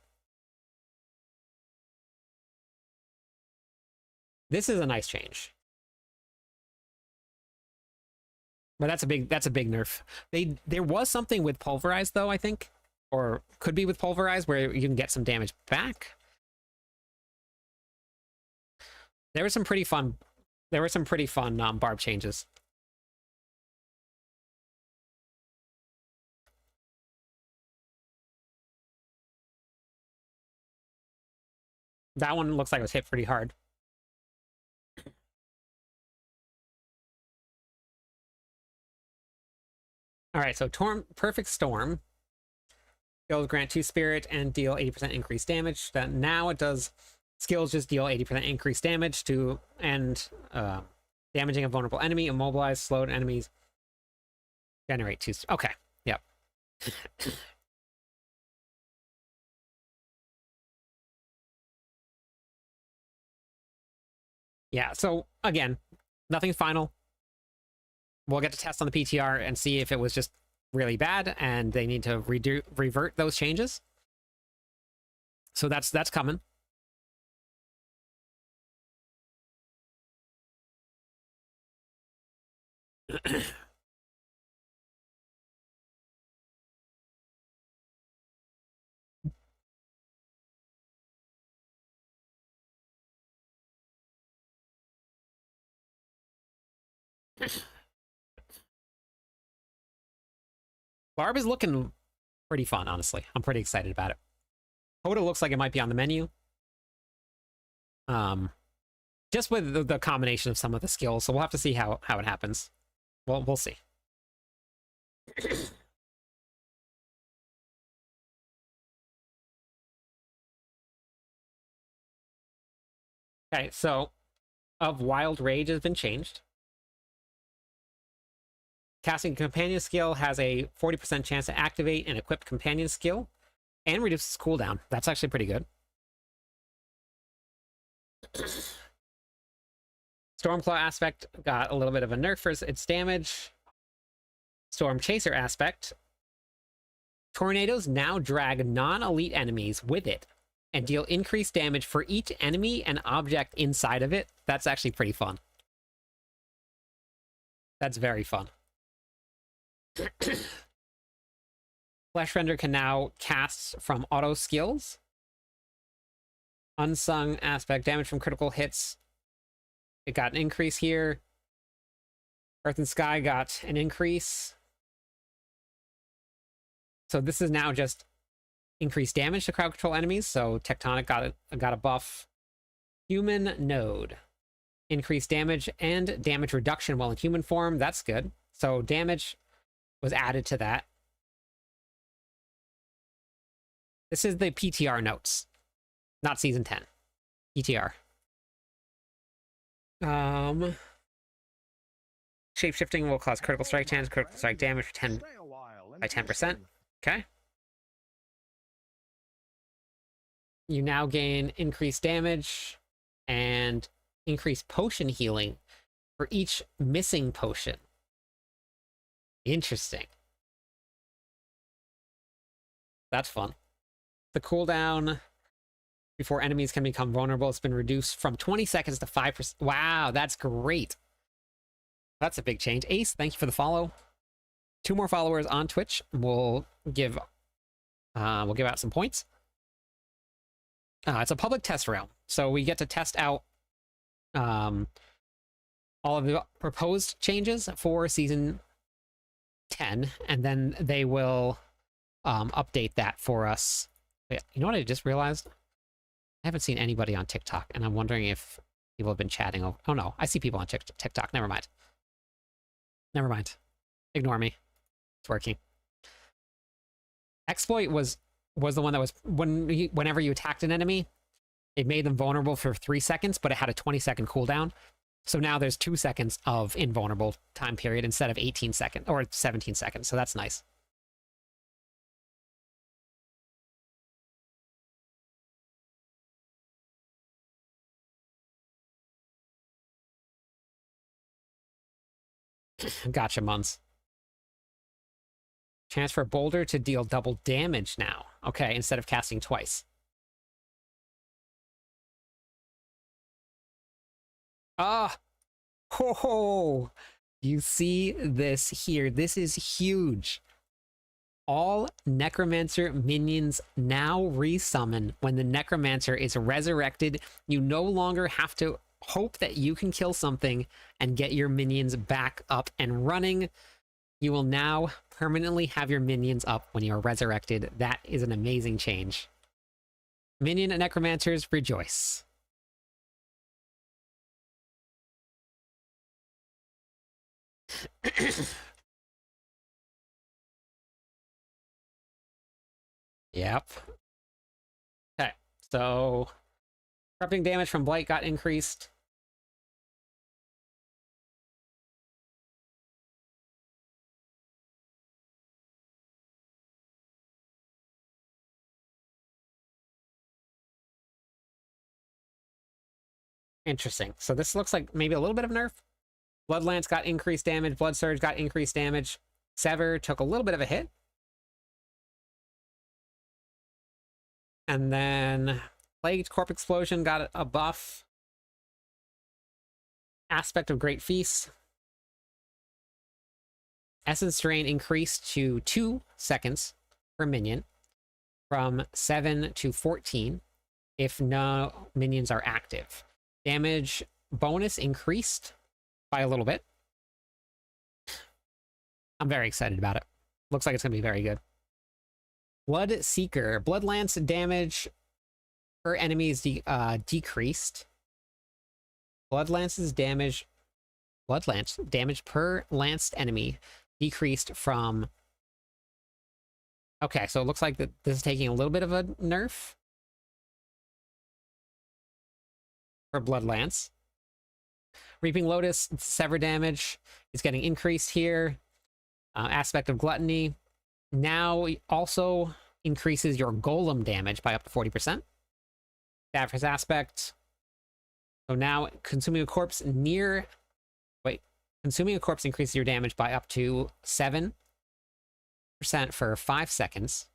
This is a nice change. But that's a big nerf. There was something with Pulverize though, I think, or could be with Pulverize where you can get some damage back. There were some pretty fun barb changes. That one looks like it was hit pretty hard. All right, so Perfect Storm. Skills grant 2 spirit and deal 80% increased damage. That now it does skills just deal 80% increased damage to damaging a vulnerable enemy, immobilize slowed enemies, generate 2. Okay, yep. Yeah, so again, nothing final. We'll get to test on the PTR and see if it was just really bad and they need to revert those changes. So that's coming. Barb is looking pretty fun, honestly. I'm pretty excited about it. Hoda looks like it might be on the menu. Just with the combination of some of the skills, so we'll have to see how it happens. Well, we'll see. Okay, so of Wild Rage has been changed. Casting Companion skill has a 40% chance to activate and equip Companion skill and reduces cooldown. That's actually pretty good. Stormclaw aspect got a little bit of a nerf for its damage. Storm Chaser aspect. Tornadoes now drag non-elite enemies with it and deal increased damage for each enemy and object inside of it. That's actually pretty fun. That's very fun. Fleshrender can now cast from auto skills. Unsung aspect, damage from critical hits. It got an increase here. Earth and Sky got an increase. So this is now just increased damage to crowd control enemies. So Tectonic got a buff. Human Node. Increased damage and damage reduction while in human form. That's good. So damage was added to that. This is the PTR notes, not season 10. PTR. Shapeshifting will cause critical strike chance, critical strike damage for 10 Stay a while and by 10%. listen. Okay. You now gain increased damage and increased potion healing for each missing potion. Interesting. That's fun. The cooldown before enemies can become vulnerable has been reduced from 20 seconds to 5%. Wow, that's great. That's a big change. Ace, thank you for the follow. 2 more followers on Twitch. We'll give out some points. It's a public test realm, so we get to test out all of the proposed changes for season 10, and then they will update that for us. Wait, you know what I just realized? I haven't seen anybody on TikTok, and I'm wondering if people have been chatting. Oh no, I see people on TikTok. Never mind. Never mind. Ignore me. It's working. Exploit was the one that was whenever you attacked an enemy, it made them vulnerable for 3 seconds, but it had a 20-second cooldown. So now there's 2 seconds of invulnerable time period instead of 18 seconds or 17 seconds. So that's nice. Gotcha, Muns. Chance for Boulder to deal double damage now. Okay, instead of casting twice. Ah! Ho ho! You see this here. This is huge. All Necromancer minions now resummon when the Necromancer is resurrected. You no longer have to hope that you can kill something and get your minions back up and running. You will now permanently have your minions up when you are resurrected. That is an amazing change. Minion Necromancers, rejoice. Yep. Okay, so corrupting damage from Blight got increased. Interesting. So this looks like maybe a little bit of nerf. Blood Lance got increased damage. Blood Surge got increased damage. Sever took a little bit of a hit. And then Plagued Corp Explosion got a buff. Aspect of Great Feast. Essence Drain increased to 2 seconds per minion from 7 to 14 if no minions are active. Damage bonus increased by a little bit. I'm very excited about it. Looks like it's going to be very good. Blood Seeker. Blood Lance damage per enemy is decreased. Blood Lance damage per lanced enemy decreased from... Okay, so it looks like that this is taking a little bit of a nerf for Blood Lance. Reaping Lotus, Sever damage is getting increased here. Aspect of Gluttony now also increases your Golem damage by up to 40%. Davros Aspect. So now consuming a corpse consuming a corpse increases your damage by up to 7% for 5 seconds,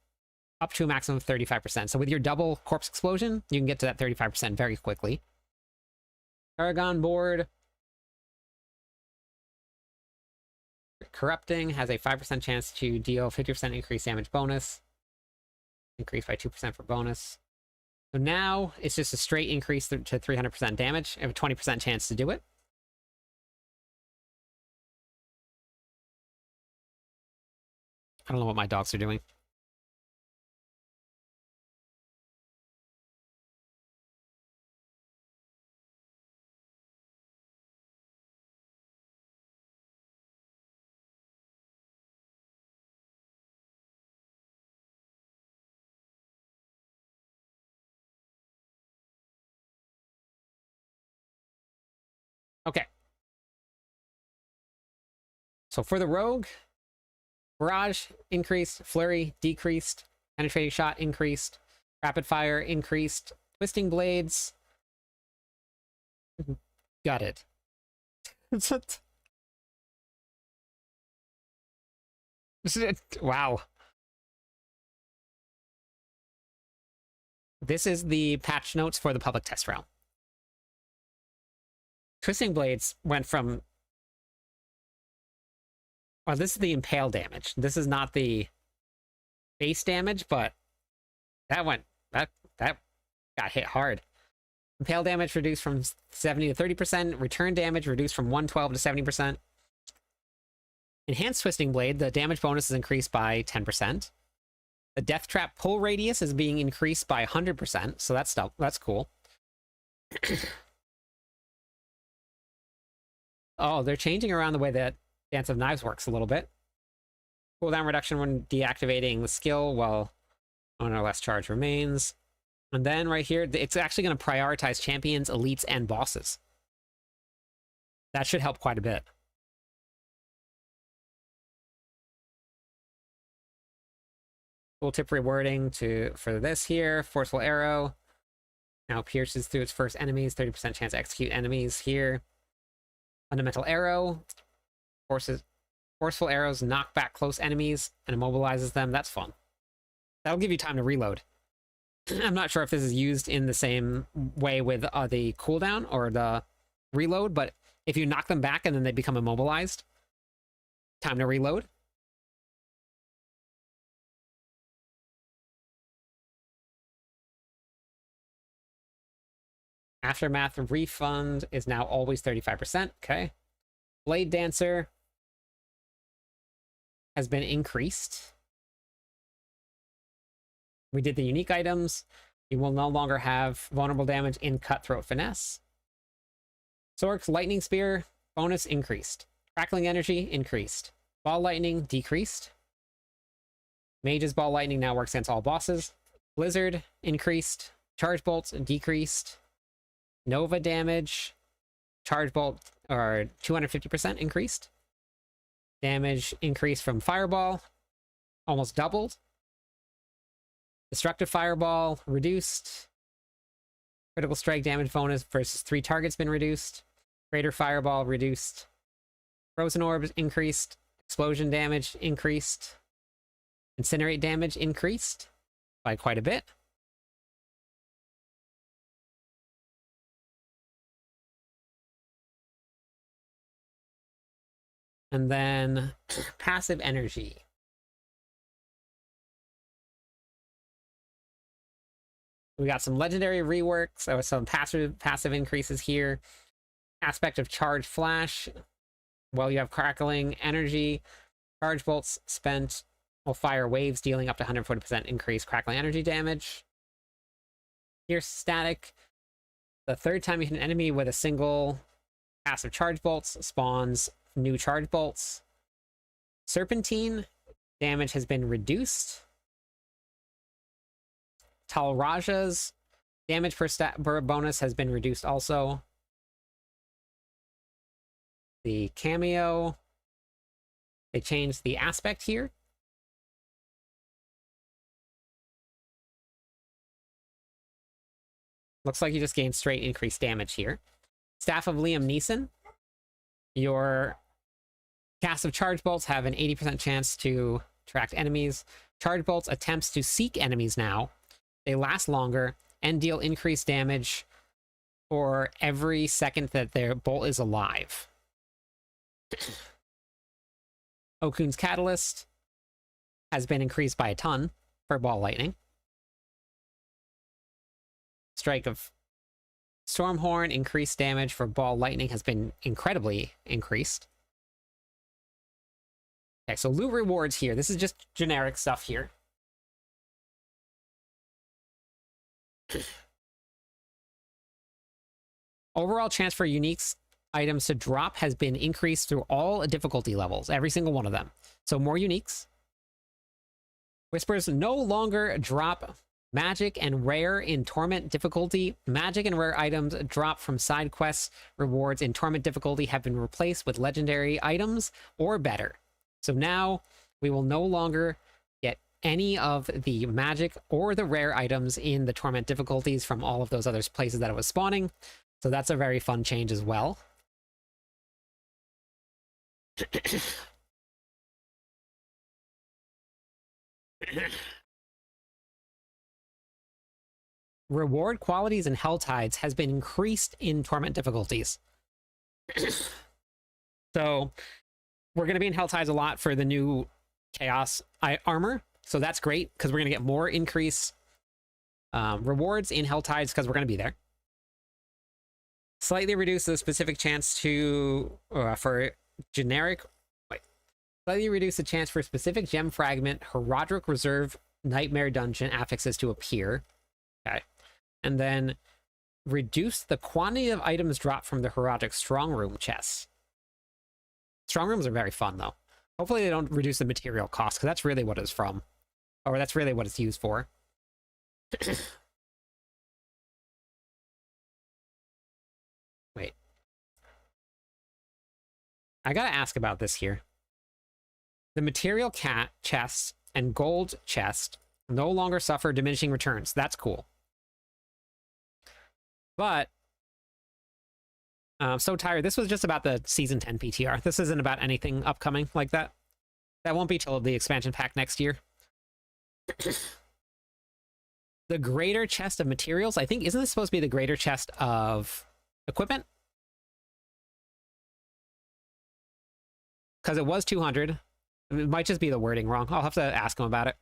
up to a maximum of 35%. So with your double corpse explosion, you can get to that 35% very quickly. Paragon Board. Corrupting has a 5% chance to deal 50% increased damage bonus. Increased by 2% for bonus. So now it's just a straight increase to 300% damage. I have a 20% chance to do it. I don't know what my dogs are doing. Okay. So for the rogue, barrage increased, flurry decreased, penetrating shot increased, rapid fire increased, twisting blades. Got it. Wow. This is the patch notes for the public test realm. Twisting blades went from... Well, this is the impale damage. This is not the base damage, but that went... That got hit hard. Impale damage reduced from 70 to 30%. Return damage reduced from 112 to 70%. Enhanced Twisting Blade, the damage bonus is increased by 10%. The Death Trap pull radius is being increased by 100%, so that's cool. Oh, they're changing around the way that Dance of Knives works a little bit. Cooldown reduction when deactivating the skill while owner less charge remains. And then right here, it's actually going to prioritize champions, elites, and bosses. That should help quite a bit. Tooltip rewording for this here. Forceful Arrow now pierces through its first enemies. 30% chance to execute enemies here. Fundamental Arrow. Forceful Arrows knock back close enemies and immobilizes them. That's fun. That'll give you time to reload. I'm not sure if this is used in the same way with the cooldown or the reload, but if you knock them back and then they become immobilized, time to reload. Aftermath refund is now always 35%. Okay. Blade Dancer has been increased. We did the unique items. You will no longer have vulnerable damage in Cutthroat Finesse. Sork's Lightning Spear bonus increased. Crackling Energy increased. Ball Lightning decreased. Mage's Ball Lightning now works against all bosses. Blizzard increased. Charge Bolts decreased. Nova damage. Charge Bolt are 250% increased. Damage increased from Fireball. Almost doubled. Destructive Fireball reduced. Critical Strike damage bonus versus 3 targets been reduced. Greater Fireball reduced. Frozen Orbs increased. Explosion damage increased. Incinerate damage increased by quite a bit. And then passive energy. We got some legendary reworks, so some passive increases here. Aspect of Charge Flash. Well, you have Crackling Energy. Charge Bolts spent will fire waves, dealing up to 140% increased Crackling Energy damage. Here's Static. The third time you hit an enemy with a single passive Charge Bolts spawns new Charge Bolts. Serpentine. Damage has been reduced. Tal Raja's damage per bonus has been reduced also. The cameo, they changed the aspect here. Looks like you just gained straight increased damage here. Staff of Liam Neeson. Your cast of Charge Bolts have an 80% chance to attract enemies. Charge Bolts attempts to seek enemies now. They last longer and deal increased damage for every second that their bolt is alive. Okun's Catalyst has been increased by a ton for Ball Lightning. Strike of Stormhorn, increased damage for Ball Lightning has been incredibly increased. Okay, so loot rewards here. This is just generic stuff here. Overall chance for uniques items to drop has been increased through all difficulty levels, every single one of them. So more uniques. Whispers no longer drop Magic and rare in torment difficulty. Magic and rare items drop from side quests rewards in torment difficulty have been replaced with legendary items or better. So now we will no longer get any of the magic or the rare items in the torment difficulties from all of those other places that it was spawning. So that's a very fun change as well. Reward qualities in Helltides has been increased in torment difficulties. So we're going to be in Helltides a lot for the new Chaos armor. So that's great because we're going to get more increase rewards in Helltides because we're going to be there. Slightly reduce the specific chance to for generic. Wait. Slightly reduce the chance for specific gem fragment, Herodric Reserve, Nightmare Dungeon affixes to appear. Okay. And then reduce the quantity of items dropped from the Herodric Strong Room chests. Strong Rooms are very fun, though. Hopefully they don't reduce the material cost, because that's really what it's from. Or that's really what it's used for. Wait. I gotta ask about this here. The material cat chests and gold chest no longer suffer diminishing returns. That's cool. But I'm so tired. This was just about the Season 10 PTR. This isn't about anything upcoming like that. That won't be till the expansion pack next year. The greater chest of materials. I think, isn't this supposed to be the greater chest of equipment? Because it was 200. It might just be the wording wrong. I'll have to ask him about it.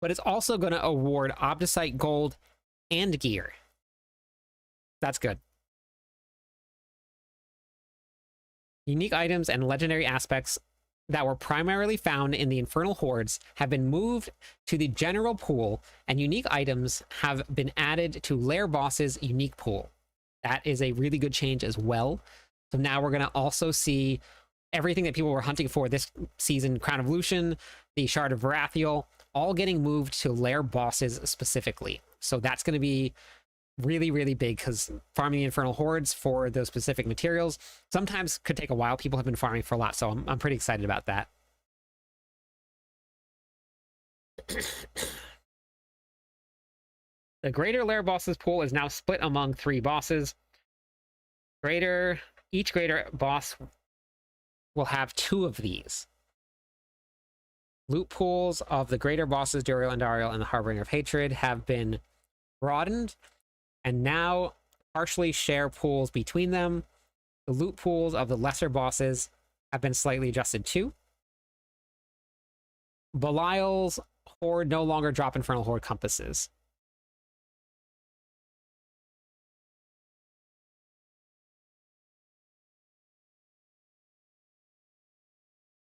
But it's also going to award Obdicite Gold and gear. That's good. Unique items and legendary aspects that were primarily found in the Infernal Hordes have been moved to the general pool, and unique items have been added to Lair Boss's unique pool. That is a really good change as well. So now we're going to also see everything that people were hunting for this season, Crown of Lucian, the Shard of Varathiel, all getting moved to Lair Bosses specifically. So that's going to be really, really big because farming the Infernal Hordes for those specific materials sometimes could take a while. People have been farming for a lot, so I'm pretty excited about that. The Greater Lair Bosses pool is now split among 3 bosses. Each Greater Boss will have 2 of these. Loot pools of the Greater Bosses, Duriel and Dariel, and the Harbinger of Hatred have been broadened, and now partially share pools between them. The loot pools of the lesser bosses have been slightly adjusted too. Belial's Horde no longer drop Infernal Horde compasses.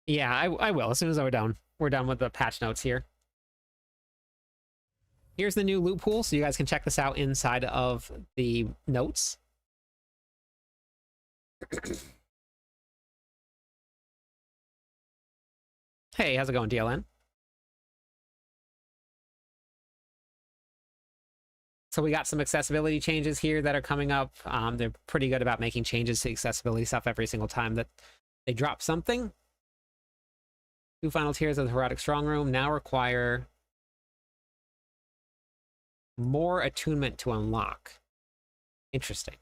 Yeah, I will as soon as we're done. We're done with the patch notes here. Here's the new loot pool, so you guys can check this out inside of the notes. Hey, how's it going, DLN? So we got some accessibility changes here that are coming up. They're pretty good about making changes to accessibility stuff every single time that they drop something. 2 final tiers of the Heroic Strong Room now require more attunement to unlock. Interesting.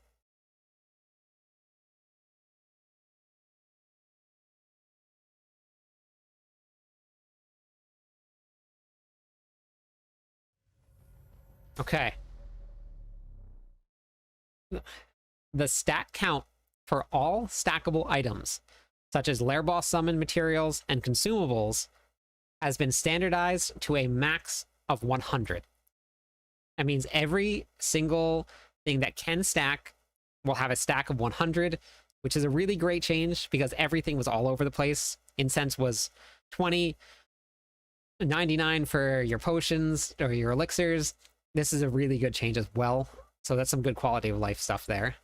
Okay. The stat count for all stackable items, such as Lair Boss summon materials and consumables, has been standardized to a max of 100. That means every single thing that can stack will have a stack of 100, which is a really great change because everything was all over the place. Incense was 20, 99 for your potions or your elixirs. This is a really good change as well. So that's some good quality of life stuff there.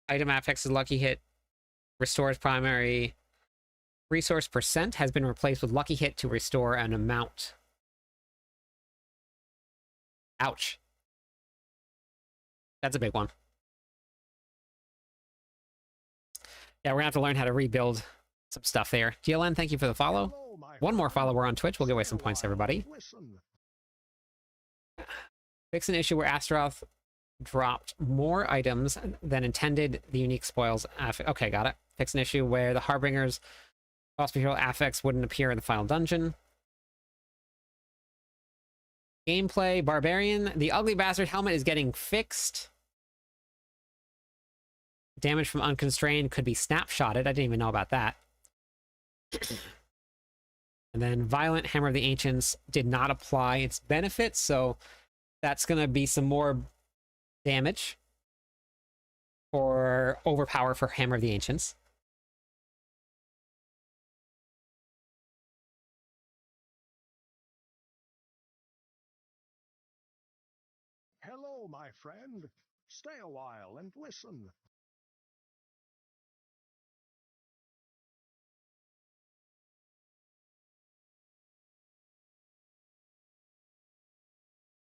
Item affixes lucky hit Restores primary resource percent has been replaced with lucky hit to restore an amount. Ouch. That's a big one. Yeah, we're gonna have to learn how to rebuild some stuff there. GLN, thank you for the follow. Hello, my One more friend. follower on Twitch. We'll give away some Stay a points to while everybody. and listen. Fix an issue where Astaroth dropped more items than intended. The unique spoils. Okay, got it. Fix an issue where the Harbinger's hospital affects wouldn't appear in the final dungeon. Gameplay, Barbarian. The ugly bastard helmet is getting fixed. Damage from unconstrained could be snapshotted. I didn't even know about that. And then Violent Hammer of the Ancients did not apply its benefits, so that's going to be some more damage or overpower for Hammer of the Ancients. Hello, my friend. Stay a while and listen.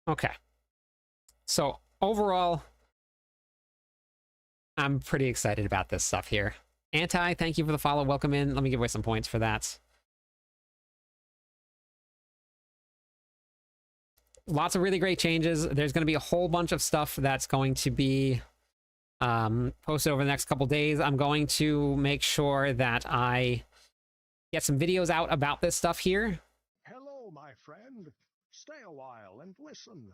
Okay. So overall, I'm pretty excited about this stuff here. Anti, thank you for the follow. Welcome in. Let me give away some points for that. Lots of really great changes. There's going to be a whole bunch of stuff that's going to be posted over the next couple days. I'm going to make sure that I get some videos out about this stuff here. Hello, my friend. Stay a while and listen.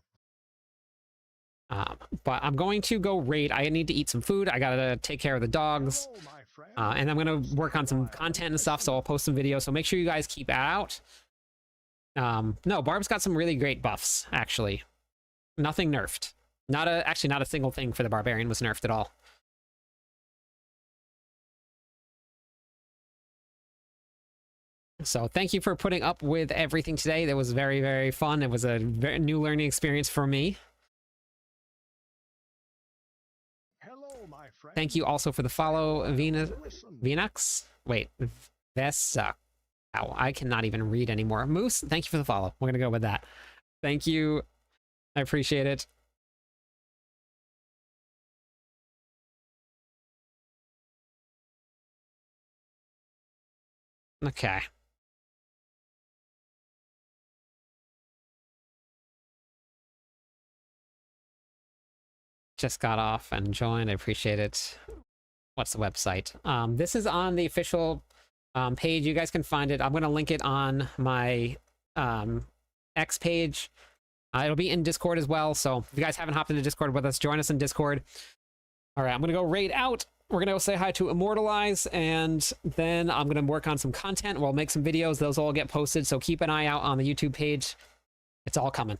But I'm going to go raid. I need to eat some food. I gotta take care of the dogs. Hello, my friend. And I'm gonna work on Stay a some while content and and stuff, so I'll post some videos. So make sure you guys keep that out. No, Barb's got some really great buffs, actually. Nothing nerfed. Actually not a single thing for the Barbarian was nerfed at all. So thank you for putting up with everything today. That was very, very fun. It was a very new learning experience for me. Hello, my friend. Thank you also for the follow, Stay a while Venus. and listen. Venux? Wait, Vesa. Ow, I cannot even read anymore. Moose, thank you for the follow. We're going to go with that. Thank you. I appreciate it. Okay. Just got off and joined. I appreciate it. What's the website? This is on the official page. You guys can find it. I'm going to link it on my X page. It'll be in Discord as well. So if you guys haven't hopped into Discord with us, join us in Discord. All right, I'm going to go raid out. We're going to go say hi to Immortalize, and then I'm going to work on some content. We'll make some videos. Those all get posted, so keep an eye out on the YouTube page. It's all coming.